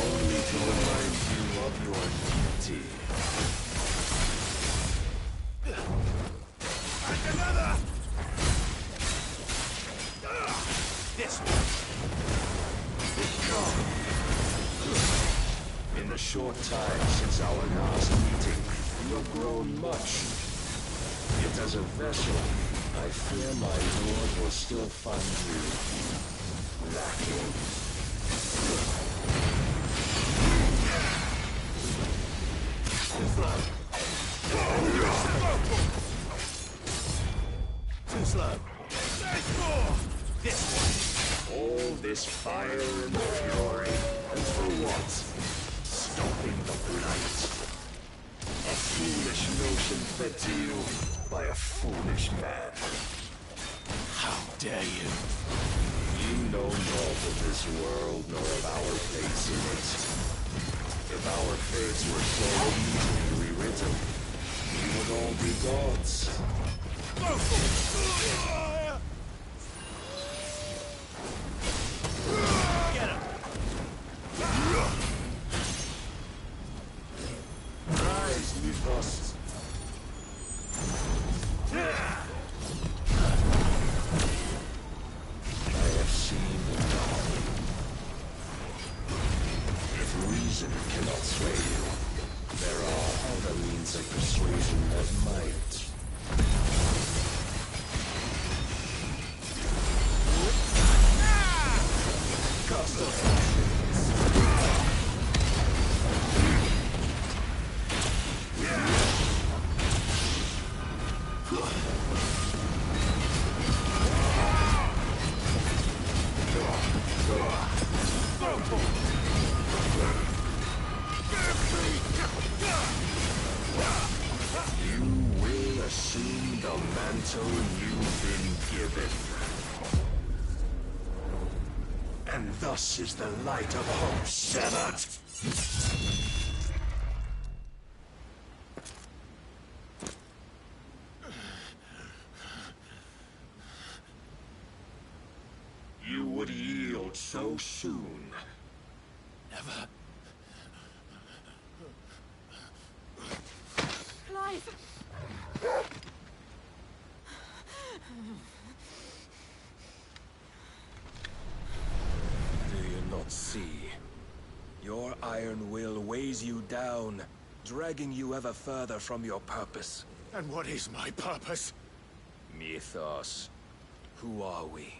Only to remind you of your duty. And another! This one. In the short time since our last meeting, you have grown much. Yet as a vessel, I fear my lord will still find you lacking. Too slow. There's more! This one. All this fire and fury, and for what? Stopping the blight. A foolish notion fed to you by a foolish man. How dare you? You know naught of this world, nor of our place in it. If our fates were so easily rewritten, we would all be gods. Get him! Rise, Mythos. I have seen enough. If reason cannot sway you, there are other means of persuasion that might. You will assume the mantle you've been given. And thus is the light of hope severed. You would yield so soon. Never. Clive! Do you not see? Your iron will weighs you down, dragging you ever further from your purpose. And what is my purpose? Mythos. Who are we?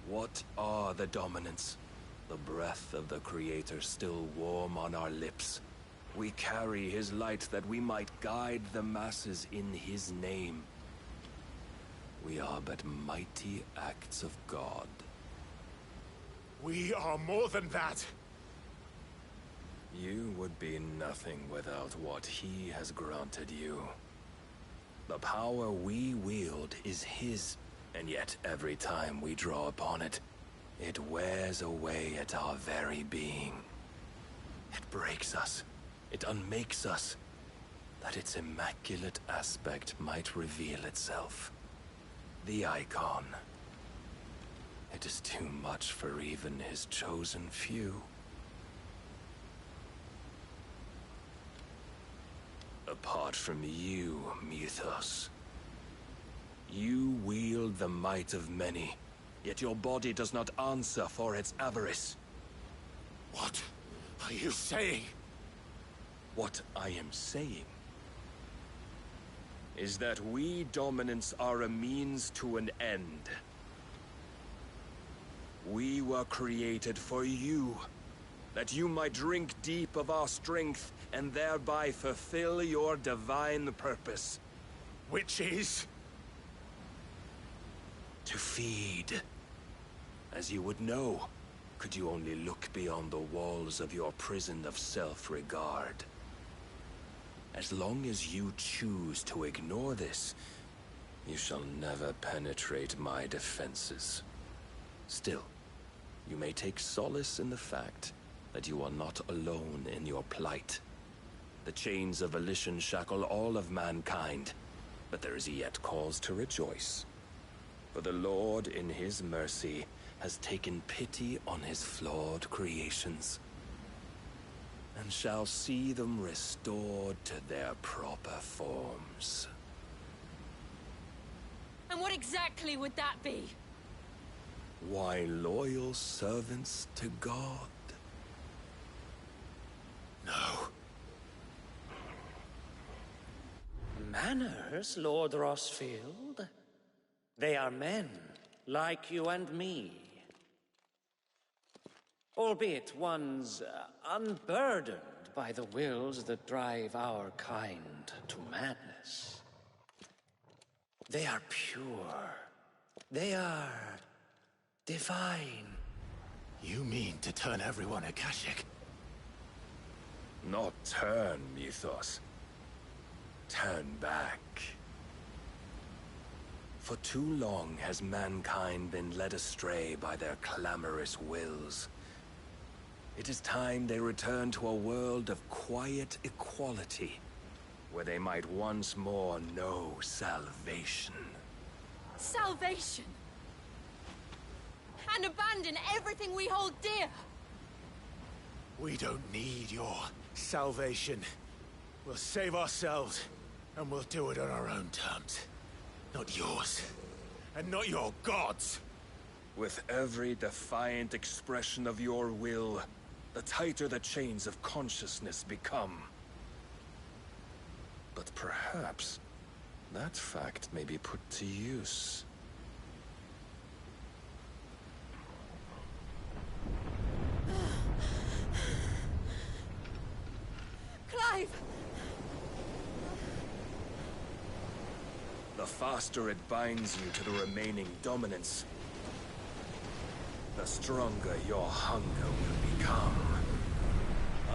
What are the dominants? The breath of the Creator still warm on our lips. We carry his light that we might guide the masses in his name. We are but mighty acts of God. We are more than that. You would be nothing without what he has granted you. The power we wield is his, and yet every time we draw upon it, it wears away at our very being. It breaks us. It unmakes us, that its immaculate aspect might reveal itself. The icon. It is too much for even his chosen few. Apart from you, Mythos. You wield the might of many, yet your body does not answer for its avarice. What are you saying? What I am saying is that we dominants are a means to an end. We were created for you, that you might drink deep of our strength and thereby fulfill your divine purpose. Which is? To feed. As you would know, could you only look beyond the walls of your prison of self-regard. As long as you choose to ignore this, you shall never penetrate my defenses. Still, you may take solace in the fact that you are not alone in your plight. The chains of volition shackle all of mankind, but there is yet cause to rejoice. For the Lord, in his mercy, has taken pity on his flawed creations, and shall see them restored to their proper forms. And what exactly would that be? Why, loyal servants to God. No. Manners, Lord Rossfield? They are men, like you and me. Albeit ones unburdened by the wills that drive our kind to madness. They are pure. They are divine. You mean to turn everyone Akashic? Not turn, Mythos. Turn back. For too long has mankind been led astray by their clamorous wills. It is time they return to a world of quiet equality, where they might once more know salvation. Salvation? And abandon everything we hold dear? We don't need your salvation. We'll save ourselves, and we'll do it on our own terms. Not yours, and not your gods. With every defiant expression of your will, the tighter the chains of consciousness become. But perhaps that fact may be put to use. Clive! The faster it binds you to the remaining dominance, the stronger your hunger will become.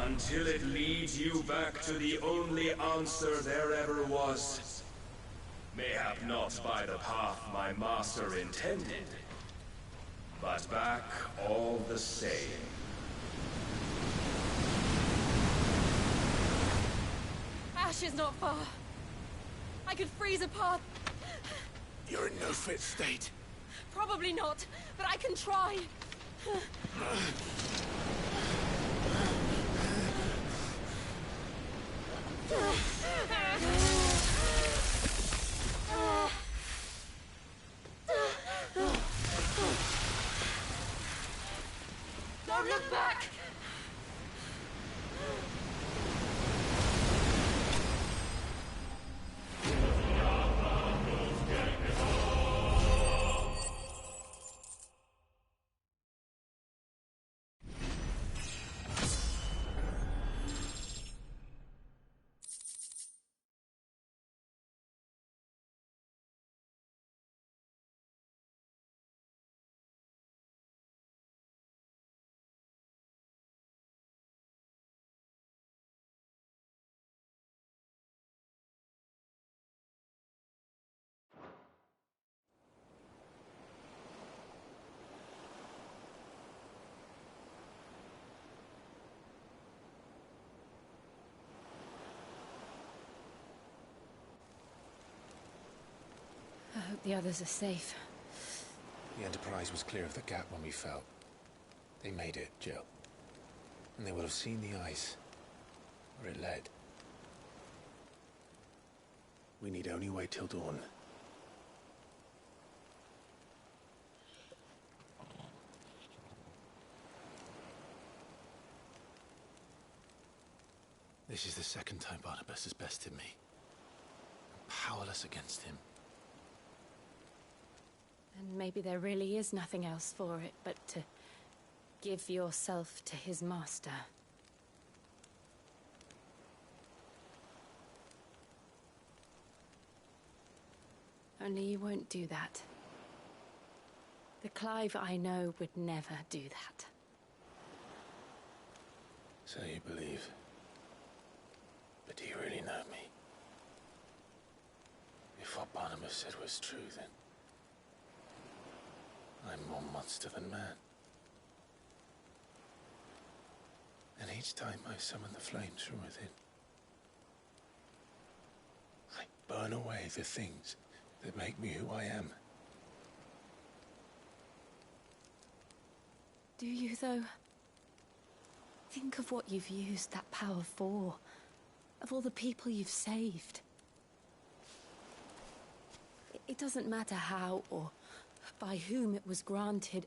Until it leads you back to the only answer there ever was. Mayhap not by the path my master intended, but back all the same. Ash is not far. I could freeze a path. You're in no fit state. Probably not, but I can try. Don't look back! I hope the others are safe. The Enterprise was clear of the gap when we fell. They made it, Jill. And they will have seen the ice, where it led. We need only wait till dawn. This is the second time Barnabas has bested me. I'm powerless against him. And maybe there really is nothing else for it but to give yourself to his master. Only you won't do that. The Clive I know would never do that. So you believe. But do you really know me? If what Barnabas said was true, then I'm more monster than man. And each time I summon the flames from within, I burn away the things that make me who I am. Do you, though? Think of what you've used that power for. Of all the people you've saved. It doesn't matter how or by whom it was granted,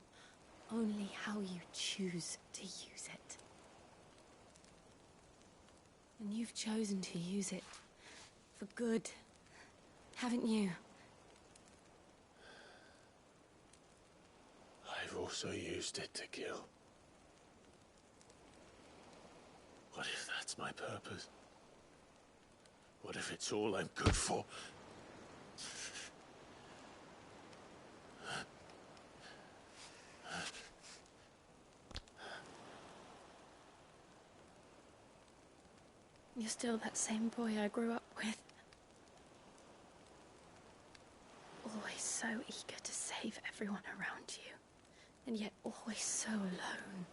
only how you choose to use it. And you've chosen to use it for good, haven't you? I've also used it to kill. What if that's my purpose? What if it's all I'm good for? You're still that same boy I grew up with. Always so eager to save everyone around you, and yet always so alone.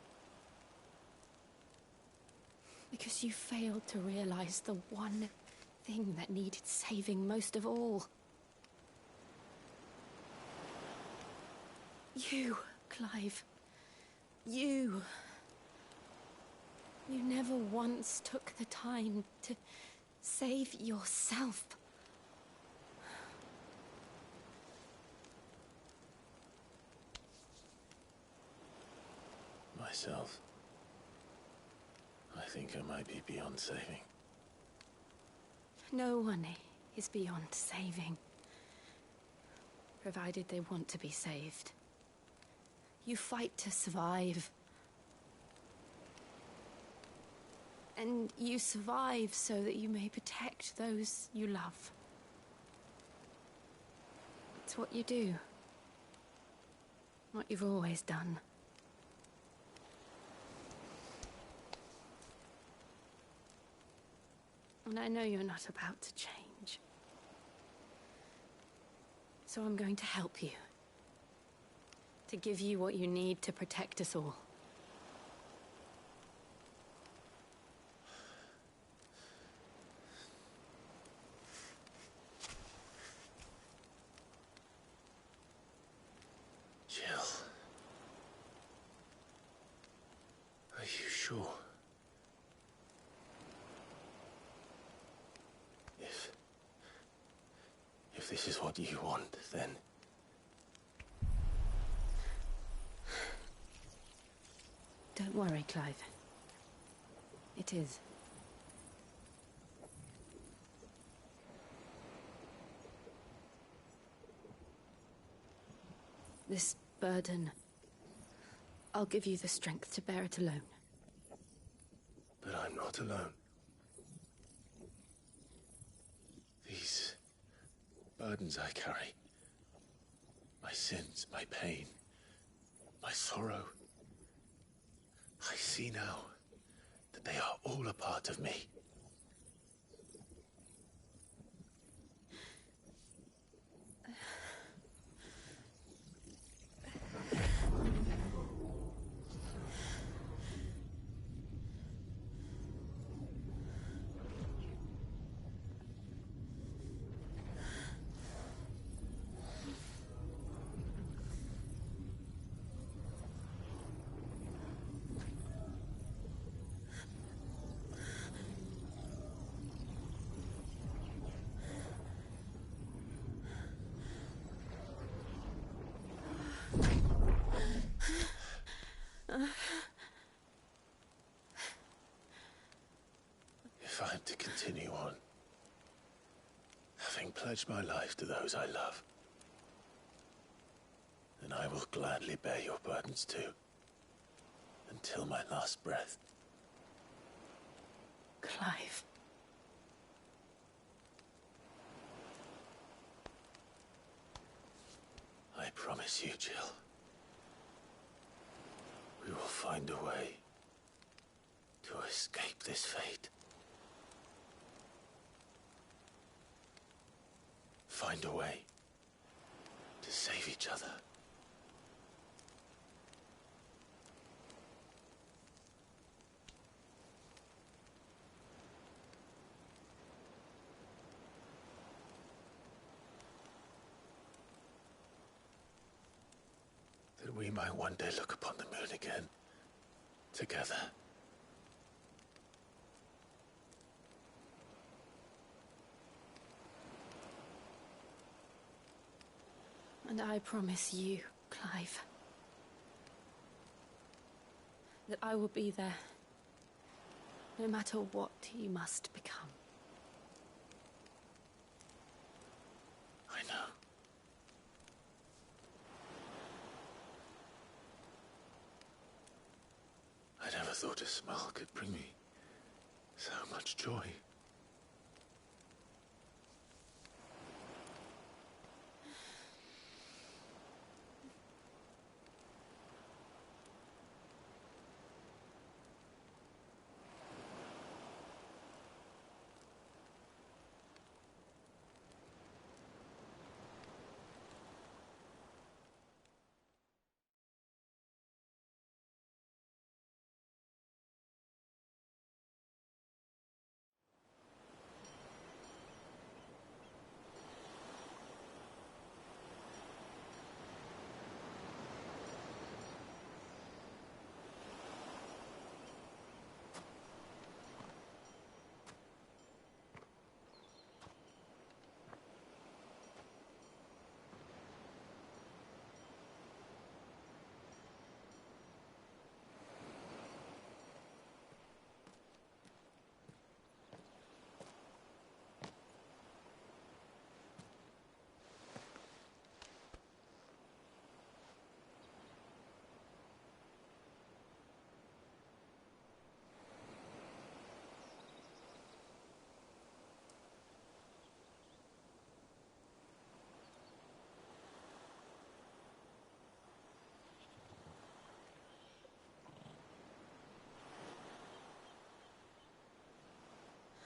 Because you failed to realize the one thing that needed saving most of all. You, Clive. You. You never once took the time to save yourself. Myself? I think I might be beyond saving. No one is beyond saving. Provided they want to be saved. You fight to survive. And you survive so that you may protect those you love. It's what you do. What you've always done. And I know you're not about to change. So I'm going to help you. To give you what you need to protect us all. Jill. Are you sure? If this is what you want, then... Don't worry, Clive. It is. This burden, I'll give you the strength to bear it alone. But I'm not alone. These burdens I carry, my sins, my pain, my sorrow, I see now that they are all a part of me. continue on. Having pledged my life to those I love. And I will gladly bear your burdens too. Until my last breath. Clive. I promise you, Jill. We will find a way to escape this fate. Find a way to save each other. That we might one day look upon the moon again, together. And I promise you, Clive, that I will be there, no matter what you must become. I know. I never thought a smile could bring me so much joy.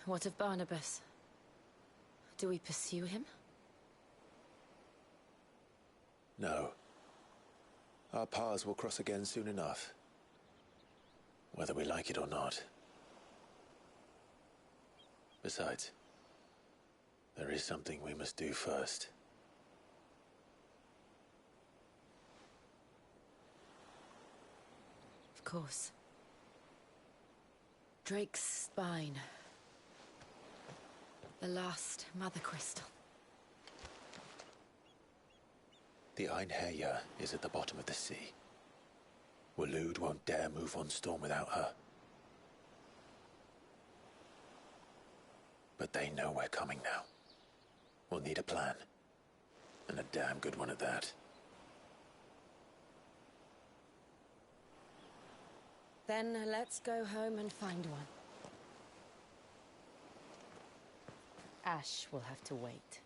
What of Barnabas? Do we pursue him? No. Our paths will cross again soon enough. Whether we like it or not. Besides, there is something we must do first. Of course. Drake's spine. The last Mother Crystal. The Einherjar is at the bottom of the sea. Waloed won't dare move on Storm without her. But they know we're coming now. We'll need a plan. And a damn good one at that. Then let's go home and find one. Ash will have to wait.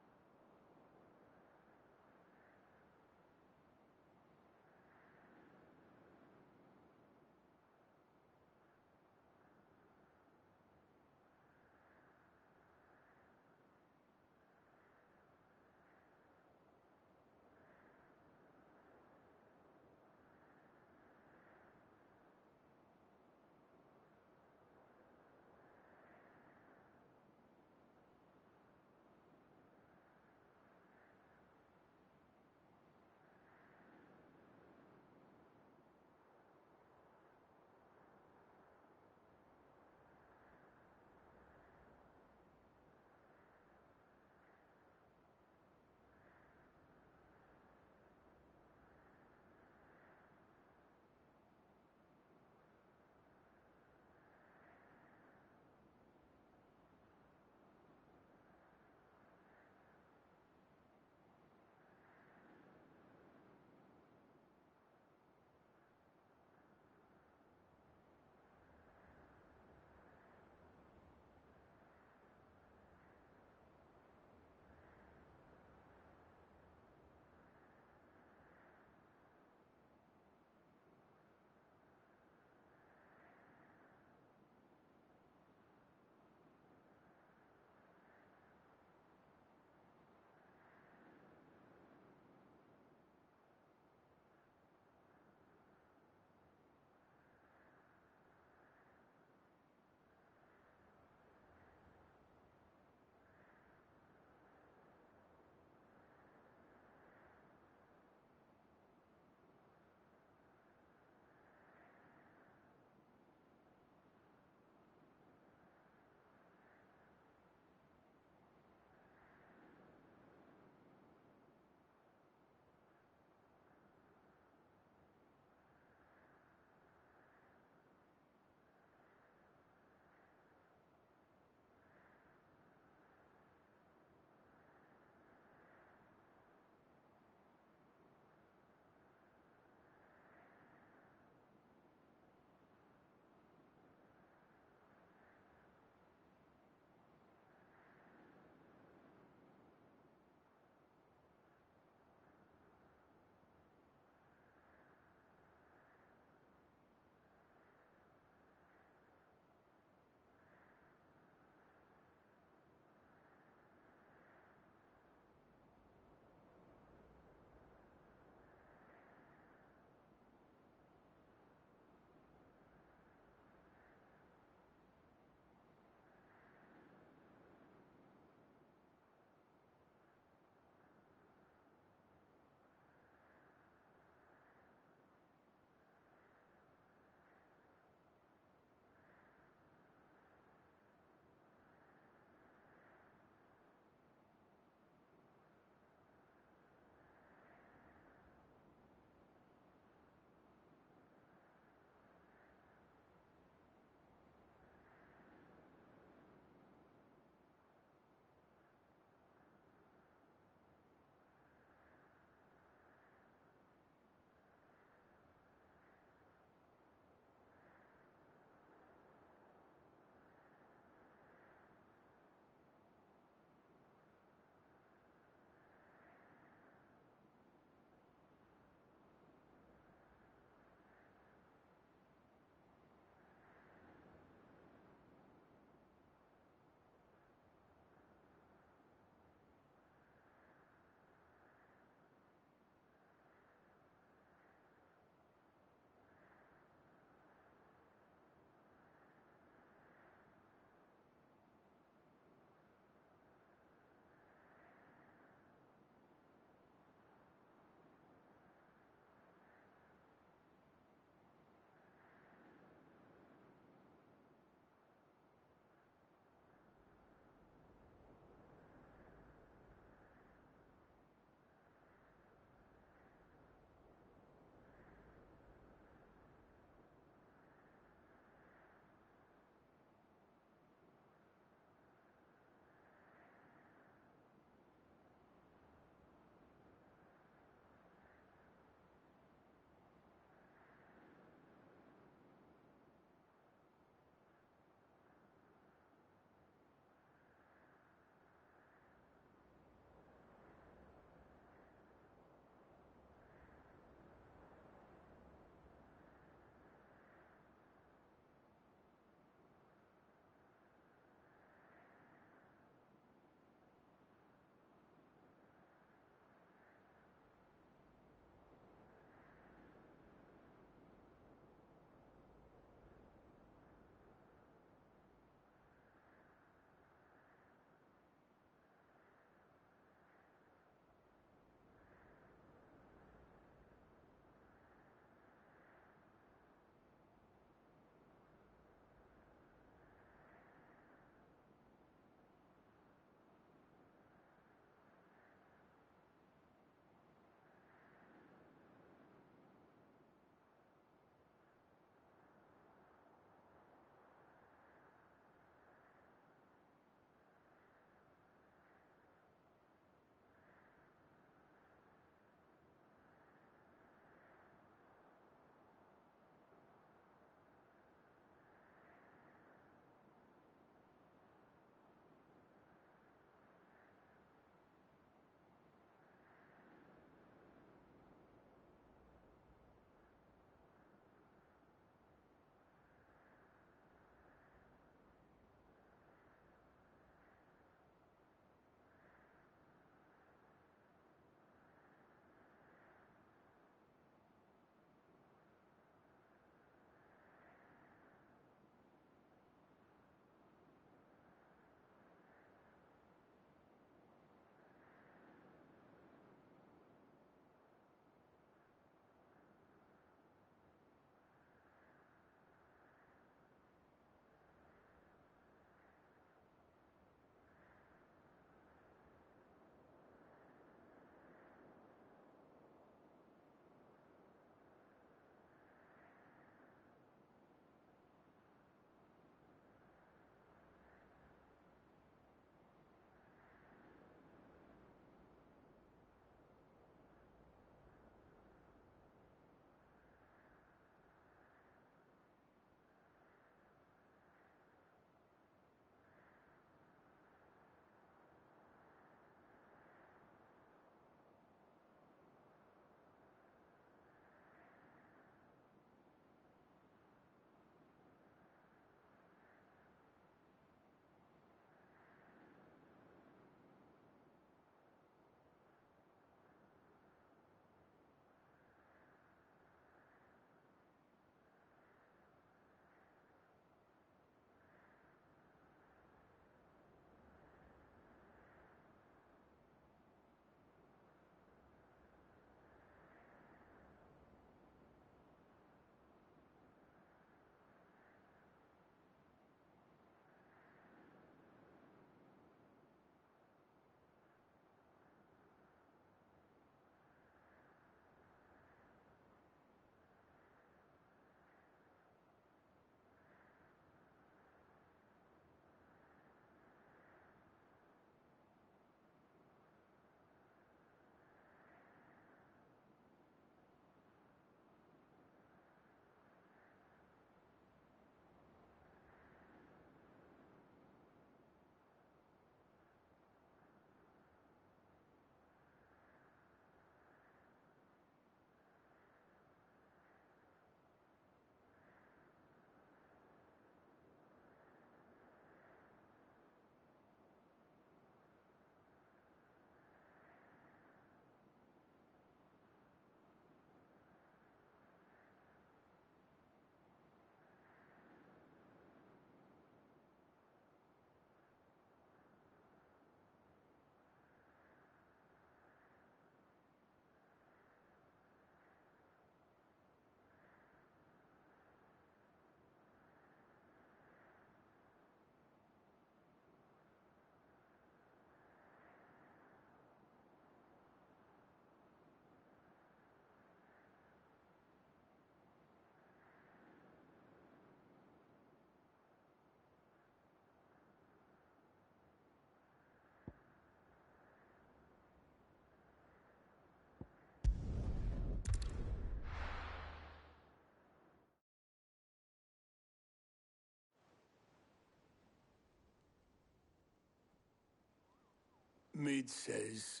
Mid says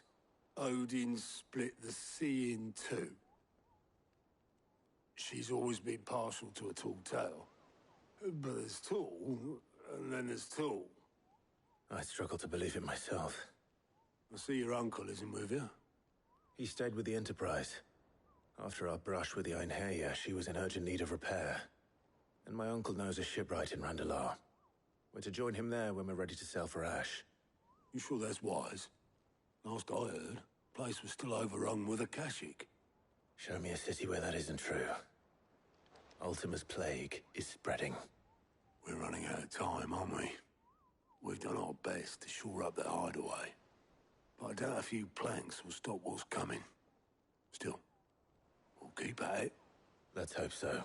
Odin split the sea in two. She's always been partial to a tall tale. But there's tall, and then there's tall. I struggle to believe it myself. I see your uncle isn't with you. He stayed with the Enterprise. After our brush with the Einherja, she was in urgent need of repair. And my uncle knows a shipwright in Randalar. We're to join him there when we're ready to sail for Ash. You sure that's wise? Last I heard, the place was still overrun with Akashic. Show me a city where that isn't true. Ultima's plague is spreading. We're running out of time, aren't we? We've done our best to shore up that hideaway. But I doubt a few planks will stop what's coming. Still, we'll keep at it. Let's hope so.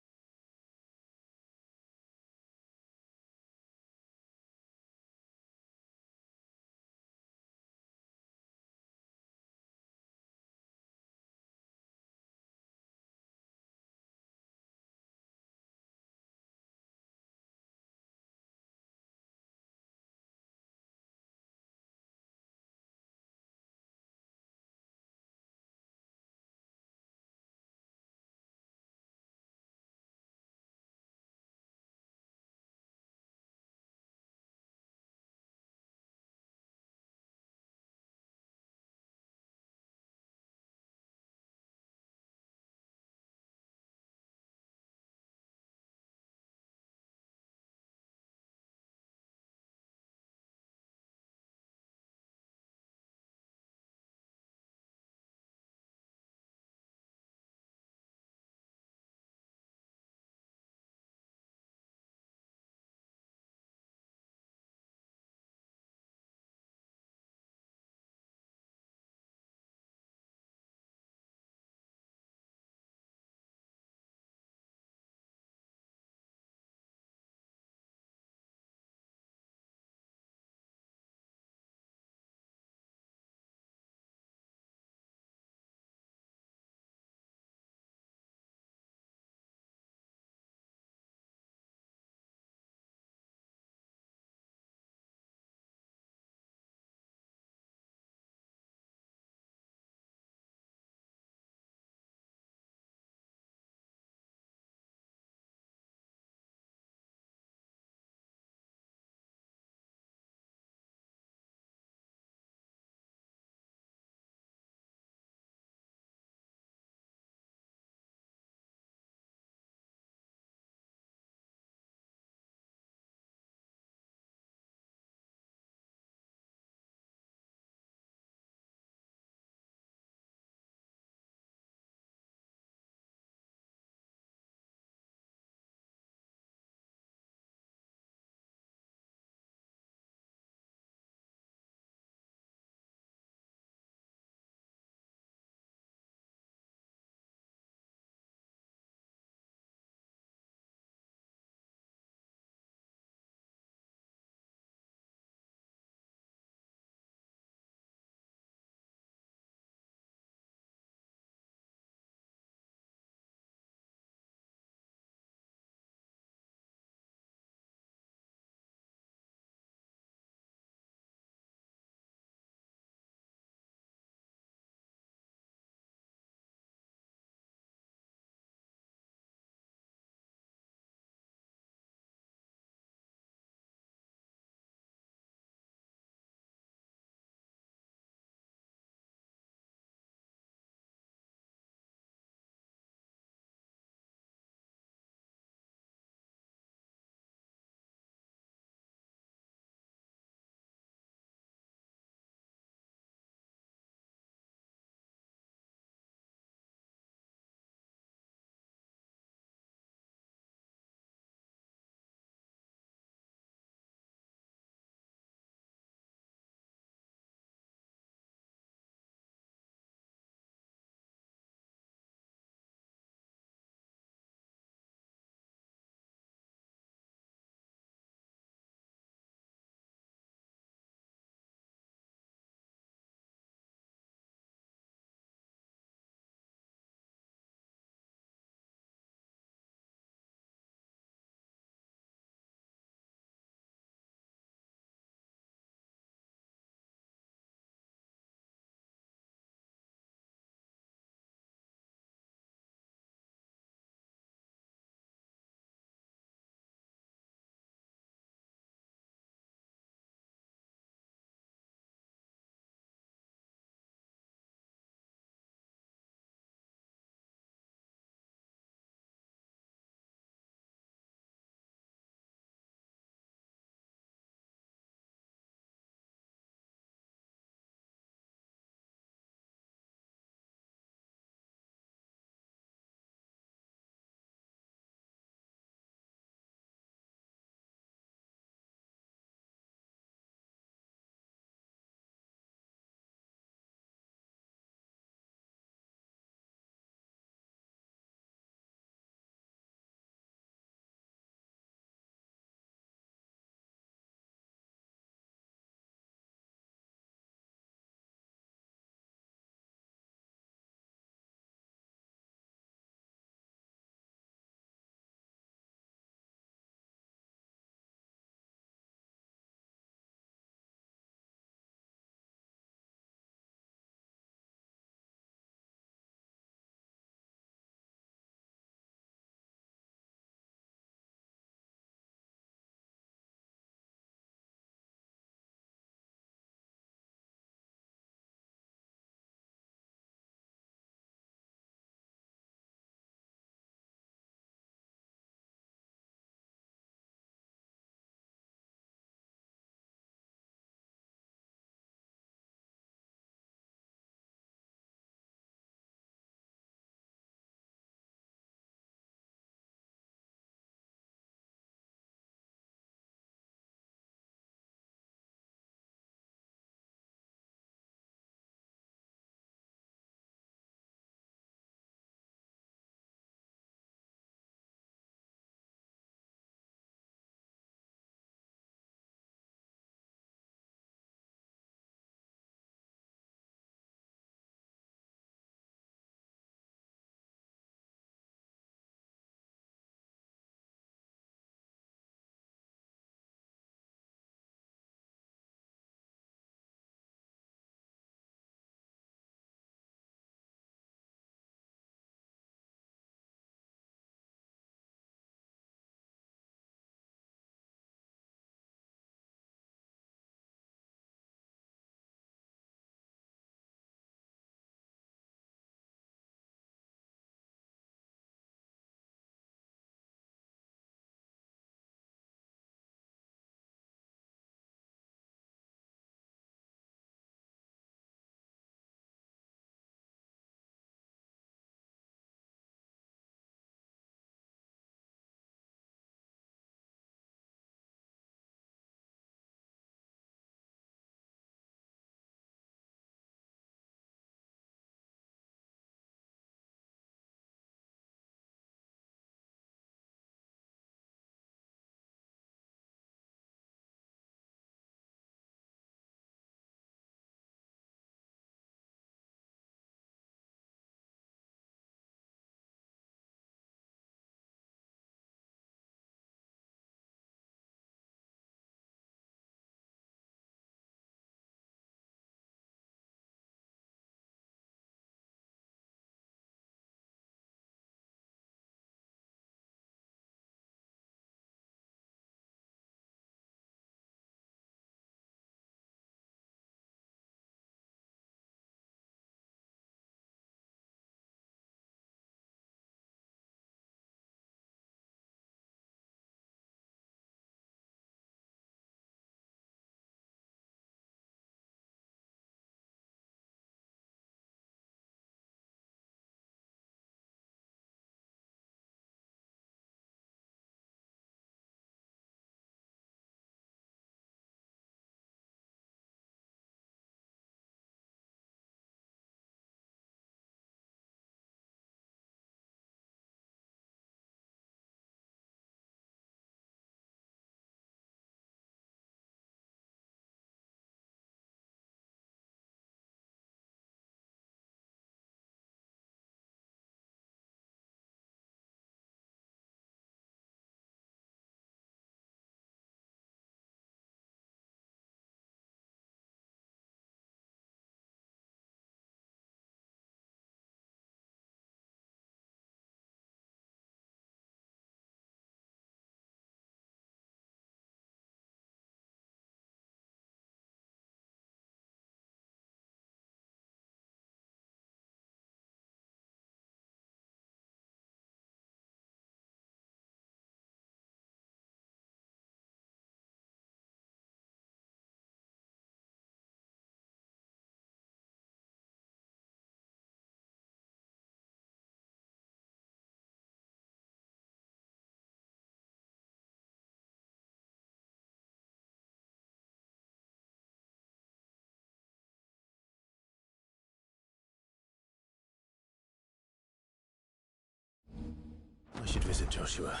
visit, Joshua.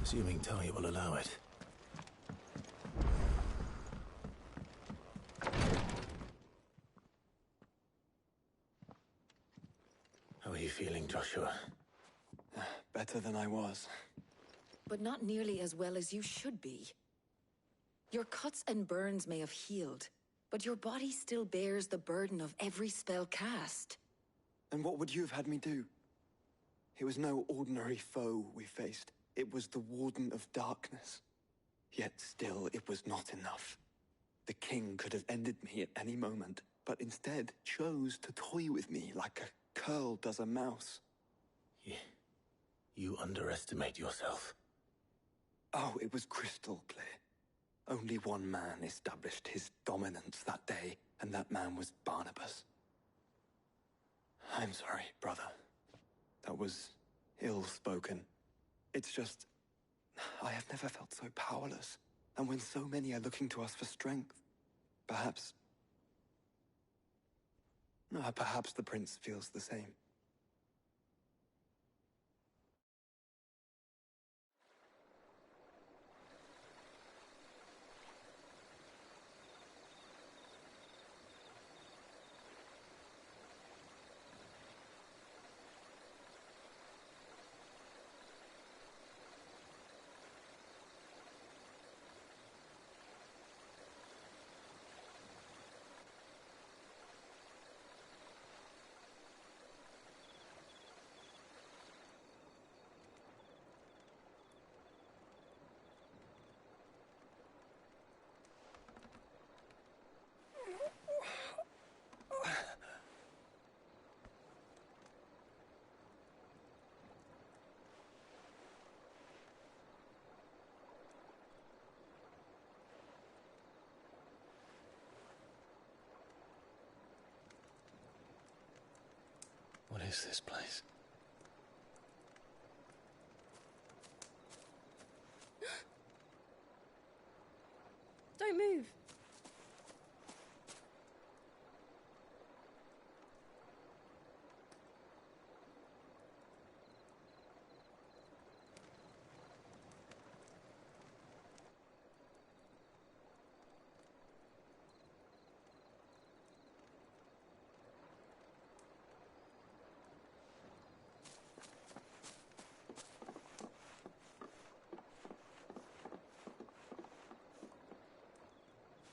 Assuming Talia will allow it. How are you feeling, Joshua? Better than I was. But not nearly as well as you should be. Your cuts and burns may have healed, but your body still bears the burden of every spell cast. And what would you have had me do? It was no ordinary foe we faced. It was the Warden of Darkness. Yet still, it was not enough. The king could have ended me at any moment, but instead chose to toy with me like a curl does a mouse. You underestimate yourself. Oh, it was crystal clear. Only one man established his dominance that day, and that man was Barnabas. I'm sorry, brother. That was ill-spoken. It's just, I have never felt so powerless. And when so many are looking to us for strength, perhaps the prince feels the same. What is this place? Don't move.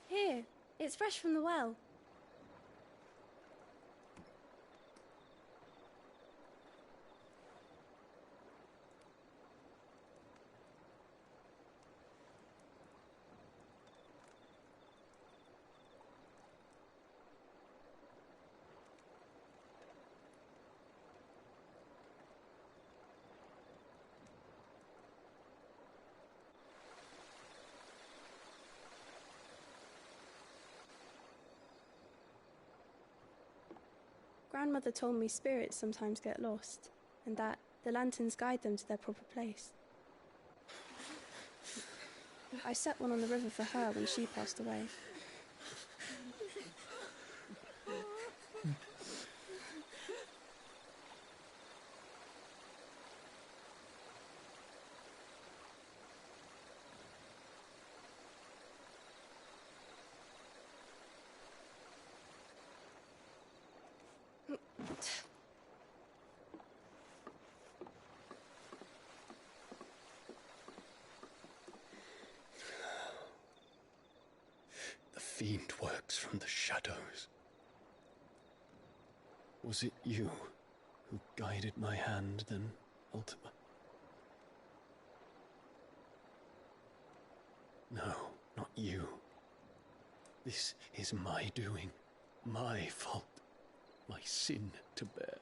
Here, it's fresh from the well. Grandmother told me spirits sometimes get lost, and that the lanterns guide them to their proper place. I set one on the river for her when she passed away. The fiend works from the shadows. Was it you who guided my hand then, Ultima? No, not you. This is my doing, my fault, my sin to bear.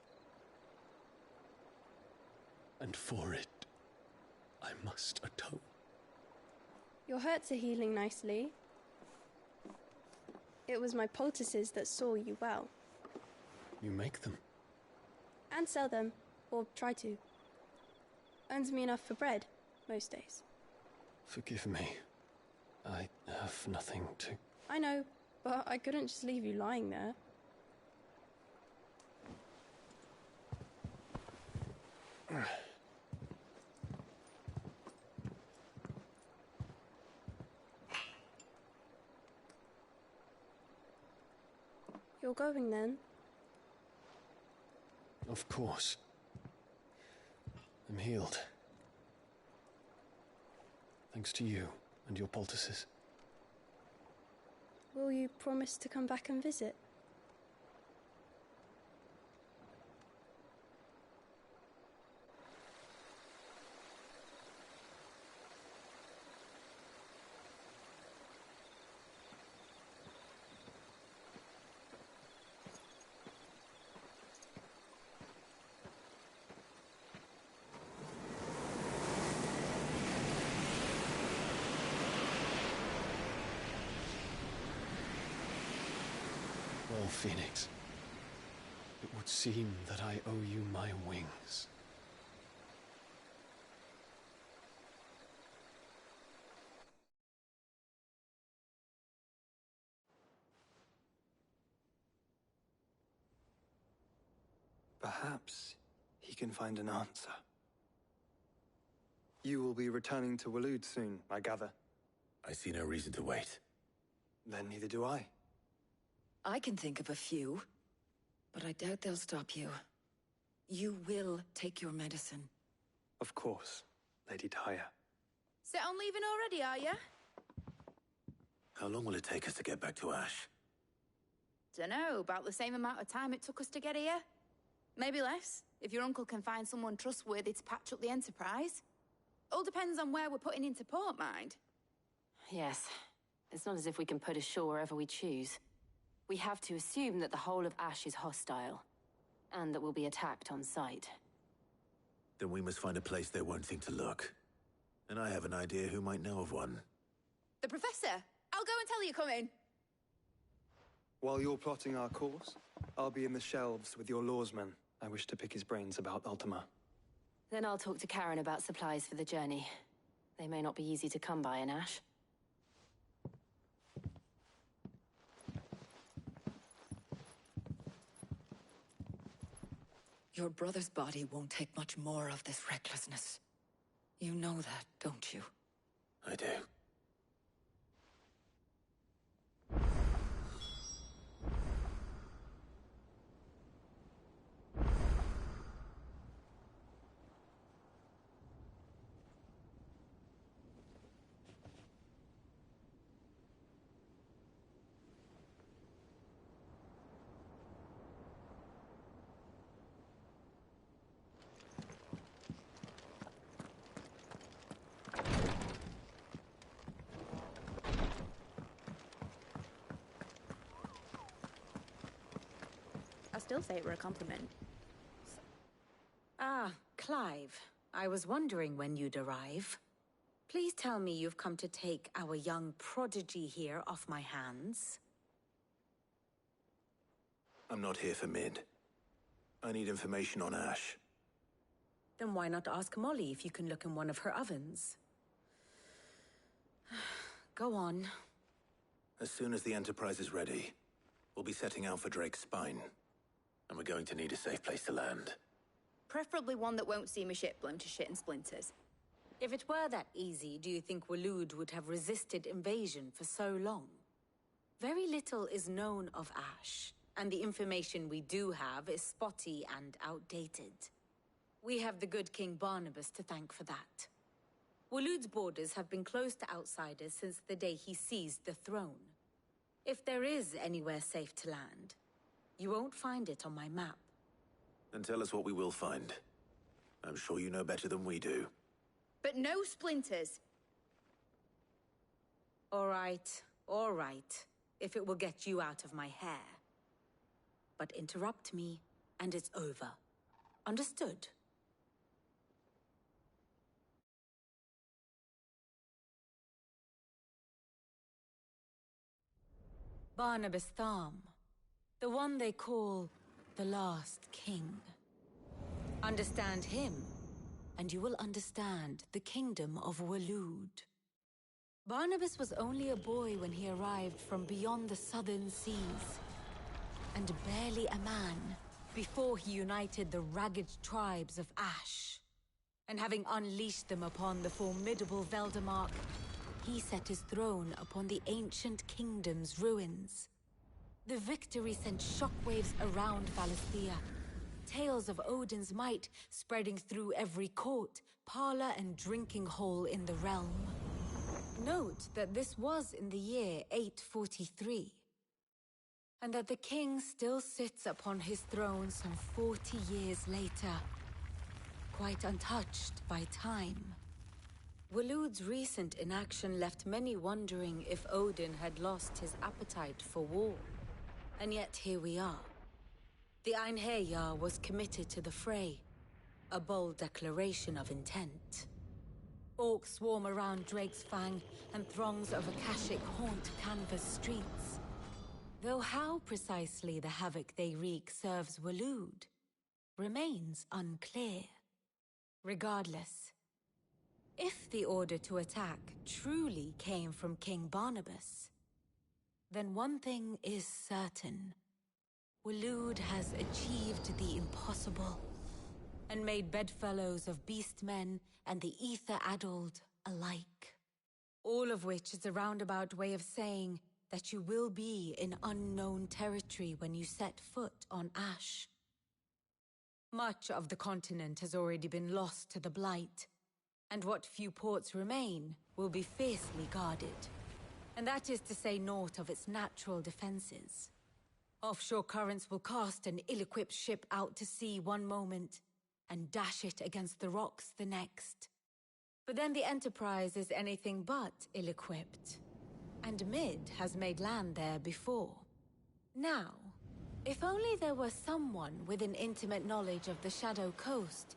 And for it, I must atone. Your hurts are healing nicely. It was my poultices that saw you well. You make them? And sell them, or try to. Earns me enough for bread, most days. Forgive me. I have nothing to... I know, but I couldn't just leave you lying there. You're going then? Of course. I'm healed. Thanks to you and your poultices. Will you promise to come back and visit? Well, Phoenix, it would seem that I owe you my wings. Perhaps he can find an answer. You will be returning to Waloed soon, I gather. I see no reason to wait. Then neither do I. I can think of a few, but I doubt they'll stop you. You will take your medicine. Of course, Lady Daya. Set on leaving already, are ya? How long will it take us to get back to Ash? Dunno, about the same amount of time it took us to get here. Maybe less, if your uncle can find someone trustworthy to patch up the Enterprise. All depends on where we're putting into port, mind. Yes. It's not as if we can put ashore wherever we choose. We have to assume that the whole of Ash is hostile, and that we'll be attacked on sight. Then we must find a place they won't think to look. And I have an idea who might know of one. The Professor! I'll go and tell you coming! While you're plotting our course, I'll be in the shelves with your lawsman. I wish to pick his brains about Ultima. Then I'll talk to Karen about supplies for the journey. They may not be easy to come by in Ash. Your brother's body won't take much more of this recklessness. You know that, don't you? I do. I still say it were a compliment. Ah, Clive. I was wondering when you'd arrive. Please tell me you've come to take our young prodigy here off my hands. I'm not here for Mid. I need information on Ash. Then why not ask Molly if you can look in one of her ovens? Go on. As soon as the Enterprise is ready, we'll be setting out for Drake's Spine. And we're going to need a safe place to land. Preferably one that won't see my ship blown to shit and splinters. If it were that easy, do you think Waloed would have resisted invasion for so long? Very little is known of Ash, and the information we do have is spotty and outdated. We have the good King Barnabas to thank for that. Waloed's borders have been closed to outsiders since the day he seized the throne. If there is anywhere safe to land, you won't find it on my map. Then tell us what we will find. I'm sure you know better than we do. But no splinters! All right, if it will get you out of my hair. But interrupt me, and it's over. Understood? Barnabas Thom. The one they call the Last King. Understand him, and you will understand the kingdom of Waloed. Barnabas was only a boy when he arrived from beyond the southern seas, and barely a man before he united the ragged tribes of Ash. And having unleashed them upon the formidable Veldamark, he set his throne upon the ancient kingdom's ruins. The victory sent shockwaves around Valisthea. Tales of Odin's might spreading through every court, parlor, and drinking hole in the realm. Note that this was in the year 843, and that the king still sits upon his throne some 40 years later, quite untouched by time. Waloed's recent inaction left many wondering if Odin had lost his appetite for war. And yet here we are. The Einherjar was committed to the fray, a bold declaration of intent. Orcs swarm around Drake's Fang, and throngs of Akashic haunt Canva's streets. Though how precisely the havoc they wreak serves Waloed remains unclear. Regardless, if the order to attack truly came from King Barnabas, then one thing is certain. Waloed has achieved the impossible, and made bedfellows of beastmen and the ether-addled alike. All of which is a roundabout way of saying that you will be in unknown territory when you set foot on Ash. Much of the continent has already been lost to the Blight, and what few ports remain will be fiercely guarded. And that is to say naught of its natural defenses. Offshore currents will cast an ill-equipped ship out to sea one moment, and dash it against the rocks the next. But then the Enterprise is anything but ill-equipped, and Mid has made land there before. Now, if only there were someone with an intimate knowledge of the Shadow Coast,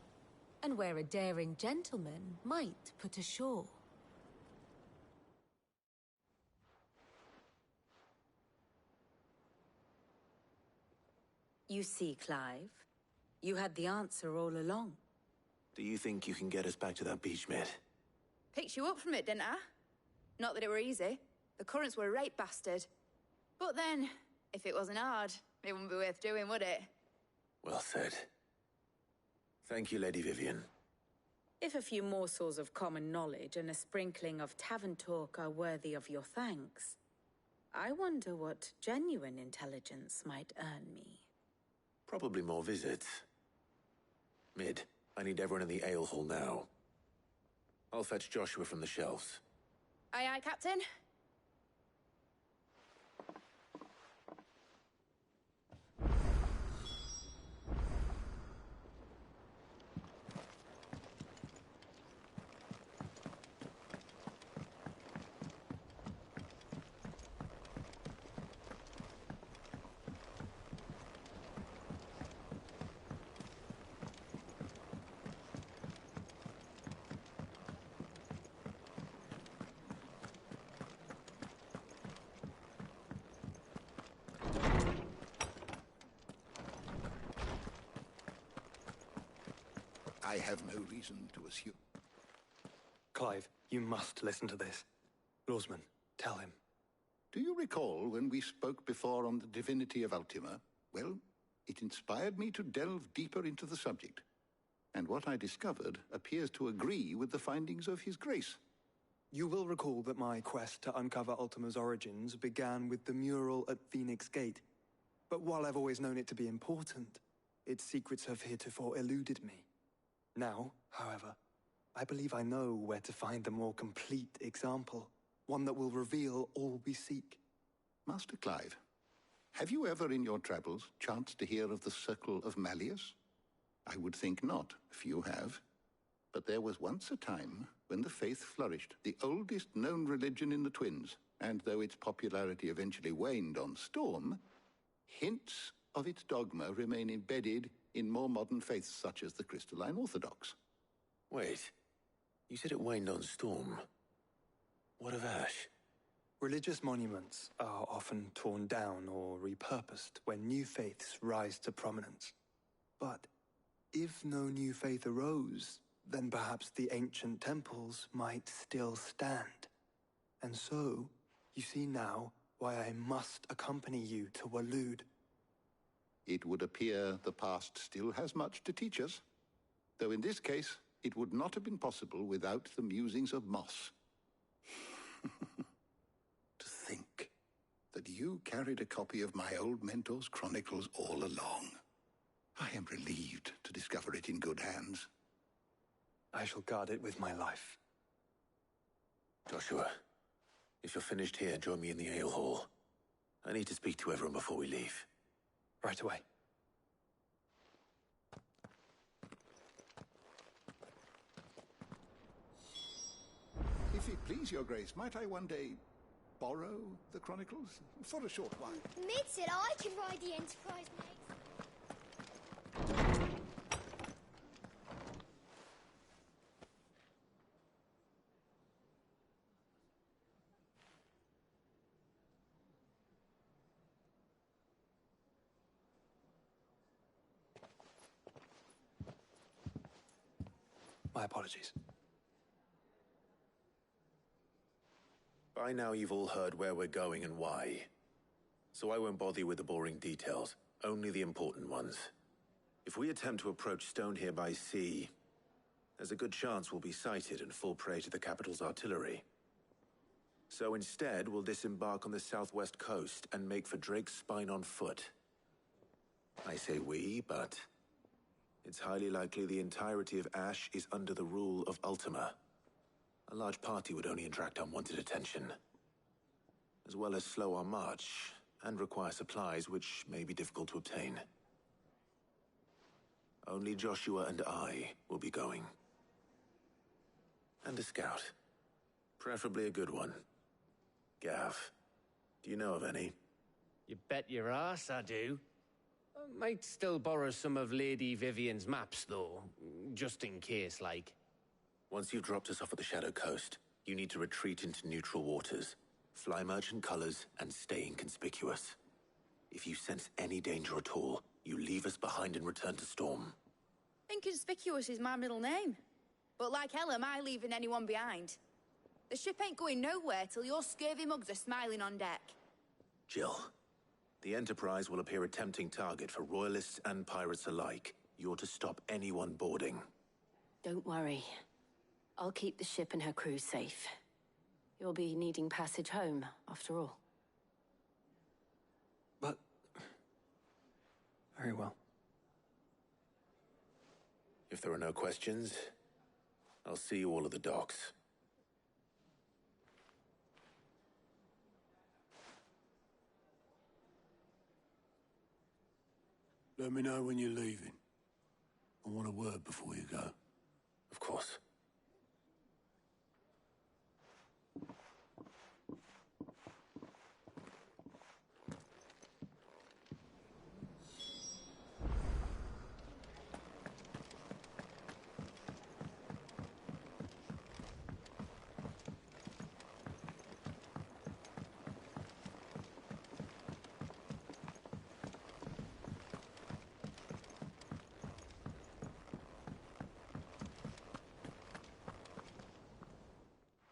and where a daring gentleman might put ashore. You see, Clive, you had the answer all along. Do you think you can get us back to that beach, Mid? Picked you up from it, didn't I? Not that it were easy. The currents were right bastard. But then, if it wasn't hard, it wouldn't be worth doing, would it? Well said. Thank you, Lady Vivian. If a few morsels of common knowledge and a sprinkling of tavern talk are worthy of your thanks, I wonder what genuine intelligence might earn me. Probably more visits. Mid, I need everyone in the ale hall now. I'll fetch Joshua from the shelves. Aye, aye, Captain. I have no reason to assume. Clive, you must listen to this. Lawsman, tell him. Do you recall when we spoke before on the divinity of Ultima? Well, it inspired me to delve deeper into the subject. And what I discovered appears to agree with the findings of His Grace. You will recall that my quest to uncover Ultima's origins began with the mural at Phoenix Gate. But while I've always known it to be important, its secrets have heretofore eluded me. Now, however, I believe I know where to find the more complete example, one that will reveal all we seek. Master Clive, have you ever in your travels chanced to hear of the Circle of Malleus? I would think not, if you have. But there was once a time when the faith flourished, the oldest known religion in the Twins, and though its popularity eventually waned on Storm, hints of its dogma remain embedded in more modern faiths such as the Crystalline Orthodox. Wait, you said it waned on Storm. What of Ash? Religious monuments are often torn down or repurposed when new faiths rise to prominence. But if no new faith arose, then perhaps the ancient temples might still stand. And so, you see now why I must accompany you to Waloed. It would appear the past still has much to teach us, though in this case, it would not have been possible without the musings of Moss. To think that you carried a copy of my old mentor's chronicles all along. I am relieved to discover it in good hands. I shall guard it with my life. Joshua, if you're finished here, join me in the ale hall. I need to speak to everyone before we leave. Right away. If it please your grace, might I one day borrow the chronicles? For a short while. Mid said I can ride the Enterprise, mate. My apologies. By now you've all heard where we're going and why. So I won't bother you with the boring details, only the important ones. If we attempt to approach Stonehere by sea, there's a good chance we'll be sighted and fall prey to the capital's artillery. So instead, we'll disembark on the southwest coast and make for Drake's Spine on foot. I say we, but it's highly likely the entirety of Ash is under the rule of Ultima. A large party would only attract unwanted attention, as well as slow our march and require supplies which may be difficult to obtain. Only Joshua and I will be going. And a scout. Preferably a good one. Gav, do you know of any? You bet your ass I do. I might still borrow some of Lady Vivian's maps, though, just in case, like. Once you've dropped us off at the Shadow Coast, you need to retreat into neutral waters, fly merchant colors, and stay inconspicuous. If you sense any danger at all, you leave us behind and return to Storm. Inconspicuous is my middle name. But like hell am I leaving anyone behind. The ship ain't going nowhere till your scurvy mugs are smiling on deck. Jill, the Enterprise will appear a tempting target for royalists and pirates alike. You're to stop anyone boarding. Don't worry. I'll keep the ship and her crew safe. You'll be needing passage home, after all. But... very well. If there are no questions, I'll see you all at the docks. Let me know when you're leaving. I want a word before you go. Of course.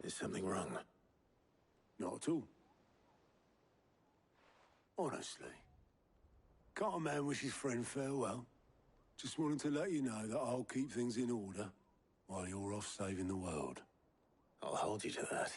Is something wrong? Not at all. Honestly. Can't a man wish his friend farewell? Just wanted to let you know that I'll keep things in order while you're off saving the world. I'll hold you to that.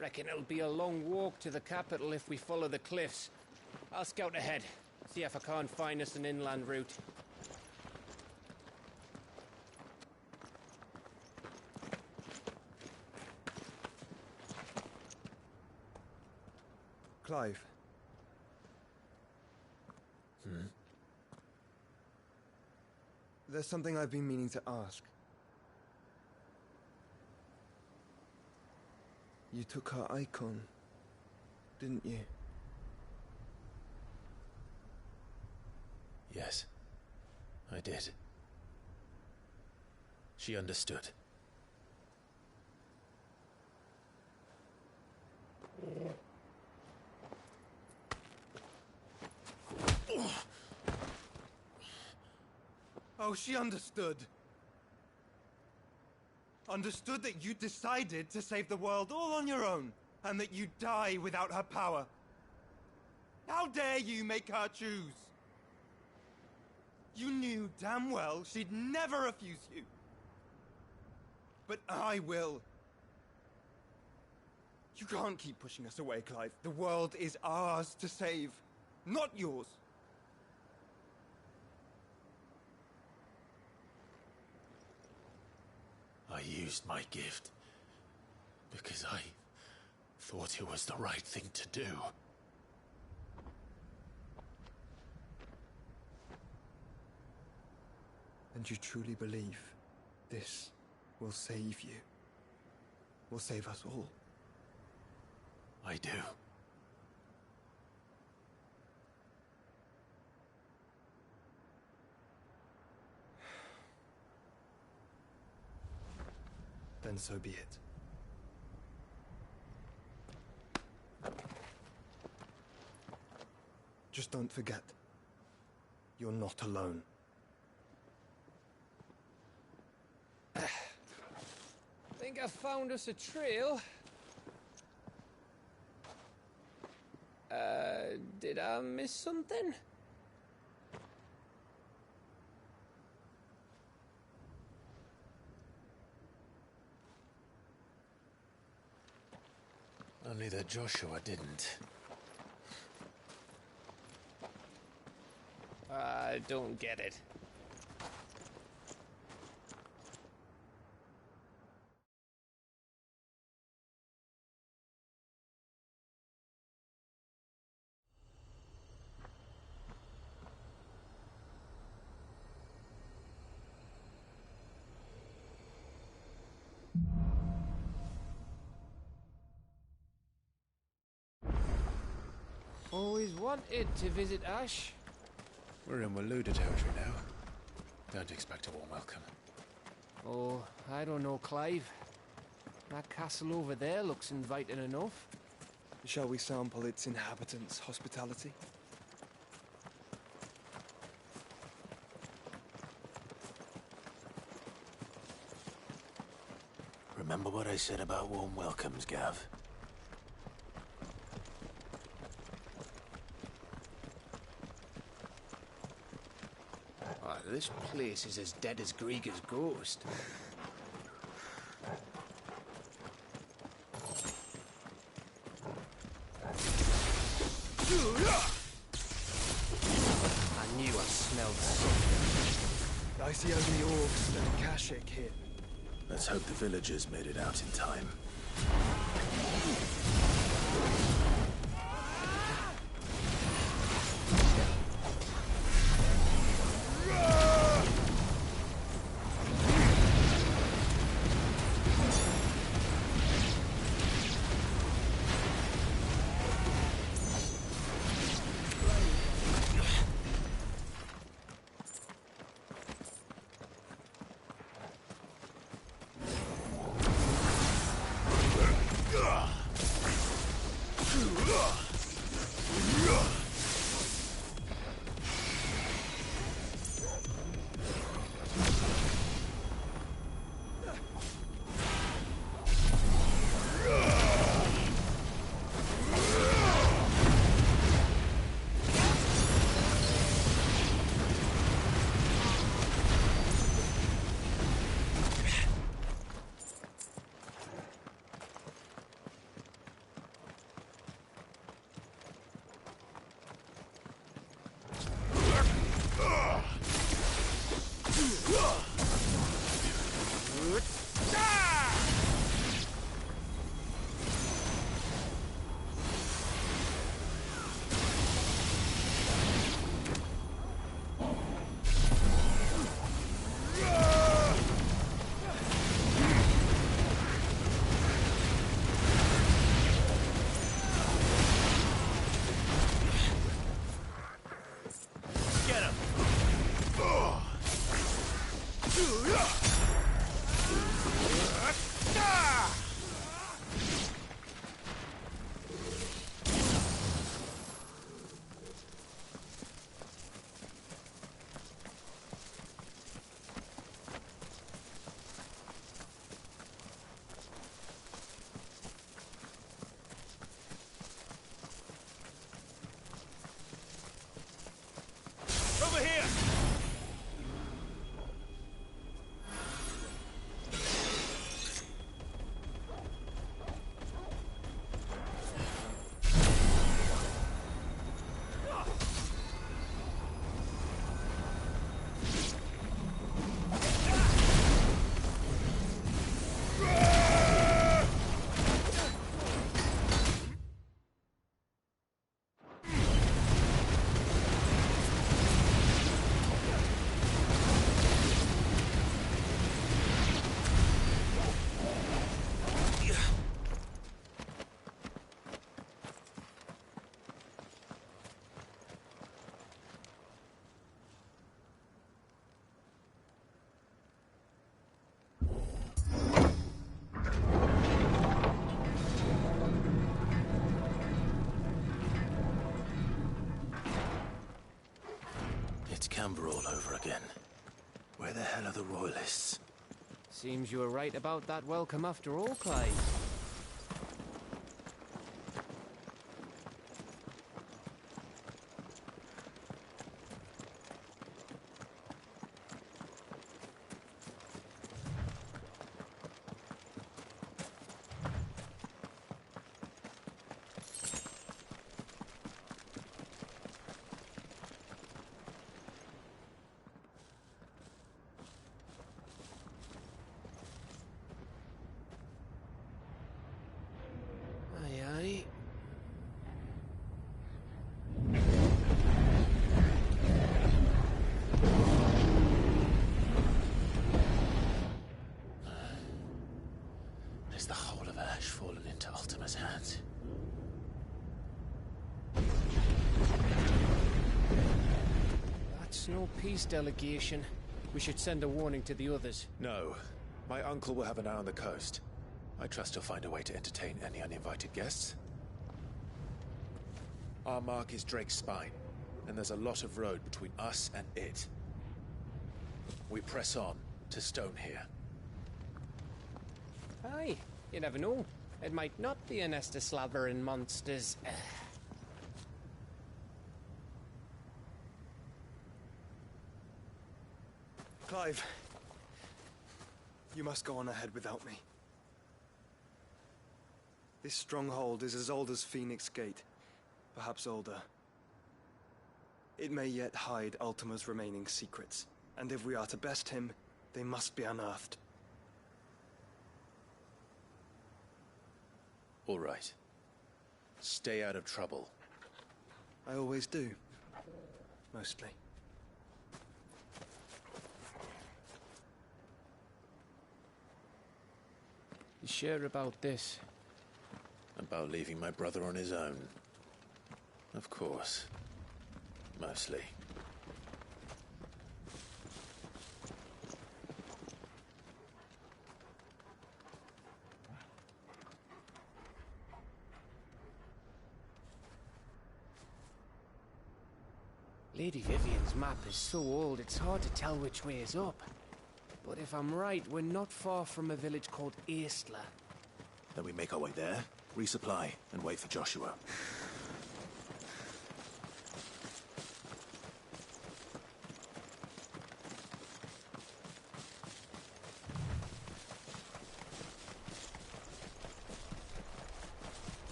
Reckon it'll be a long walk to the capital if we follow the cliffs. I'll scout ahead, see if I can't find us an inland route. Clive. There's something I've been meaning to ask. You took her icon, didn't you? Yes, I did. She understood. Oh, she understood. Understood that you decided to save the world all on your own, and that you'd die without her power. How dare you make her choose? You knew damn well she'd never refuse you. But I will. You can't keep pushing us away, Clive. The world is ours to save, not yours. I used my gift because I thought it was the right thing to do. And you truly believe this will save you? Will save us all? I do. Then so be it. Just don't forget, you're not alone. Think I found us a trail. Did I miss something? Only that Joshua didn't. I don't get it. Always wanted to visit Ash. We're in Waloda territory now. Don't expect a warm welcome. Oh, I don't know, Clive. That castle over there looks inviting enough. Shall we sample its inhabitants' hospitality? Remember what I said about warm welcomes, Gav? Oh, this place is as dead as Greagor's ghost. I knew I smelled something. I see only orcs and Kashik here. Let's hope the villagers made it out in time. It's Camber all over again. Where the hell are the Royalists? Seems you were right about that welcome after all, Clive. Is the whole of Ash fallen into Ultima's hands? That's no peace delegation. We should send a warning to the others. No. My uncle will have an eye on the coast. I trust he'll find a way to entertain any uninvited guests. Our mark is Drake's Spine, and there's a lot of road between us and it. We press on to Stonehere. Aye, you never know. It might not be a nest of slavering monsters. Clive, you must go on ahead without me. This stronghold is as old as Phoenix Gate, perhaps older. It may yet hide Ultima's remaining secrets, and if we are to best him, they must be unearthed. All right. Stay out of trouble. I always do. Mostly. You sure about this? About leaving my brother on his own. Of course. Mostly. Lady Vivian's map is so old it's hard to tell which way is up. But if I'm right, we're not far from a village called Aistla. Then we make our way there, resupply, and wait for Joshua.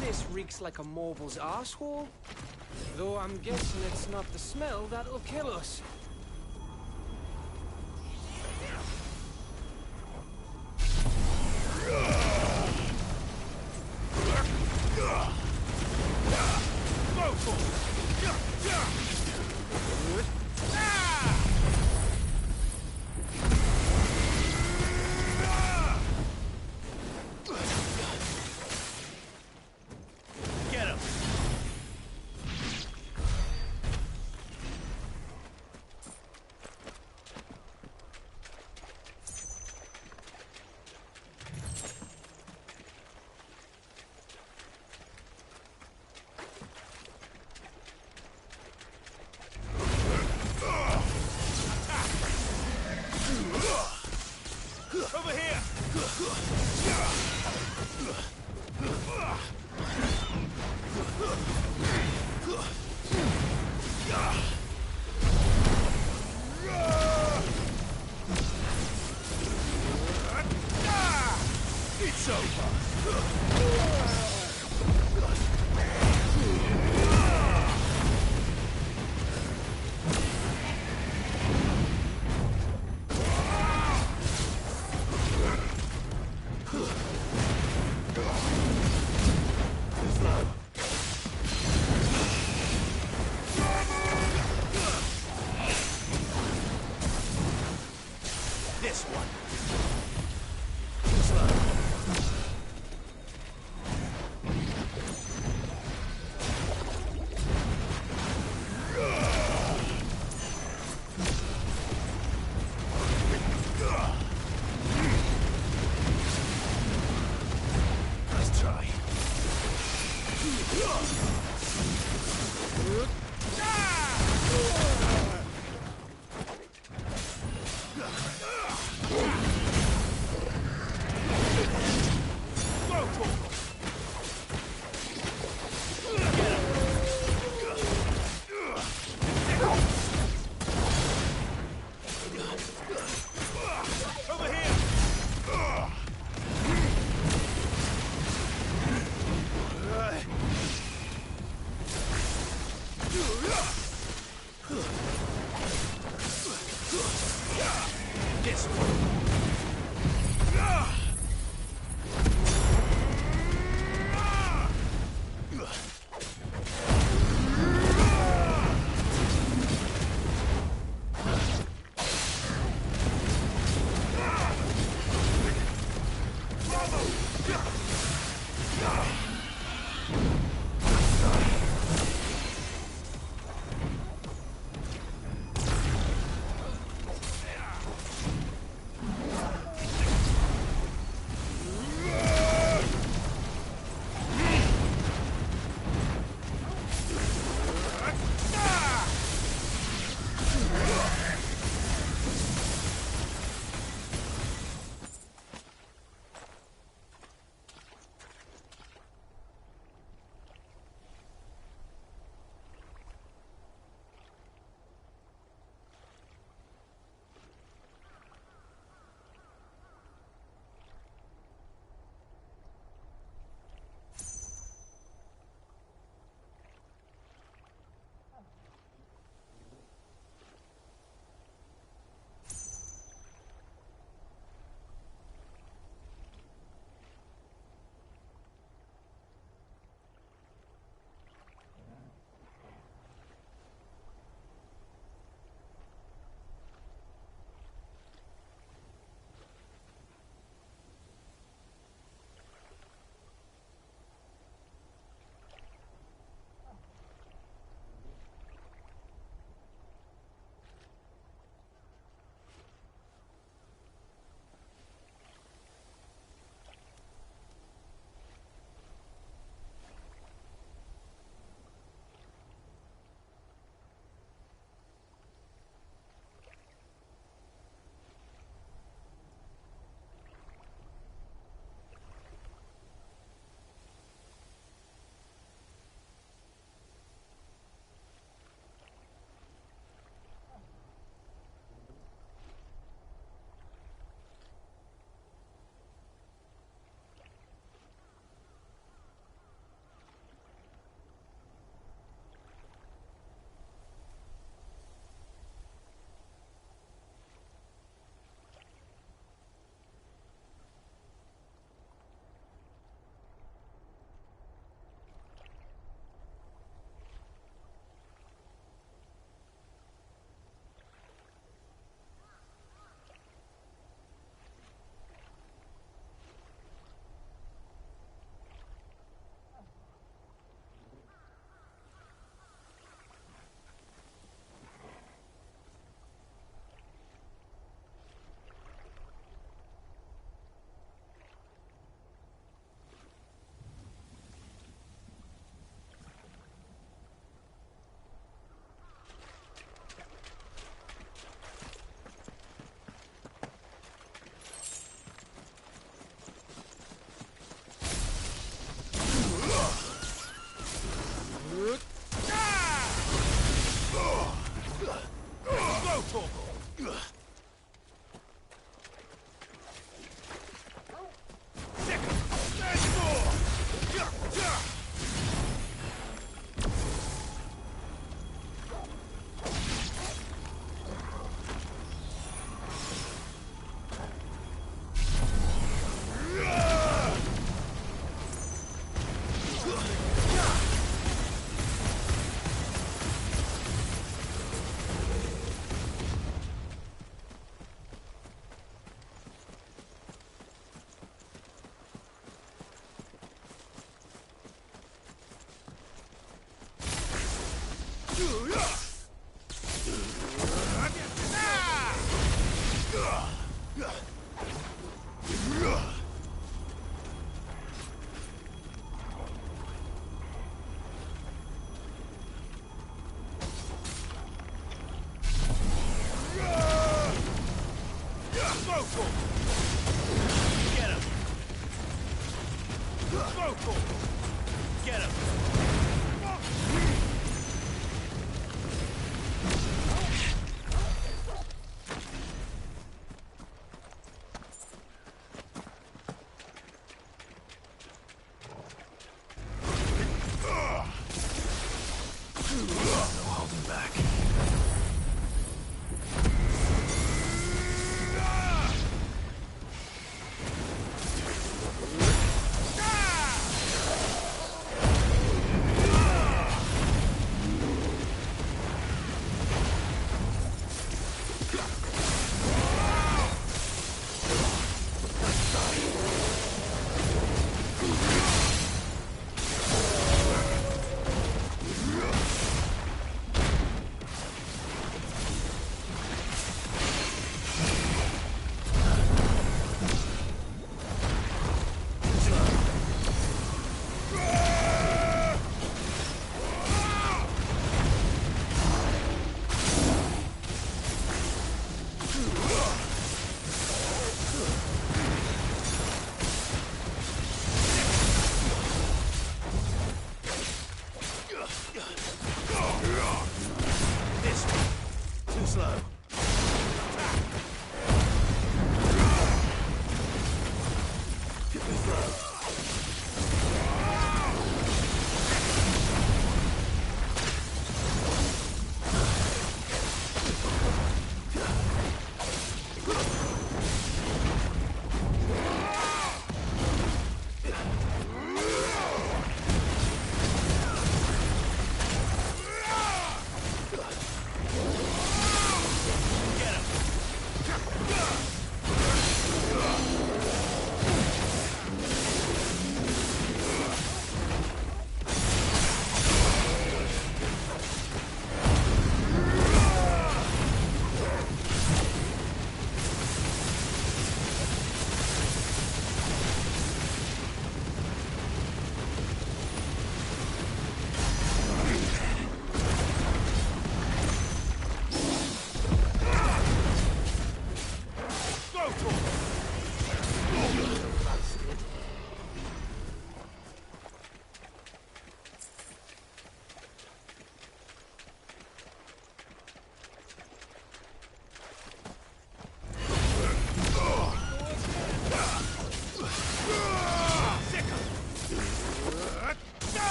This reeks like a moble's arsehole. Though I'm guessing it's not the smell that'll kill us. Over here! It's over! This one.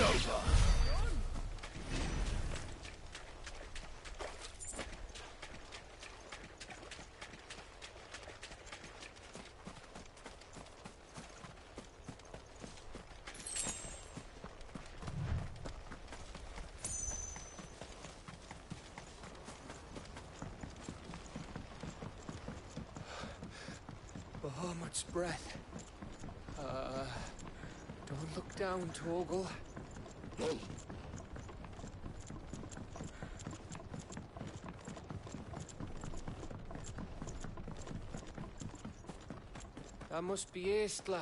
over! Bahamut's breath. Don't look down, Torgal. That must be Aistla.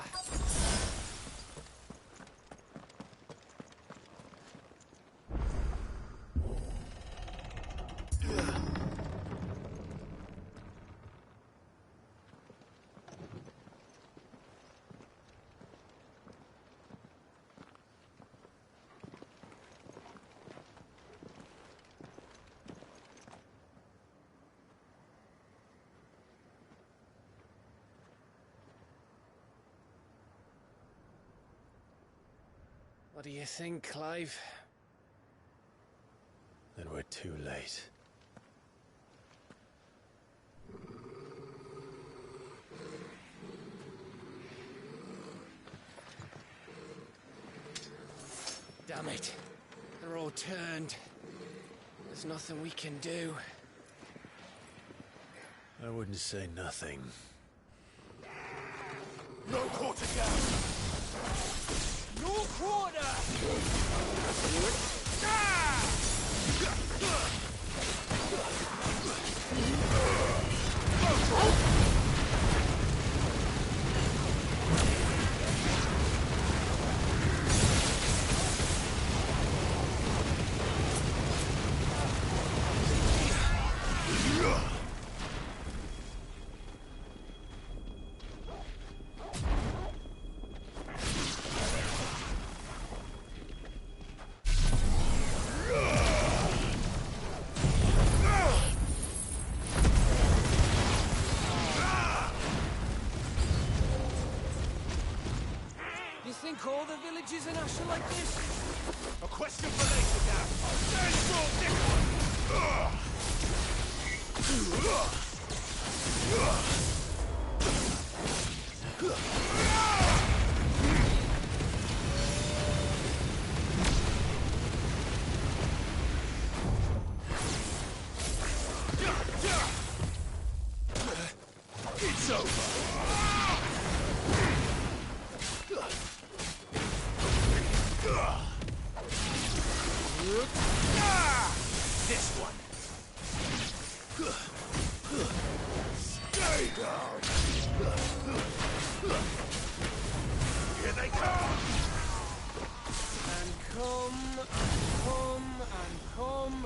What do you think, Clive? Then we're too late. Damn it. They're all turned. There's nothing we can do. I wouldn't say nothing. No quarter down! No quarter! All the villages in Asher like this? A question for later, Gav. Let's sort this one! It's over! This one. Stay down. Here they come. And come, and come.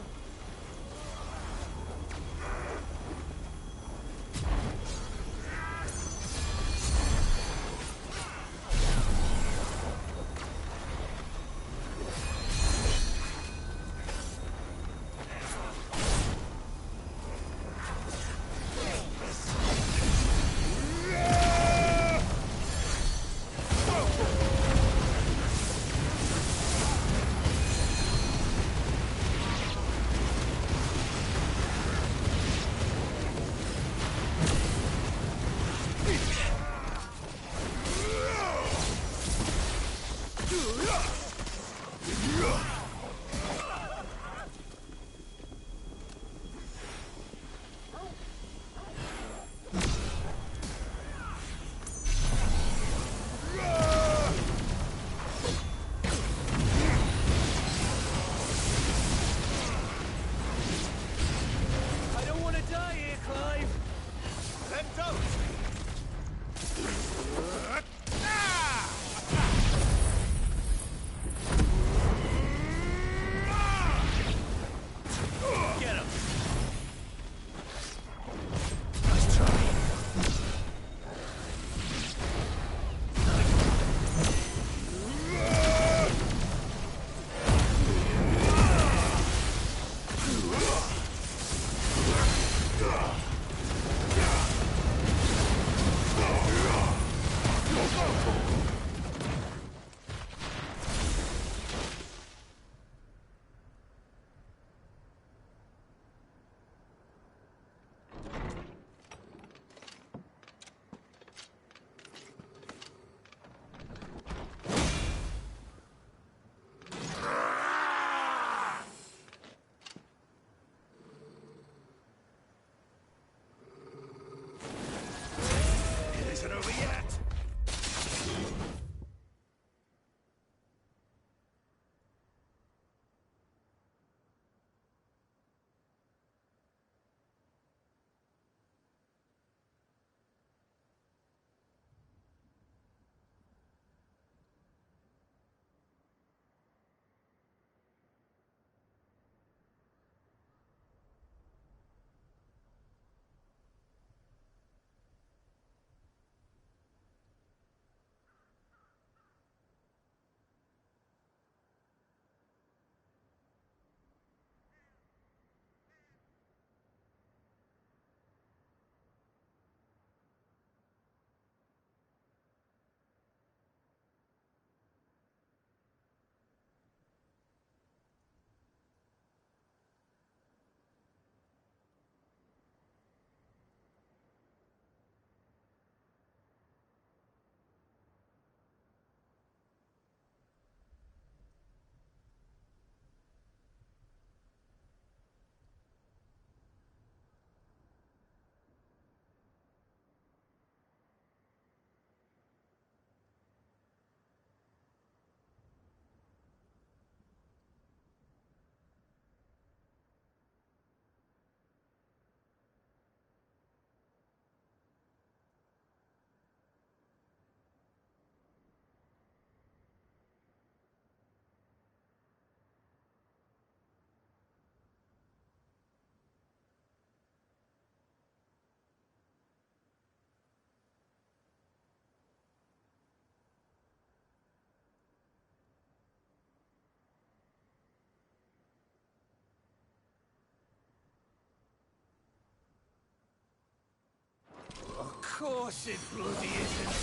course it bloody isn't.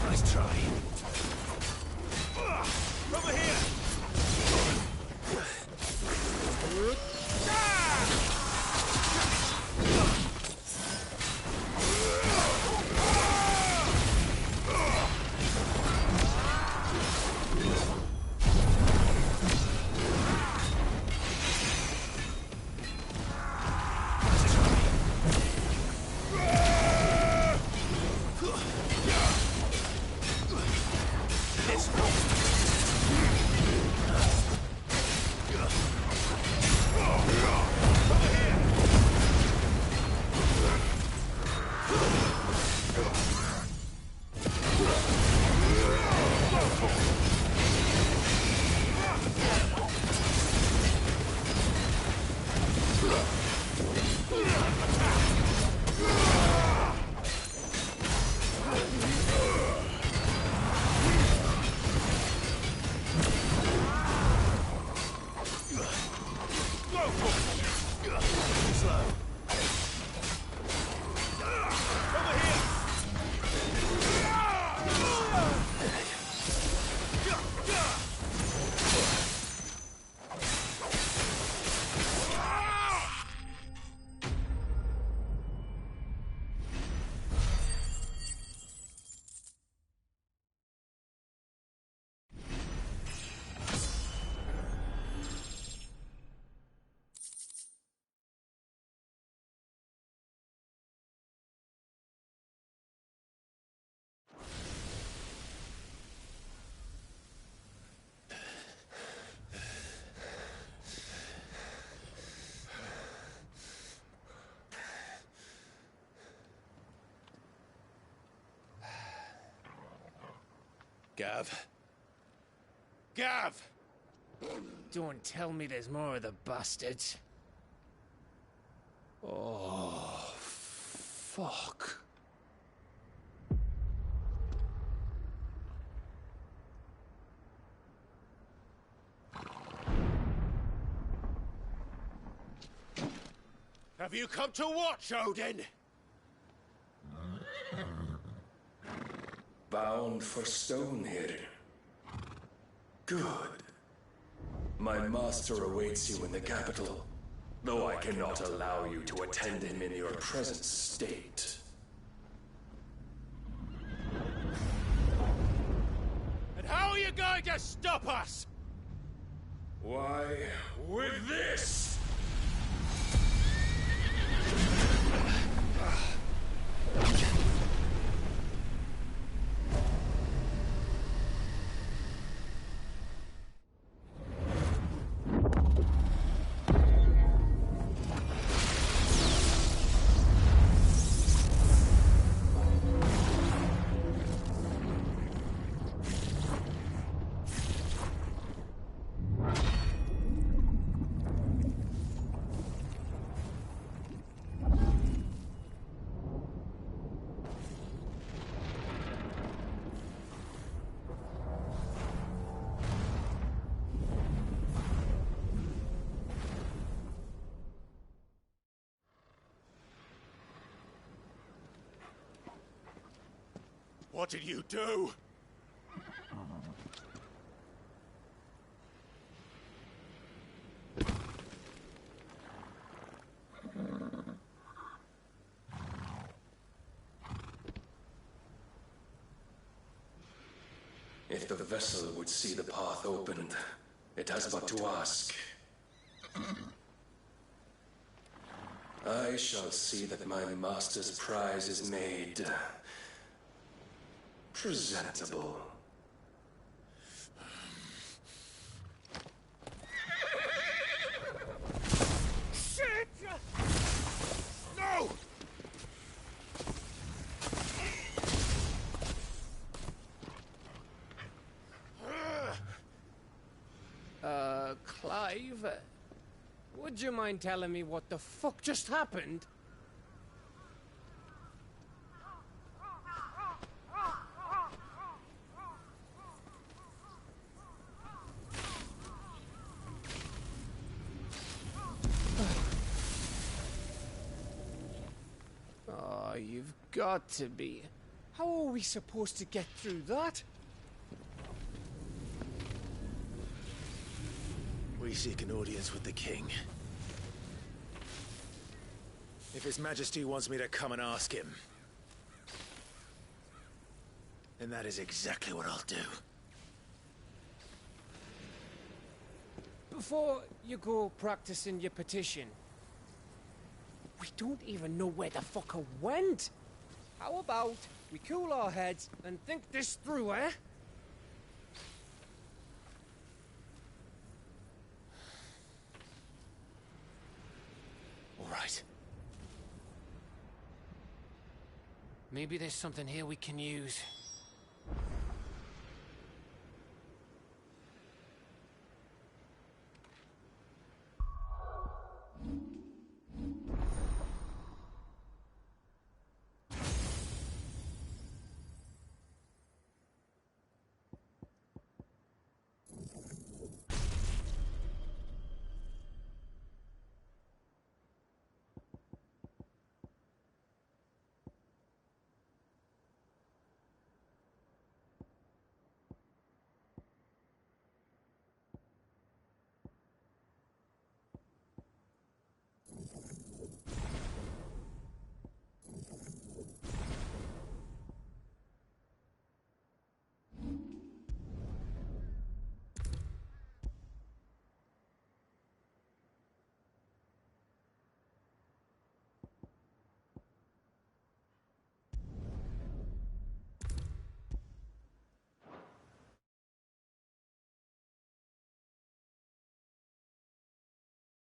Nice try. Over here! Gav. Gav! Don't tell me there's more of the bastards. Oh, fuck. Have you come to watch, Odin? Bound for Stonehair. Good. My master awaits you in the capital, though I cannot allow you to attend him in your present state. And how are you going to stop us? Why, with this! What did you do? If the vessel would see the path opened, it has but to ask. I shall see that my master's prize is made presentable. Shit! No! Clive, would you mind telling me what the fuck just happened? Oh, you've got to be. How are we supposed to get through that? We seek an audience with the king. If His Majesty wants me to come and ask him, then that is exactly what I'll do. Before you go practicing your petition, we don't even know where the fucker went. How about we cool our heads and think this through, eh? All right. Maybe there's something here we can use.